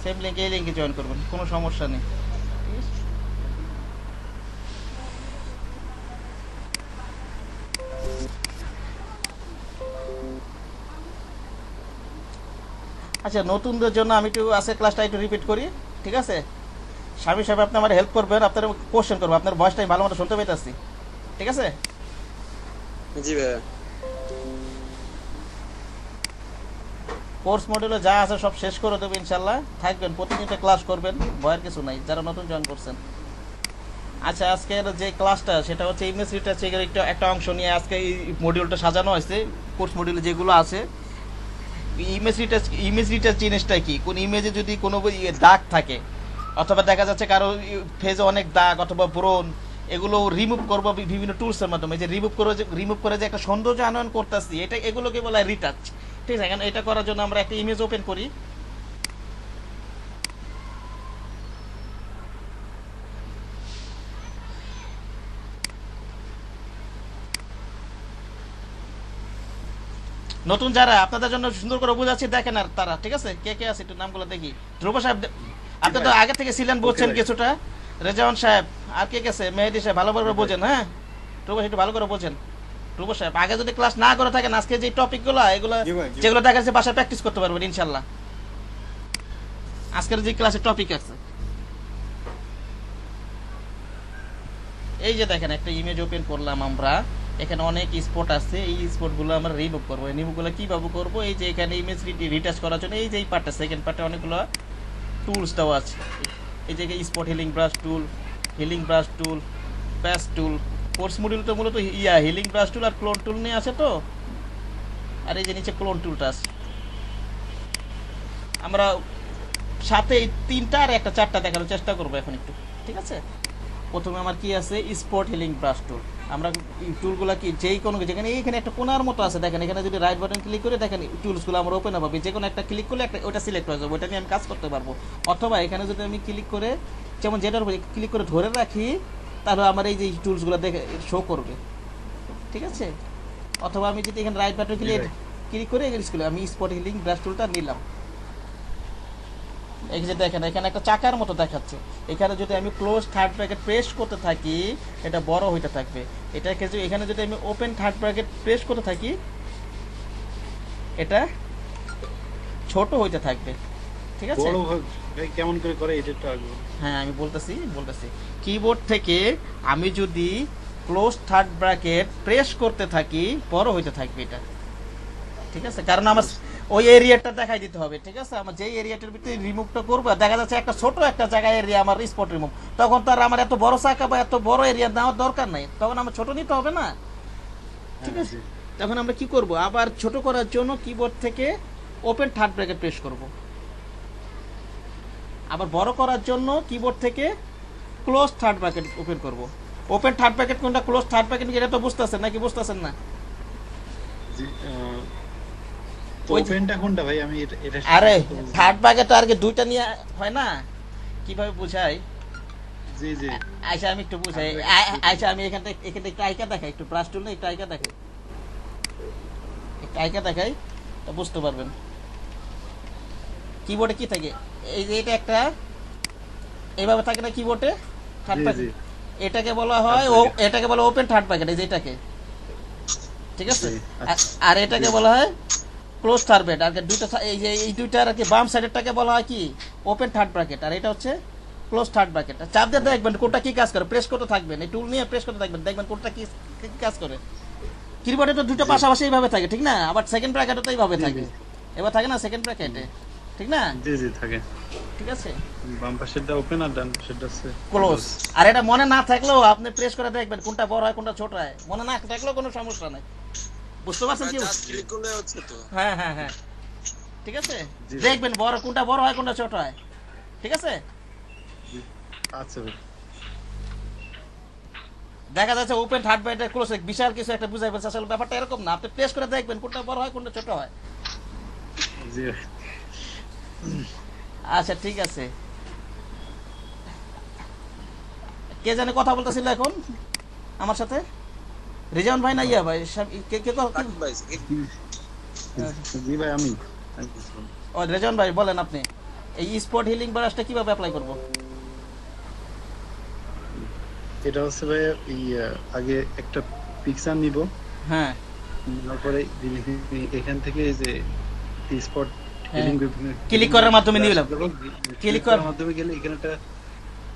সেম লিংক, এই লিংকে জয়েন করবেন, কোনো সমস্যা নেই। ঠিক আছে? আচ্ছা, নতুনদের জন্য আমি একটু আজকে ক্লাসটা একটু রিপিট করি, ঠিক আছে? স্বামী সাহেব আপনি আমার হেল্প করবেন, আপনার কোশ্চেন করবো, আপনার ভয়েসটা আমি ভালো মতো শুনতে পাইতেছি, ঠিক আছে? জি ভাইয়া। কোর্স মডিউলে যা আছে সব শেষ করে দেবো ইনশাল্লাহ। থাকবেন, প্রতিনিয়ত ক্লাস করবেন, ভয়ের কিছু নাই যারা নতুন জয়েন করছেন। আচ্ছা, আজকের যে ক্লাসটা সেটা হচ্ছে ইমেজ রিটাচ এর একটা অংশ নিয়ে আজকে এই মডিউলটা সাজানো হয়েছে। কোর্স মডিউলে যেগুলো আছে, ইমেজ রিটাচ জিনিসটা কি, কোন ইমেজে যদি কোনো দাগ থাকে অথবা দেখা যাচ্ছে কারো ফেজে অনেক দাগ অথবা ব্রণ, এগুলো রিমুভ করবো বিভিন্ন টুলসের মাধ্যমে। যে রিমুভ করে যে একটা সৌন্দর্য আনয়ন করতেছি, এগুলোকে বলা হয় রিটাচ, ঠিক আছে? এখন এটা করার জন্য আমরা একটা ইমেজ ওপেন করি। নতুন যারা, আপনাদের জন্য সুন্দর করে বোঝাচ্ছি, দেখেন আর তারা, ঠিক আছে? কে কে আছে একটু নামগুলো দেখি। ধ্রুব সাহেব আপনি তো আগে থেকে ছিলেন, বুঝছেন কিছুটা। রেজাউন সাহেব, আর কে গেছে? মেহেদি সাহেব, ভালো করে বোঝেন। হ্যাঁ ধ্রুব সাহেব একটু ভালো করে বোঝেন। ধ্রুব সাহেব আগে যদি ক্লাস না করে থাকেন, আজকে যে টপিকগুলো এগুলো যেগুলো দেখা যাচ্ছে বাসায় প্র্যাকটিস করতে পারবেন ইনশাল্লাহ। আজকের যে ক্লাসের টপিক আছে, এই যে দেখেন একটা ইমেজ ওপেন করলাম আমরা, এখানে অনেক স্পট আছে, এই স্পটগুলো আমরা রিমুভ করবো। এই রিমুভগুলো কিভাবে করবো? এই যে এখানে ইমেজ রিটাচ করার জন্য এই যে এই পার্টটা, সেকেন্ড পার্টে অনেকগুলো টুলস দেওয়া আছে। এই যে spot healing brush tool, patch টুল। কোর্স মডিউল তো মূলত হিলিং ব্রাশ টুল আর ক্লোন টুল নিয়ে আছে তো। আর এই যে নিচে ক্লোন টুলটা আছে। আমরা সাথে এই 3টা আর একটা 4টা দেখানোর চেষ্টা করবো এখন একটু, ঠিক আছে? প্রথমে আমার কি আছে? স্পট হিলিং ব্রাশ টুল। আমরা টুলগুলো কি যেই কোনো, যেখানে এইখানে একটা কোনার মতো আছে দেখেন, এখানে যদি রাইট বাটন ক্লিক করে দেখেন টুলসগুলো আমার ওপেন হবে। যে কোনো একটা ক্লিক করলে একটা ওটা সিলেক্ট হয়ে যাবে, ওটা নিয়ে আমি কাজ করতে পারবো। অথবা এখানে যদি আমি ক্লিক করে, যেমন যেটার উপরে ক্লিক করে ধরে রাখি, তাহলে আমার এই যে টুলসগুলো দেখে শো করবে, ঠিক আছে? অথবা আমি যদি এখানে রাইট বাটন ক্লিক করে আমি স্পট হিলিং ব্রাশ টুলটা নিলাম। এই যে দেখেন এখানে একটা চাকার মতো দেখাচ্ছে। এখানে যদি আমি ক্লোজ থার্ড ব্র্যাকেট প্রেস করতে থাকি, এটা বড় হইতে থাকবে। এটাকে এখানে যদি আমি ওপেন থার্ড ব্র্যাকেট প্রেস করতে থাকি, এটা ছোট হইতে থাকবে, ঠিক আছে? কেমন করে করে এটা? হ্যাঁ আমি বলতেছি। কিবোর্ড থেকে আমি যদি ক্লোজ থার্ড ব্র্যাকেট প্রেস করতে থাকি, বড় হইতে থাকবে এটা, ঠিক আছে? কারণ আমার ওই এরিয়াটা দেখাই দিতে হবে, ঠিক আছে? আমার যেই এরিয়াটার ভিতরে রিমুভটা করবো, দেখা যাচ্ছে একটা ছোট একটা জায়গায় এরিয়া আমার স্পট রিমুভ, তখন তো আর আমার এত বড় চাকা বা এত বড় এরিয়া নেওয়ার দরকার নাই, তখন আমার ছোট নিতে হবে না, ঠিক আছে? তখন আমরা কি করব? আবার ছোট করার জন্য কিবোর্ড থেকে ওপেন থার্ড ব্র্যাকেট প্রেস করব। আবার বড় করার জন্য কিবোর্ড থেকে ক্লোজ থার্ড ব্র্যাকেট ওপেন করব। ওপেন থার্ড ব্র্যাকেট কোনটা, ক্লোজ থার্ড ব্র্যাকেট, এটা তো বুঝতেছেন নাকি বুঝতেছেন না? ওপেনটা কোনটা ভাই? আমি এটা আরে থার্ড ব্র্যাকেট আর কি দুইটা নিয়ে হয় না, কিভাবে বুঝাই? জি জি আচ্ছা আমি একটু বুঝাই। আচ্ছা আমি এখান থেকে একটু আইকা দেখাই, একটু ব্রাশ টুল না একটু আইকা দেখাই, তো বুঝতে পারবেন। কিবোর্ডে কি থাকে? এই যে এটা একটা এইভাবে থাকে না কিবোর্ডে, থার্ড ব্র্যাকেট, এটাকে বলা হয় এটাকে বলা ওপেন থার্ড ব্র্যাকেট, এই যে এটাকে, ঠিক আছে? আর এটাকে বলা হয় ক্লোজ থার্ড ব্র্যাকেট। আর দুইটা এই যে এই দুইটার আর কি বাম সাইডেরটাকে বলা হয় কি ওপেন থার্ড ব্র্যাকেট, আর এটা হচ্ছে ক্লোজ থার্ড ব্র্যাকেট চাপ দিয়ে দেখবেন কোনটা কি কাজ করে, প্রেস করতে থাকবেন, এই টুল নিয়ে প্রেস করতে থাকবেন, দেখবেন কোনটা কি কি কাজ করে। কিবোর্ডে তো দুটো পাশাপাশি এইভাবে থাকে, ঠিক না? আবার সেকেন্ড ব্র্যাকেটও তো এইভাবে থাকে, এবার থাকে না সেকেন্ড ব্র্যাকেটে, ঠিক না? জি জি থাকে। ঠিক আছে, বাম পাশেরটা ওপেন আর ডান পাশেরটা আছে ক্লোজ। আর এটা মনে না থাকলেও আপনি প্রেস করে দেখবেন কোনটা বড় হয় কোনটা ছোট হয়, মনে না থাকলেও কোনো সমস্যা নাই। বুঝতে পারছেন কি? জাস্ট ক্লিক করলে হচ্ছে তো। হ্যাঁ হ্যাঁ হ্যাঁ, ঠিক আছে, জি। দেখবেন বড় কোনটা বড় হয় কোনটা ছোট হয়, ঠিক আছে? আচ্ছা ভাই। দেখা যাচ্ছে ওপেন থার্ড ব্র্যাকেট ক্লোজ, বিশাল কিছু একটা বুঝাই ফেলছে, আসলে ব্যাপারটা এরকম না। আপনি প্রেস করে দেখবেন কোনটা বড় হয় কোনটা ছোট হয়। জি ভাই। আচ্ছা ঠিক আছে, কে জানে কথা বলতেছিল এখন আমার সাথে? রিজাউন ভাই না ইয়া ভাই? রাকিব ভাই, জি ভাই আমি ও রিজাউন ভাই বলেন, আপনি এই স্পট হিলিং ব্রাশটা কিভাবে অ্যাপ্লাই করব? এটা হচ্ছে ভাই এই আগে একটা পিকচার নিব, হ্যাঁ তারপরে এখান থেকে এই যে স্পট হিলিং ক্লিক করার মাধ্যমে নিলাম, ক্লিক করার মাধ্যমে গেলে এখানে একটা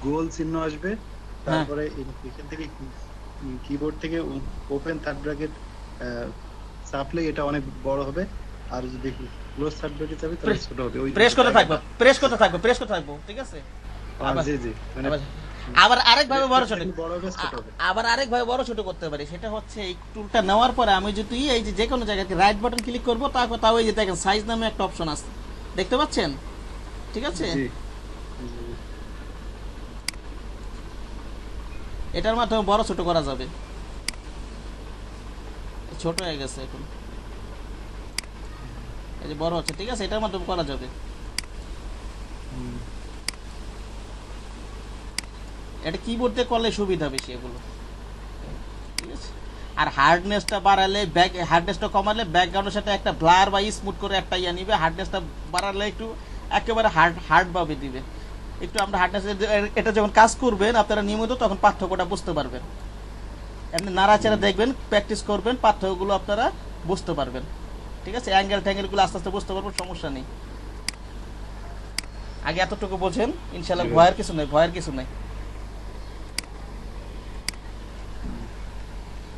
গোল চিহ্ন আসবে, হ্যাঁ। তারপরে এখান থেকে কিবোর্ড থেকে ওপেন থার্ড ব্র্যাকেট চাপলে এটা অনেক বড় হবে, আর যদি ক্লোজ থার্ড ব্র্যাকেট চাপে তাহলে ছোট হবে। ওই প্রেস করতে থাকবো, প্রেস করতে থাকবো, প্রেস করতে থাকবো, ঠিক আছে? জি জি, মানে আবার আরেক ভাবে বড় ছোট, বড় হবে ছোট হবে। আবার আরেক ভাবে বড় ছোট করতে পারি। সেটা হচ্ছে এই টুলটা নেওয়ার পরে আমি যদি এই যে কোনো জায়গায় রাইট বাটন ক্লিক করবো, তারপর তাও এই যে দেখেন সাইজ নামে একটা অপশন আছে, দেখতে পাচ্ছেন? ঠিক আছে, জি এটার মাধ্যমে বড় ছোট করা যাবে। ছোট হয়ে গেছে এখন, এই যে বড় হচ্ছে, ঠিক আছে, এটার মাধ্যমে করা যাবে। এটা কিবোর্ড দিয়ে করলে সুবিধা বেশি এগুলো, ঠিক আছে? আর হার্ডনেসটা বাড়ালে হার্ডনেসটা কমালে ব্যাকগ্রাউন্ডের সাথে একটা ব্লার বা স্মুথ করে একটা ইয়া নিবে, হার্ডনেসটা বাড়ালে একটু একেবারে হার্ড ভাবে দিবে একটু। আমরা হার্ডনেস এটা যখন কাজ করবেন আপনারা নিয়মিত, তখন পার্থক্যটা বুঝতে পারবেন। এমনি নাড়াচাড়া দেখবেন, প্র্যাকটিস করবেন, পার্থক্যগুলো আপনারা বুঝতে পারবেন, ঠিক আছে? অ্যাঙ্গেল ট্যাঙ্গেলগুলো আস্তে আস্তে বুঝতে পারবেন, সমস্যা নেই। আগে এতটুকু বোঝেন, ইনশাল্লাহ ভয়ের কিছু নেই, ভয়ের কিছু নেই।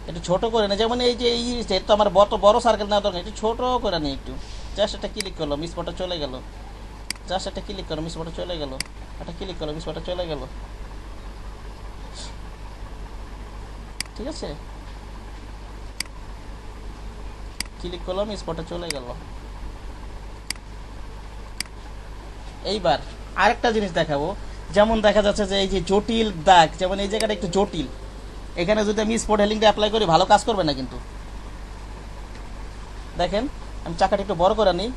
একটু ছোট করে না, যেমন এই যে এই তো আমার বড় সার্কেল না দরকার, একটু ছোট করে নিই একটু। জাস্ট একটা ক্লিক করলো, মিসপটটা চলে গেল, জাস্ট একটা ক্লিক করো, মিসপটটা চলে গেল, একটা ক্লিক করো, মিসপটটা চলে গেল, ঠিক আছে? ক্লিক করলাম, স্পটে চলে গেল। এইবার আরেকটা জিনিস দেখাবো, যেমন দেখা যাচ্ছে যে এই যে জটিল দাগ, যেমন এই জায়গাটা একটু জটিল, এখানে যদি আমি স্পট হেলিংটা অ্যাপ্লাই করি ভালো কাজ করবে না কিন্তু। দেখেন আমি চাকাটা একটু বড় করে নিই,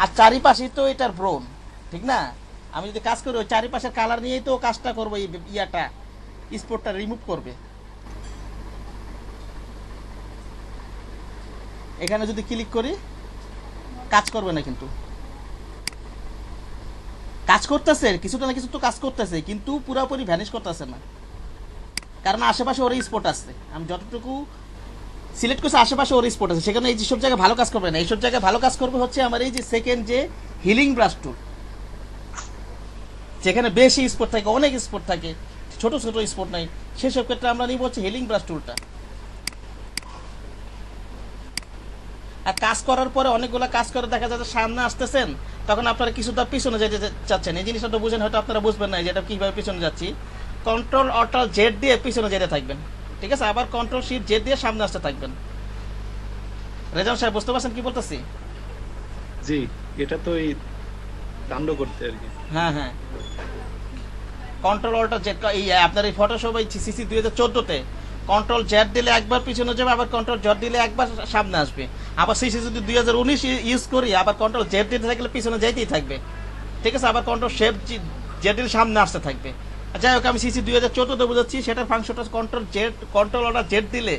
আর চারিপাশেই তো এটার ব্রোন, ঠিক না? আমি যদি কাজ করি ওই চারিপাশের কালার নিয়েই তো কাজটা করবো, এই ইয়াটা স্পটটা রিমুভ করবে। এখানে যদি ক্লিক করি কাজ করবে না কিন্তু, কাজ করতেছে কিছুটা না কিছু তো কাজ করতেছে, কিন্তু পুরোপুরি ভ্যানিশ করতেছে না, কারণ আশেপাশে ওর স্পট আছে। আমি যতটুকু সিলেক্ট করছি আশেপাশে ওর স্পট আছে, সেখানে এই যেসব জায়গায় ভালো কাজ করবে না, এইসব জায়গায় ভালো কাজ করবে হচ্ছে আমার এই যে সেকেন্ড যে হিলিং ব্রাশ টুল, যেখানে বেশি স্পট থাকে, অনেক স্পট থাকে, ছোট ছোট স্পট নাই, সেসব ক্ষেত্রে আমরা নিব হচ্ছে হিলিং ব্রাশ টুলটা। আর কাজ করার পরে অনেকগুলো কাজ করে দেখা যাচ্ছে সামনে আসতেছেন, তখন আপনারা কিছুটা পিছনে যেতে চাচ্ছেন। এই জিনিসটা তো বুঝেন, হয়তো আপনারা বুঝবেন না যেটা কিভাবে পিছনে যাচ্ছি। কন্ট্রোল অল্টার জেড দিয়ে পিছনে যেতে থাকবেন, ঠিক আছে? আবার কন্ট্রোল শিফট জেড দিয়ে সামনে আসতে থাকবেন। রেজাউল সাহেব বুঝতে পারছেন কি বলতেছি? জি, এটা তো এই কাণ্ড করতে আর কি। হ্যাঁ হ্যাঁ, কন্ট্রোল অল্টার জেড। এই আপনার এই ফটোশপ এই সিসি 2014-তে কন্ট্রোল জেড দিলে একবার পিছনে যাবে, আবার কন্ট্রোল জেড দিলে একবার সামনে আসবে। আবার সিসি যদি 2019 ইউজ করি, আবার কন্ট্রোল জেড দিতে থাকলে পিছনে যাইতেই থাকবে, ঠিক আছে? আবার কন্ট্রোল শেপ জেড দিলে সামনে আসতে থাকবে। যাই হোক, আমি সিসি 2014-তে বুঝাচ্ছি, সেটার ফাংশনটা control Z, control alt Z দিলে,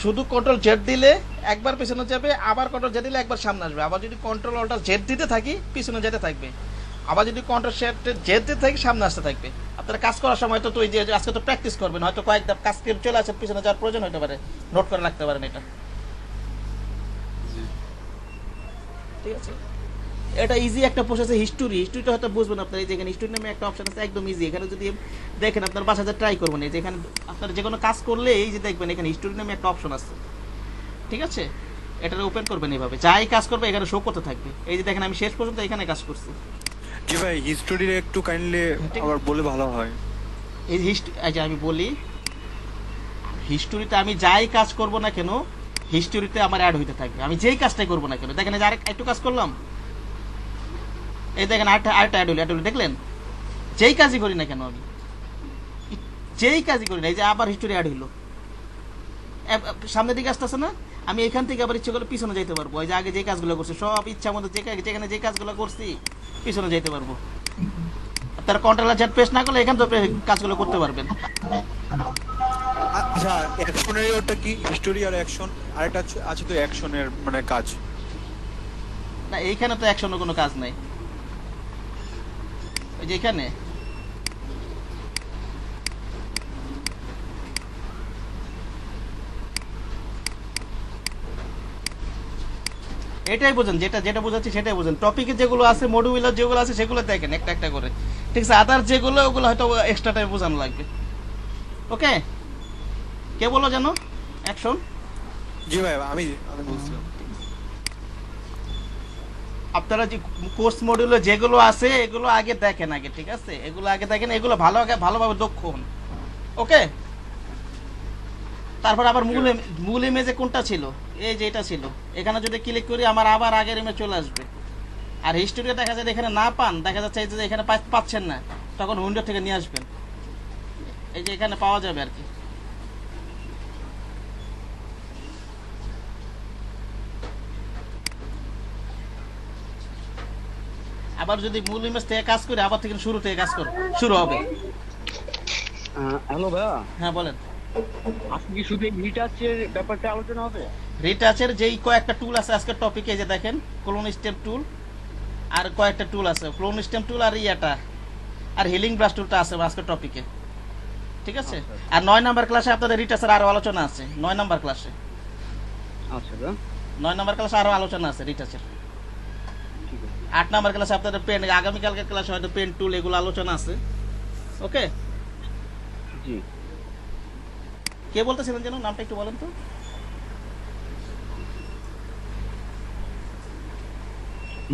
শুধু কন্ট্রোল জেড দিলে একবার পিছনে যাবে, আবার কন্ট্রোল জেড দিলে একবার সামনে আসবে। আবার যদি কন্ট্রোল অল্টার জেড দিতে থাকি পিছনে যেতে থাকবে, আবার যদি কন্ট্রোল শেপ জেড দিতে থাকি সামনে আসতে থাকবে। আপনারা কাজ করার সময় তো ওই যে আজকে তো প্র্যাকটিস করবেন, হয়তো কয়েকটা কাজ চলে আসে, পিছনে যাওয়ার প্রয়োজন হতে পারে, নোট করে রাখতে পারেন এটা, ঠিক আছে? এটা ইজি একটা প্রসেস হিস্টোরিটা হয়তো বুঝবেন আপনার। এই যে এখানে হিস্টোরি নামে একটা অপশন আছে, একদম ইজি। এখানে যদি দেখেন আপনার বাসাতে ট্রাই করবেন, এই যে এখানে আপনার যে কোনো কাজ করলে এই যে দেখবেন এখানে হিস্টোরি নামে একটা অপশন আছে, ঠিক আছে? এটা ওপেন করবেন এইভাবে, যাই কাজ করবে এখানে শো করতে থাকবে। এই যে দেখেন আমি শেষ পর্যন্ত এখানে কাজ করছি। জি ভাই, হিস্টোরির একটু কাইন্ডলি ঠিক- আবার বলে ভালো হয়। এই যে আমি বলি হিস্টোরিতে আমি যাই কাজ করব না কেন হিস্টোরিতে আমার অ্যাড হইতে থাকবে, আমি যেই কাজটাই করব না কেন। দেখেন এই যে একটু কাজ করলাম, এই দেখেন আরেকটা অ্যাড হইলো, দেখলেন? যেই কাজই করি না কেন আমি, যেই কাজই করি না, এই যে আবার হিস্টোরি অ্যাড হইলো। সামনের দিকে আসতেছে না, আমি এখান থেকে আবার ইচ্ছে করলে পিছনে যেতে পারবো। এই যে আগে যে কাজগুলো করছি সব ইচ্ছা মতো যেখানে যে কাজগুলো করছি পিছনে যেতে পারবো। তার কন্ট্রোলার জ্যাট প্রেস না করলে এখান থেকে কাজগুলো করতে পারবেন। আচ্ছা, অ্যাকশনের ওটা কি হিস্টোরি আর অ্যাকশন? আরেকটা আছে তো অ্যাকশনের মানে কাজ। না এইখানে তো অ্যাকশনের কোনো কাজ নাই। ওই যে এখানে এটাই বোঝেন, যেটা বোঝাচ্ছি সেটাই বোঝেন। টপিকে যেগুলো আছে, মডিউলার যেগুলো আছে সেগুলো দেখেন একটা একটা করে, ঠিক আছে? আদার যেগুলো ওগুলো হয়তো এক্সট্রা টাইম বোঝানো লাগবে। ওকে, কে বলো যেন অ্যাকশন? জি ভাই, আমি বলছিলাম। আপনারা যে কোর্স মডিউলে যেগুলো আছে এগুলো আগে দেখেন আগে, ঠিক আছে? এগুলো আগে দেখেন, এগুলো ভালোভাবে দক্ষ হন। ওকে, তারপর আবার মূল ইমেজে কোনটা ছিল, এই যে এটা ছিল, এখানে যদি ক্লিক করি আমার আবার আগের ইমেজ চলে আসবে। আর হিস্টোরিটা দেখা যায় এখানে না পান, দেখা যাচ্ছে এই যে এখানে পাচ্ছেন না, তখন উইন্ডো থেকে নিয়ে আসবেন, এই যে এখানে পাওয়া যাবে আর কি। আবার যদি মূল ইমেজ থেকে কাজ করি আবার থেকে শুরু থেকে কাজ শুরু হবে। হ্যালো ভাইয়া, হ্যাঁ বলেন। আজকে কি শুধু রিটাচের ব্যাপারটা আলোচনা হবে? রিটাচের যেই কয়েকটা টুল আছে আজকের টপিকে, যে দেখেন ক্লোন স্টেপ টুল আর কয়েকটা টুল আছে, ক্লোন স্টেপ টুল আর ইয়াটা আর হিলিং ব্রাশ টুলটা আছে আজকের টপিকে, ঠিক আছে? আর 9 নাম্বার ক্লাসে আপনাদের রিটাচের আরো আলোচনা আছে। 9 নাম্বার ক্লাসে, আচ্ছা ভাইয়া, 9 নাম্বার ক্লাসে আরো আলোচনা আছে রিটাচের। ঠিক আছে। 8 নাম্বার ক্লাসে আপনাদের পেন, আগামীকালকের ক্লাসে হয়তো পেন টুল এগুলো আলোচনা আছে। ওকে, জি, কে বলতেছিলেন যেন, নামটা একটু বলেন তো?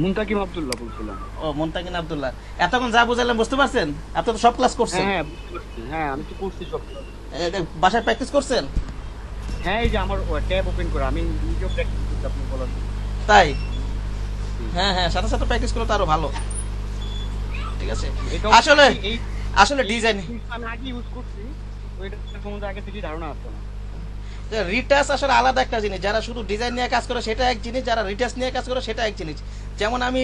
মুনতাকিম আব্দুল্লাহ বলছিলাম। ও, মুনতাকিম আব্দুল্লাহ। এতক্ষণ যা বুঝাইলাম বুঝতে পারছেন? আপনি তো সব ক্লাস করছেন। হ্যাঁ হ্যাঁ, বুঝতে পারছি। হ্যাঁ, আমি তো করছি সব। বাসায় প্র্যাকটিস করছেন? হ্যাঁ, এই যে আমার ট্যাব ওপেন করে আমি নিজেও প্র্যাকটিস করছি আপনি বলার। তাই? হ্যাঁ হ্যাঁ, সাথে সাথে প্র্যাকটিস করলে তো আরো ভালো, ঠিক আছে? এটাও আসলে ডিজাইন আমি আগে ইউজ করছি, ওইটা সম্বন্ধে আগে থেকে ধারণা আছে না। রিটাচ আসলে আলাদা একটা জিনিস। যারা শুধু ডিজাইন নিয়ে কাজ করে সেটা এক জিনিস, যারা রিটাচ নিয়ে কাজ করে সেটা এক জিনিস। যেমন আমি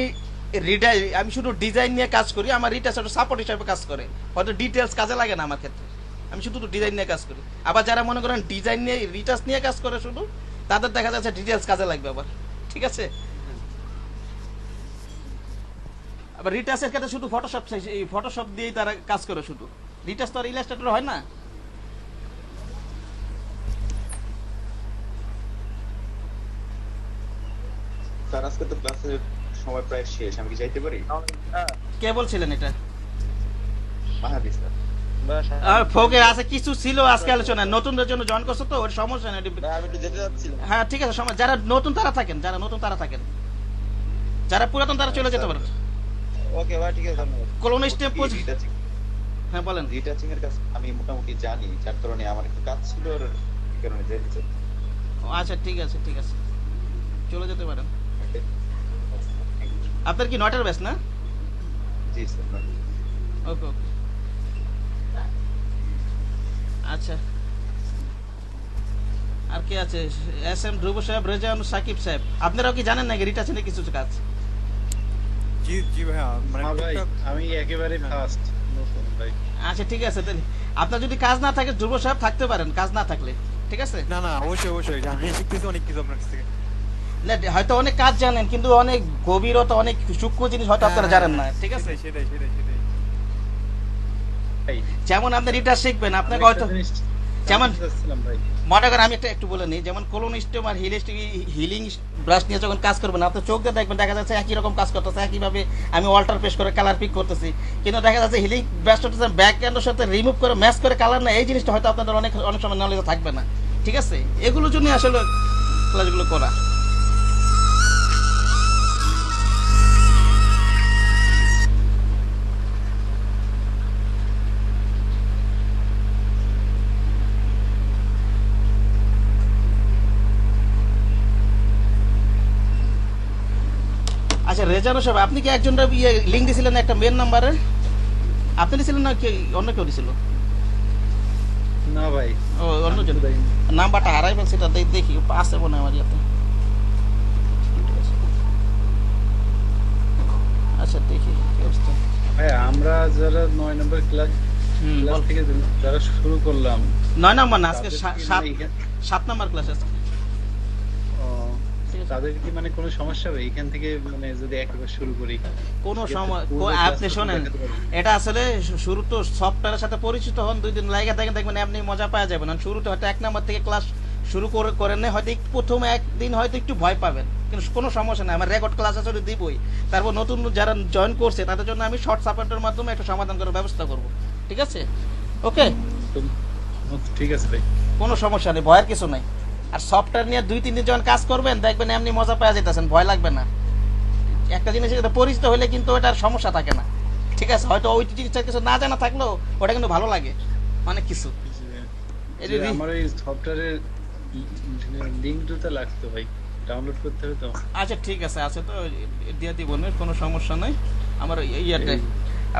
শুধু ডিজাইন নিয়ে কাজ করি, আমার রিটাচ একটা সাপোর্ট হিসেবে কাজ করে, হয়তো ডিটেলস কাজে লাগে না আমার ক্ষেত্রে, আমি শুধু ডিজাইন নিয়ে কাজ করি। আবার যারা মনে করেন ডিজাইন নিয়ে রিটাচ নিয়ে কাজ করে শুধু, তাদের দেখা যাচ্ছে ডিটেলস কাজে লাগবে আবার, ঠিক আছে? আবার রিটাচের ক্ষেত্রে শুধু ফটোশপ দিয়েই তারা কাজ করে শুধু, রিটাচ তো আর ইলাস্ট্রেটর হয় না। স্যার আজকে তো ক্লাসের সময় প্রায় শেষ, আমি কি যাইতে পারি? কে বলছিলেন এটা? মাহাদি স্যার। ফোকে আছে কিছু ছিল আজকে আলোচনা, নতুনদের জন্য জয়েন করছো তো, ওর সমস্যা নেই। আমি একটু যেতে যাচ্ছিলাম। হ্যাঁ ঠিক আছে, যারা নতুন তারা থাকেন, যারা পুরাতন তারা চলে যেতে পারেন। ওকে ভাই, ঠিক আছে, ধন্যবাদ। কলোনি স্টেপ হ্যাঁ বলেন। রিটাচিং এর কাজ আমি মোটামুটি জানি, যার কারণে আমার একটু কাজ ছিল, আর এই কারণে যেতে চাই। আচ্ছা ঠিক আছে, চলে যেতে পারেন। আপনার কি 9টার ব্যাচ না? জি স্যার। ওকে আচ্ছা, আর কে আছে? SM ধ্রুব সাহেব, রেজাউল, সাকিব সাহেব। আপনারাও কি জানেন নাকি রিটাচের কিছু কাজ? জি জি ভাইয়া, মানে ভাই আমি একেবারে ফার্স্ট নতুন ভাই। আচ্ছা ঠিক আছে, তাহলে আপনার যদি কাজ না থাকে ধ্রুব সাহেব থাকতে পারেন, কাজ না থাকলে, ঠিক আছে? না না, অবশ্যই আমি শিখতেছি অনেক কিছু আপনার কাছ থেকে। না, হয়তো অনেক কাজ জানেন কিন্তু অনেক গভীরতা, অনেক সূক্ষ্ম জিনিস হয়তো আপনারা জানেন না, ঠিক আছে? সেটাই যেমন আপনি রিটাচ শিখবেন, আপনাকে হয়তো যেমন চাচ্ছিলাম ভাই। মনে করেন আমি একটু বলে নিই, যেমন কোলোনিস্টোম আর হিলিং ব্রাশ নিয়ে যখন কাজ করবেন আপনি চোখ দিয়ে দেখবেন, দেখা যাচ্ছে একই রকম কাজ করতেছে, একইভাবে আমি অল্টার পেশ করে কালার পিক করতেছি, কিন্তু দেখা যাচ্ছে হিলিং ব্রাশটা ব্যাক এন্ডের সাথে রিমুভ করে ম্যাচ করে কালার না, এই জিনিসটা হয়তো আপনাদের অনেক সময় নলেজ থাকবে না। ঠিক আছে, এগুলোর জন্য আসলে ক্লাসগুলো করা। আচ্ছা রেজানো সাহেব, আপনি কি একজন লিঙ্ক দিয়েছিলেন একটা মেন নাম্বারে? আপনি দিয়েছিলেন না কি অন্য কেউ দিয়েছিল? না ভাই, ও অন্যজন নাম্বারটা হারাই ফেলছে, এটা দেখি আছে মনে হয় আমার ইয়াতে। আচ্ছা দেখি কি অবস্থা। ভাই আমরা যারা 9 নম্বর ক্লাস বল। থেকে যারা শুরু করলাম, 9 নাম্বার না, আজকে তাদের কি 7 নাম্বার ক্লাস আছে। ও, তাদের কি মানে কোনো সমস্যা হবে এখান থেকে, মানে যদি একবার শুরু করি? কোনো সময় আপনি শোনেন, এটা আসলে শুরু তো সফটওয়্যারের সাথে পরিচিত হন, 2 দিন লাগে দেখেন, দেখবেন আপনি মজা পাওয়া যাবেন। শুরুতে হয়তো 1 নাম্বার থেকে ক্লাস শুরু করেন না, হয়তো প্রথম একদিন হয়তো একটু ভয় পাবেন, কিন্তু কোনো সমস্যা নাই, আমার রেকর্ড ক্লাস আসলে দিবই। তারপর নতুন যারা জয়েন করছে তাদের জন্য আমি শর্ট সাপোর্টের মাধ্যমে একটা সমাধান করার ব্যবস্থা করব। ঠিক আছে, ওকে? ঠিক আছে ভাই, কোনো সমস্যা নেই, ভয়ের কিছু নাই। আর সফটওয়্যার নিয়ে 2-3 দিন যখন কাজ করবেন দেখবেন এমনি মজা পাওয়া যেতেছেন, ভয় লাগবে না। একটা জিনিসের সাথে পরিচিত হলে কিন্তু ওটার সমস্যা থাকে না। ঠিক আছে, হয়তো ওই জিনিসটার কিছু না জানা থাকলেও ওটা কিন্তু ভালো লাগে অনেক কিছু। আমার এই সফটওয়্যারের লিংক দুটো লাগতো ভাই, ডাউনলোড করতে হবে তো। আচ্ছা ঠিক আছে, আছে তো দিয়ে দিব না, কোনো সমস্যা নাই। আমার ইয়াতে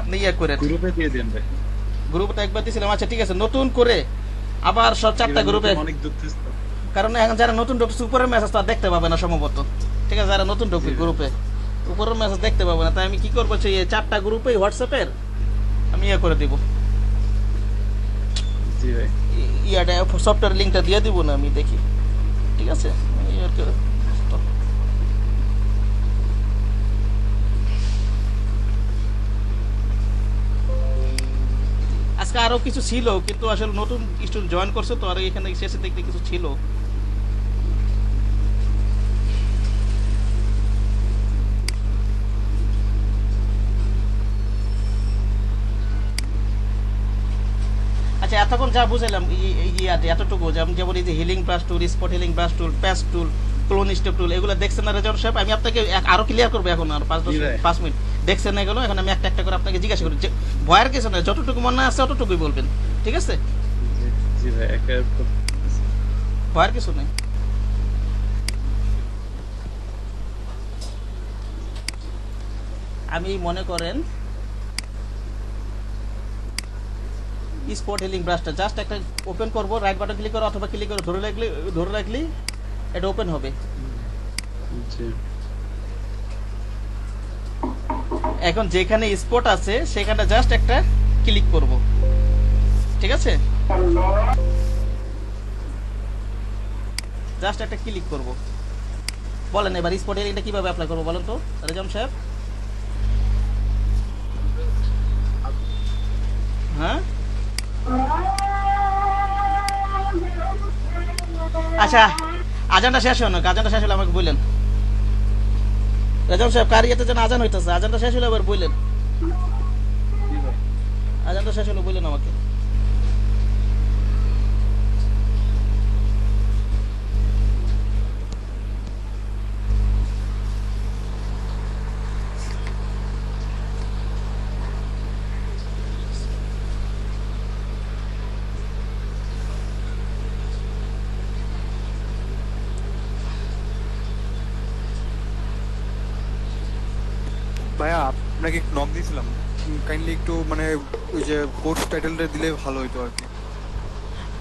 আপনি ইয়া করে গ্রুপে দিয়ে দেন ভাই। গ্রুপটা একবার দিয়েছিলাম। আচ্ছা ঠিক আছে, নতুন করে আবার সব 4টা গ্রুপে, অনেক দূর থেকে কারণ এখন যারা নতুন ঢুকছে উপরের মেসেজ তো আর দেখতে পাবে না সম্ভবত। ঠিক আছে, যারা নতুন ঢুকবে গ্রুপে উপরের মেসেজ দেখতে পাবে না, তাই আমি কি করবো, সেই 4টা গ্রুপে হোয়াটসঅ্যাপের আমি ইয়ে করে দিব, জি ভাই, ইয়াটা সফটওয়্যার লিঙ্কটা দিয়ে দিব না আমি, দেখি। ঠিক আছে, আজকে আরো কিছু ছিল, কিন্তু আসলে নতুন স্টুডেন্ট জয়েন করছে তো, আর এখানে শেষে দেখতে কিছু ছিল। আচ্ছা এতক্ষণ যা বুঝাইলাম এতটুকু, যেমন এই যে healing brush tool, spot healing brush tool, patch tool, clone stamp tool, এগুলো দেখছেন না রেজাউল সাহেব? আমি আপনাকে আরো ক্লিয়ার করবো এখন, আর 5 মিনিট দেখছেন না এগুলো, এখন আমি একটা একটা করে আপনাকে জিজ্ঞাসা করি। ভয়ের কিছু না, যতটুকু মনে আছে ততটুকুই বলবেন। ঠিক আছে, জি ভাই, ভয়ের কিছু নেই। আমি মনে করেন স্পট হিলিং ব্রাশটা জাস্ট একটা ওপেন করবো, রাইট বাটন ক্লিক করে অথবা ক্লিক করে ধরে রাখলি এটা ওপেন হবে। এখন যেখানে স্পট আছে সেখানে জাস্ট একটা ক্লিক করব। ঠিক আছে, জাস্ট একটা ক্লিক করব। বলেন এবার স্পট হিলিংটা কিভাবে অ্যাপ্লাই করবো বলেন তো রেজাম সাহেব? হ্যাঁ আচ্ছা, আজানটা শেষ হলো না, আজানটা শেষ হলে আমাকে বললেন রেজাম সাহেব, কার ইয়েতে যেন আজান হইতেছে, আজানটা শেষ হলে আবার বললেন, আজানটা শেষ হলো বললেন আমাকে। ভাইয়া আপনাকে নক দিয়েছিলাম, কাইন্ডলি একটু মানে ওই যে কোর্স টাইটেলটা দিলে ভালো হতো আর কি।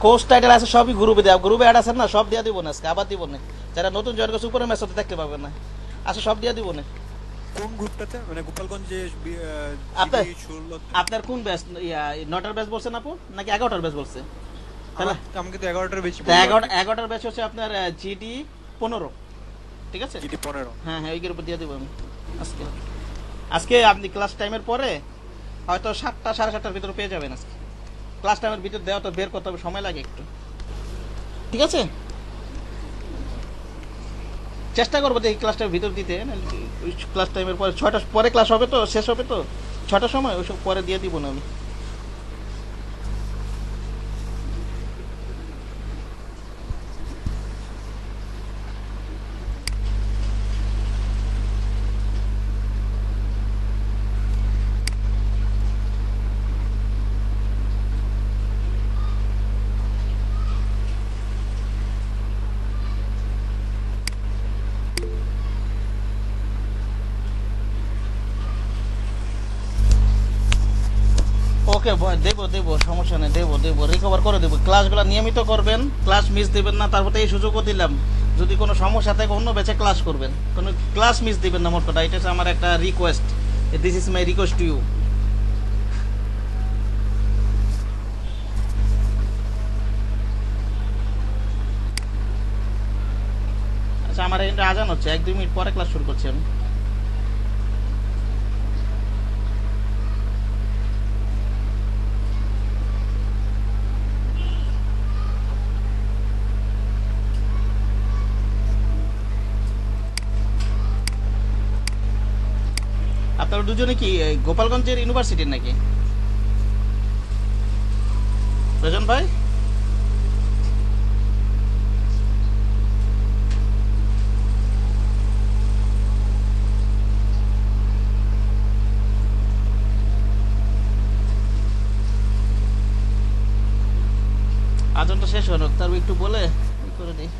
কোর্স টাইটেল আছে সবই গ্রুপে দেওয়া, গ্রুপে অ্যাড আছে না, সব দিয়ে দিব না আজকে, আবার দিব না। যারা নতুন জয়েন করছে উপরে মেসেজ দেখতে পাবেন না, আচ্ছা সব দিয়ে দিব না। কোন গ্রুপটাতে, মানে গোপালগঞ্জে আপনার কোন ব্যাচ, 9টার ব্যাচ বলছেন আপু নাকি 11টার ব্যাচ বলছে? তাহলে আমাকে তো 11টার বেশি, 11টার ব্যাচ হচ্ছে আপনার জিডি 15। ঠিক আছে, জিডি 15। হ্যাঁ হ্যাঁ, ওই গ্রুপে দিয়ে দেবো আমি আজকে। আজকে আপনি ক্লাস টাইমের পরে হয়তো 7টা 7:30টার ভিতরে পেয়ে যাবেন আজকে। ক্লাস টাইমের ভিতর দেওয়াটা বের করতে হবে, সময় লাগে একটু, ঠিক আছে? চেষ্টা করবো যে এই ক্লাসটার ভিতর দিতে, ওই ক্লাস টাইমের পরে 6টার পরে ক্লাস হবে তো, শেষ হবে তো 6টার সময়, ওইসব পরে দিয়ে দিব না আমি। ওকে দেবো দেবো, সমস্যা নেই, দেবো দেবো, রিকভার করে দেবো। ক্লাসগুলো নিয়মিত করবেন, ক্লাস মিস দেবেন না। তারপরে এই সুযোগও দিলাম, যদি কোনো সমস্যা থাকে অন্য ব্যাচে ক্লাস করবেন, কোনো ক্লাস মিস দিবেন না। মোট কথা এটা হচ্ছে আমার একটা request, this is my request to you. আচ্ছা, আমার এখানে আজান হচ্ছে, 1-2 মিনিট পরে ক্লাস শুরু করছি আমি। আপনারা দুজনে কি গোপালগঞ্জের ইউনিভার্সিটির নাকি রজন ভাই? আজানটা শেষ হলো, তারপর একটু বলে করে দিই।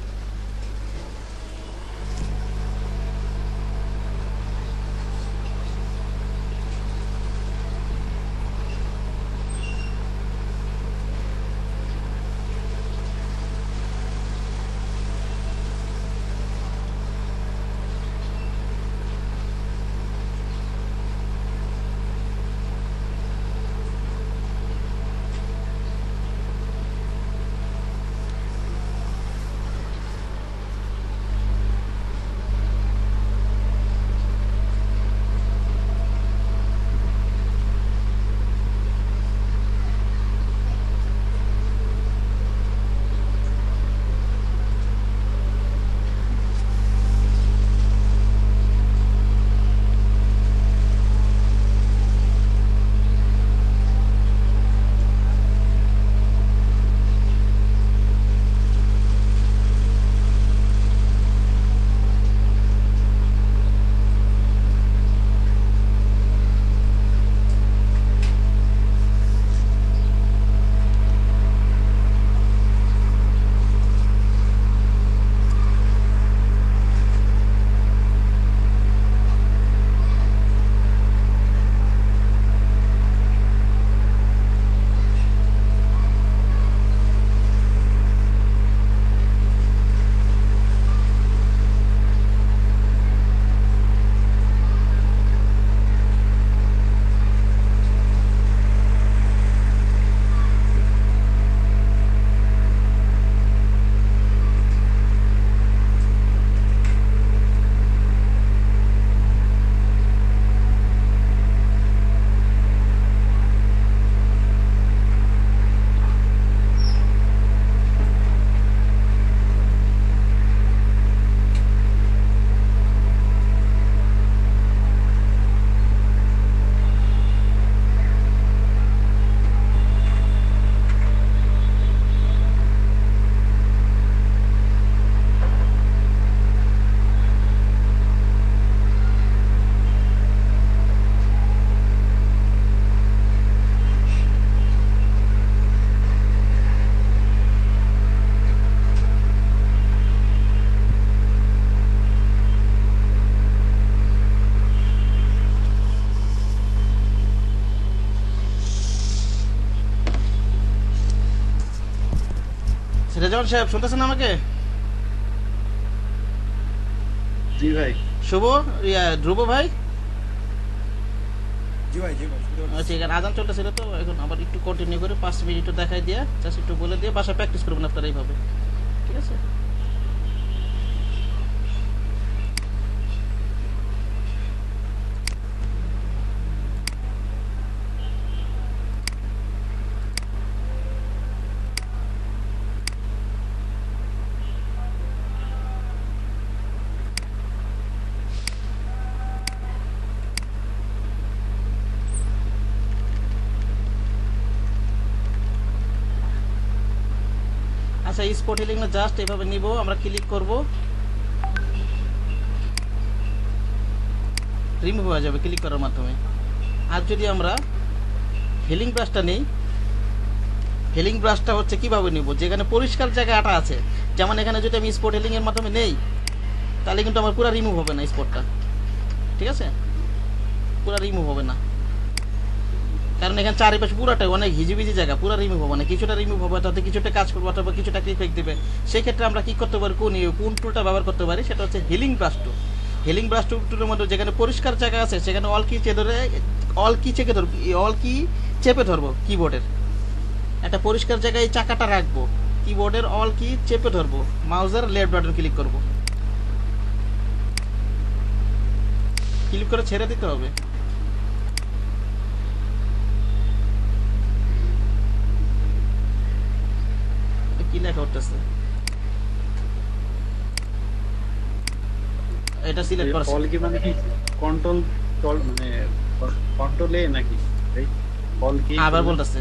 রেজাউল সাহেব শুনতেছেন আমাকে? জি ভাই। শুভ, ধ্রুব ভাই, জি ভাই জি ভাই। আচ্ছা, এখানে আজান চলতেছিল তো, এখন আবার একটু কন্টিনিউ করে 5 মিনিট দেখাই দিয়ে জাস্ট একটু বলে দিয়ে বাসায় প্র্যাকটিস করবেন আপনারা এইভাবে, ঠিক আছে? আচ্ছা স্পট হিলিং না জাস্ট এভাবে নিব, আমরা ক্লিক করব, রিমুভ হয়ে যাবে ক্লিক করার মাধ্যমে। আর যদি আমরা হিলিং ব্রাশটা নিই, হিলিং ব্রাশটা হচ্ছে কিভাবে নিব, যেখানে পরিষ্কার জায়গাটা আছে, যেমন এখানে যদি আমি স্পট হিলিং এর মাধ্যমে নেই তাহলে কিন্তু আমার পুরো রিমুভ হবে না স্পটটা, ঠিক আছে, পুরো রিমুভ হবে না, কারণ এখানে চারিপাশে পুরাটাই অনেক হিজিবিজি জায়গা, পুরো রিমুভ হবে না, কিছুটা রিমুভ হবে, তাতে কিছুটা কাজ করবো অথবা কিছুটা ক্লিক দেবে। সেই ক্ষেত্রে আমরা কি করতে পারি, কোন টুলটা ব্যবহার করতে পারি, সেটা হচ্ছে হিলিং ব্রাশ টুল। হিলিং ব্রাশ টুলের মধ্যে যেখানে পরিষ্কার জায়গা আছে সেখানে অল কি চেপে ধরবো কিবোর্ডের, একটা পরিষ্কার জায়গায় চাকাটা রাখবো, কিবোর্ডের অল কি চেপে ধরবো, মাউসের লেফট বাটন ক্লিক করব, ক্লিক করে ছেড়ে দিতে হবে। কি লেখা উঠতেছে, এটা সিলেক্ট করছি। অল কি মানে কি কন্ট্রোল মানে কন্ট্রোল এ নাকি অল কি আবার বলতেছে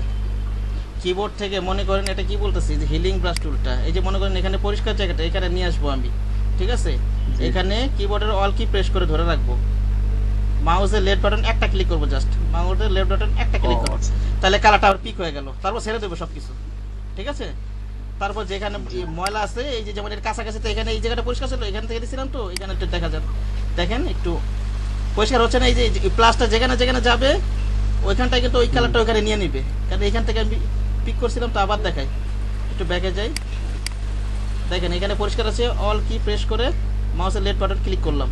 কিবোর্ড থেকে, মনে করেন এটা কি বলতেছি যে হিলিং ব্রাশ টুলটা, এই যে মনে করেন এখানে পরিষ্কার জায়গাটা এখানে নিয়ে আসবো আমি, ঠিক আছে, এখানে কিবোর্ডের অল কি প্রেস করে ধরে রাখবো, মাউসের লেফট বাটন একটা ক্লিক করবো, জাস্ট মাউসের লেফট বাটন একটা ক্লিক করবো, তাহলে কালারটা আবার পিক হয়ে গেল, তারপর ছেড়ে দেবো সবকিছু, ঠিক আছে। তারপর যেখানে ময়লা আছে, এই যে যেমন এর কাছাকাছি, তো এখানে এই জায়গাটা পরিষ্কার ছিল, এখান থেকে দিয়েছিলাম, তো এখানে একটু দেখা যাবে, দেখেন একটু পরিষ্কার হচ্ছে না, এই যে প্লাসটা যেখানে যেখানে যাবে ওইখানটায় কিন্তু ওই কালারটা ওইখানে নিয়ে নিবে, কারণ এখান থেকে আমি পিক করছিলাম, তো আবার দেখাই, একটু ব্যাকে যাই, দেখেন এখানে পরিষ্কার আছে, অল কি প্রেস করে মাউসের লেফট বাটন ক্লিক করলাম,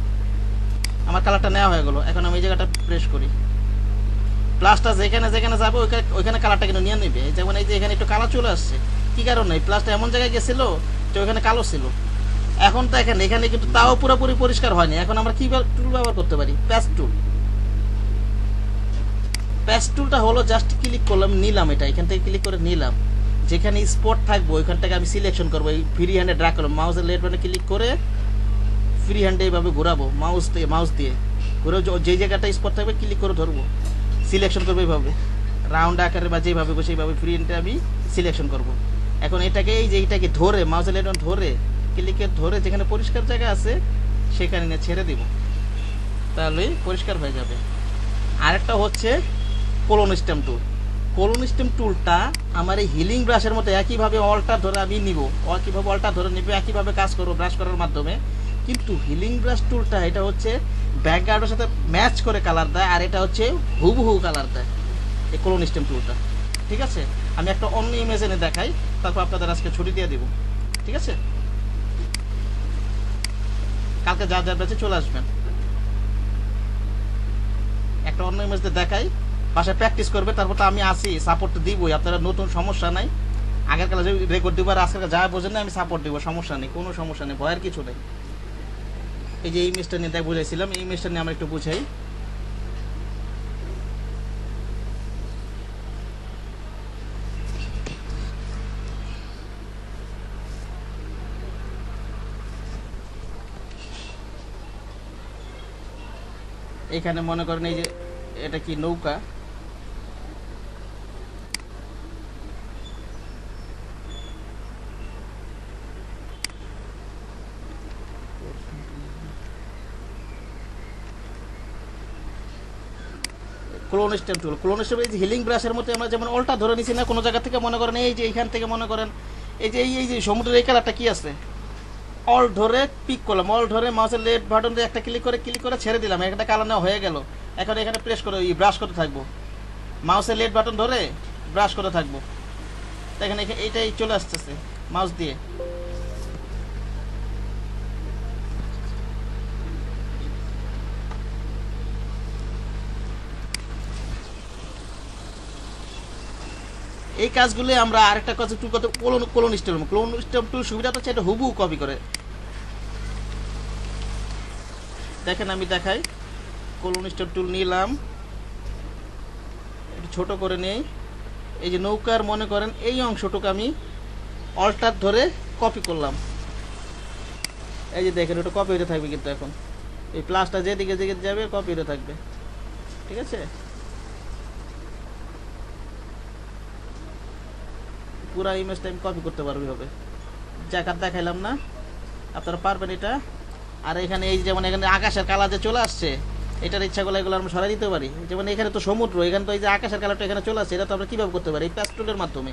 আমার কালারটা নেওয়া হয়ে গেল। এখন আমি এই জায়গাটা প্রেস করি, প্লাসটা যেখানে যেখানে যাবে ওইখানে কালারটা কিন্তু নিয়ে নেবে, যেমন এই যে এখানে একটু কালার চলে আসছে, কি কারণে, প্লাসটা এমন জায়গায় গেছিল যে ওইখানে কালো ছিল, এখন তো এখানে কিন্তু তাও পুরোপুরি পরিষ্কার হয়নি। এখন আমরা কি টুল ব্যবহার করতে পারি, প্যাচ টুল। প্যাচ টুলটা হলো জাস্ট ক্লিক করলাম, নিলাম, এটা এখান থেকে ক্লিক করে নিলাম, যেখানে স্পট থাকবো ওইখান থেকে আমি সিলেকশন করবো, এই ফ্রি হ্যান্ডে ড্র্যাগ করলাম, মাউসের লেফট বাটনে ক্লিক করে ফ্রি হ্যান্ডে এইভাবে ঘোরাবো, মাউস দিয়ে ঘুরে যে জায়গাটা স্পট থাকবে ক্লিক করে ধরবো, সিলেকশন করবো এইভাবে রাউন্ড আকারে বা যেভাবে বসে এইভাবে ফ্রি হ্যান্ডে আমি সিলেকশন করব। এখন এটাকে এই যে এইটাকে ধরে মাউসের লেফট বাটন ধরে ক্লিকে ধরে যেখানে পরিষ্কার জায়গা আছে সেখানে নিয়ে ছেড়ে দিব, তাহলে পরিষ্কার হয়ে যাবে। আরেকটা হচ্ছে কোলন স্টেম টুল। কোলন স্টেম টুলটা আমার এই হিলিং ব্রাশের মতো একইভাবে অলটা ধরে আমি নিব, কীভাবে অলটা ধরে নিব একইভাবে কাজ করবো ব্রাশ করার মাধ্যমে, কিন্তু হিলিং ব্রাশ টুলটা এটা হচ্ছে ব্যাকগ্রাউন্ডের সাথে ম্যাচ করে কালার দেয়, আর এটা হচ্ছে হুবহু কালার দেয় এই কোলন স্টেম টুলটা, ঠিক আছে। আমি একটা অন্য ইমেজ এনে দেখাই, তারপর আপনাদের আজকে ছুটি দিয়ে দেব, ঠিক আছে, কালকে যার যার ব্যাচে চলে আসবেন। একটা অন্য ইমেজ দেখাই, বাসায় প্র্যাকটিস করবে, তারপর তো আমি আসি সাপোর্ট দিবই, আপনারা নতুন সমস্যা নাই, আগের কালে রেকর্ড দিব আর আজকাল যা বোঝেন না আমি সাপোর্ট দিব, সমস্যা নেই, কোনো সমস্যা নেই, ভয়ের কিছু নেই। এই যে এই ইমেজটা নিয়ে তাই বুঝাইছিলাম, এই ইমেজটা নিয়ে আমরা একটু বুঝাই। এখানে মনে করেন এই যে এটা কি নৌকা, ক্লোন স্টেম টুল। ক্লোন স্টেম এই যে হিলিং ব্রাশের মধ্যে আমরা যেমন অলটা ধরে নিছি না কোনো জায়গা থেকে, মনে করেন এই যে এইখান থেকে মনে করেন এই যে সমুদ্রের এই কালারটা কি আছে, অল ধরে পিক করলাম, অল ধরে মাউসের লেফট বাটন দিয়ে একটা ক্লিক করে ছেড়ে দিলাম, একটা কালার নেওয়া হয়ে গেল। এখন এখানে প্রেস করে ব্রাশ করতে থাকবো, মাউসের লেফট বাটন ধরে ব্রাশ করতে থাকবো, এখানে এইটাই চলে আসতেছে মাউস দিয়ে। এই কাজগুলো আমরা আরেকটা কাজ একটু কত কোলন স্টেম টুল সুবিধাটা হচ্ছে এটা হুবহু কপি করে। দেখেন আমি দেখাই, কোলন স্টেম টুল নিলাম, একটু ছোট করে নেই, এই যে নৌকার মনে করেন এই অংশটুকু আমি অল্টার ধরে কপি করলাম, এই যে দেখেন ওটা কপি হতে থাকবে, কিন্তু এখন এই প্লাসটা যেদিকে যেদিকে যাবে কপি হতে থাকবে, ঠিক আছে। পুরা ইমেজটা আমি কপি করতে পারবো হবে, জায়গা দেখাইলাম না, আপনারা পারবেন এটা। আর এখানে এই যেমন এখানে আকাশের কালার যে চলে আসছে, এটার ইচ্ছা করলে এগুলো আমরা সরাই দিতে পারি। যেমন এখানে তো সমুদ্র, এখানে তো এই যে আকাশের কালারটা এখানে চলে আসছে, এটা তো আমরা কীভাবে করতে পারি? এই প্যাস্টুলের মাধ্যমে।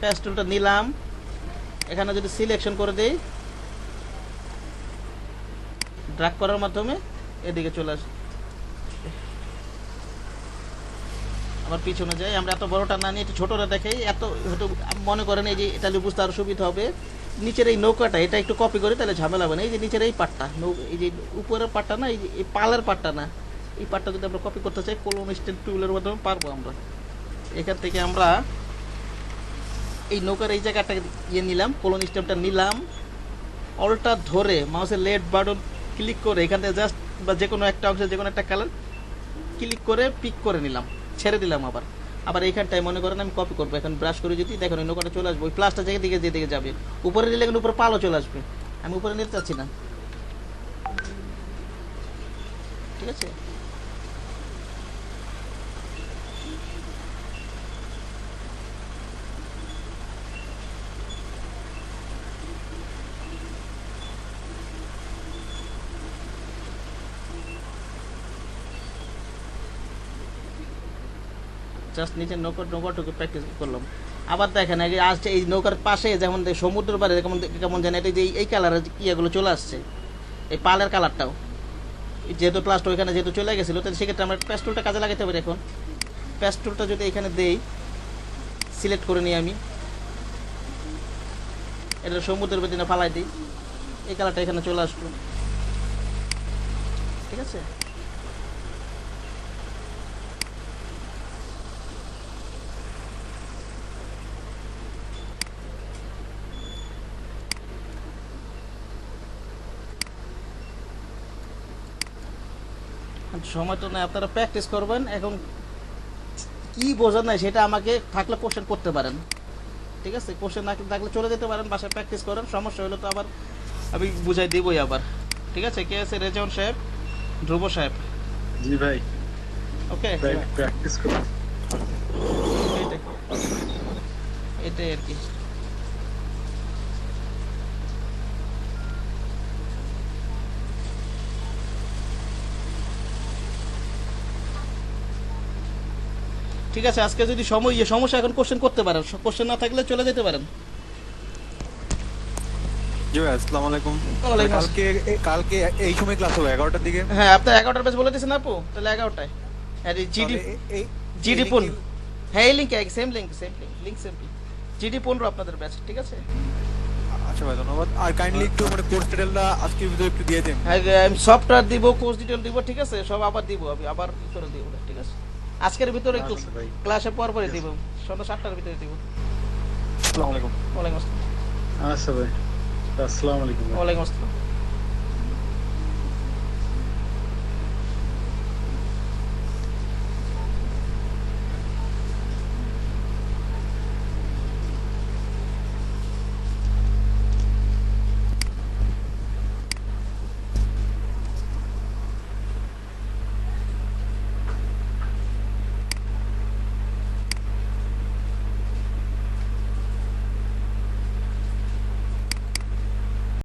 প্যাস্টুলটা নিলাম, এখানে যদি সিলেকশন করে দেই, ড্র্যাগ করার মাধ্যমে এদিকে চলে আসে। আবার পিছনে যাই, আমরা এত বড়টা না নিয়ে একটু ছোটটা দেখাই, এত হয়তো মনে করেন এই যে তাহলে বুঝতে আরও সুবিধা হবে। নিচের এই নৌকাটা এটা একটু কপি করি, তাহলে ঝামেলা হবে না। এই যে নিচের এই পাটটা, এই যে উপরের পাটটা না, এই যে এই পালের পাটটা না, এই পাটটা যদি আমরা কপি করতে চাই কোলন স্টেন টুলের মাধ্যমে পারবো আমরা। এখান থেকে আমরা এই নৌকার এই জায়গাটা ইয়ে নিলাম, কোলন স্টেমটা নিলাম, অলটা ধরে মাউসের লেফট বাটন ক্লিক করে এখান থেকে জাস্ট বা যে কোনো একটা অংশে যে কোনো একটা কালার ক্লিক করে পিক করে নিলাম, ছেড়ে দিলাম। আবার এইখানটায় মনে করেন আমি কপি করবো, এখন ব্রাশ করে যদি দেখেন ওই নৌকাটা চলে আসবে, ওই প্লাসটা জায়গা দিকে যেদিকে যাবে, উপরে নিলে কিন্তু উপরে পালও চলে আসবে। আমি উপরে নিতে চাচ্ছি না, ঠিক আছে? জাস্ট নিচে নৌকাটুকু প্র্যাকটিস করলাম। আবার দেখেন আজ এই নৌকার পাশে যেমন সমুদ্রের পাড়ে কেমন জানে এটা যে এই কালারের ইয়েগুলো চলে আসছে, এই পালের কালারটাও যেহেতু প্লাস্ট ওইখানে যেহেতু চলে গেছিলো, তাহলে সেক্ষেত্রে আমরা প্যাস্টুলটা কাজে লাগাতে পারি। এখন প্যাস্টুলটা যদি এখানে দেই, সিলেক্ট করে নিই আমি, এটা সমুদ্রের বেদিনে ফালাই দিই, এই কালারটা এখানে চলে আসলো, ঠিক আছে? সময় তো নাই, আপনারা প্র্যাকটিস করবেন। এখন কি বোঝেন নাই সেটা আমাকে থাকলে কোশ্চেন করতে পারেন, ঠিক আছে? কোশ্চেন না থাকলে চলে যেতে পারেন, বাসায় প্র্যাকটিস করেন। সমস্যা হলে তো আবার আমি বুঝাই দিবই আবার, ঠিক আছে? কে আছে? রেজাউল সাহেব, ধ্রুব সাহেব। জি ভাই, ওকে, প্র্যাকটিস করুন। এটাই আর কি। ঠিক আছে, আজকে যদি সমস্যা এখন কোশ্চেন করতে পারেন, কোশ্চেন না থাকলে চলে যেতে পারেন। জি ভাই, আসসালামু আলাইকুম। ওয়ালাইকুম কালকে এই সময় ক্লাস হবে 11টার দিকে? হ্যাঁ, আপনার 11টার ব্যাচ বলে দিয়েছেন আপু, তাহলে 11টায়। আর জিডি পুন, হ্যাঁ এই লিঙ্ক সেম লিঙ্ক জিডি 15 আপনাদের ব্যাচ, ঠিক আছে? আচ্ছা ভাই, ধন্যবাদ। আর কাইন্ডলি একটু মানে কোর্স ডিটেইলটা আজকের ভিতরে একটু দিয়ে দেন। হ্যাঁ, আমি সফটওয়্যার দিব, কোর্স ডিটেইল দিব, ঠিক আছে? সব আবার দিব, আমি আবার করে দিব, ঠিক আছে? আজকের ভিতরে একটু ক্লাসে পরে দিব, সন্ধ্যা 7টার ভিতরে দিব। আসসালামু আলাইকুম। ওয়ালাইকুম আসসালাম। আচ্ছা ভাই, আসসালামু আলাইকুম। ওয়ালাইকুম আসসালাম।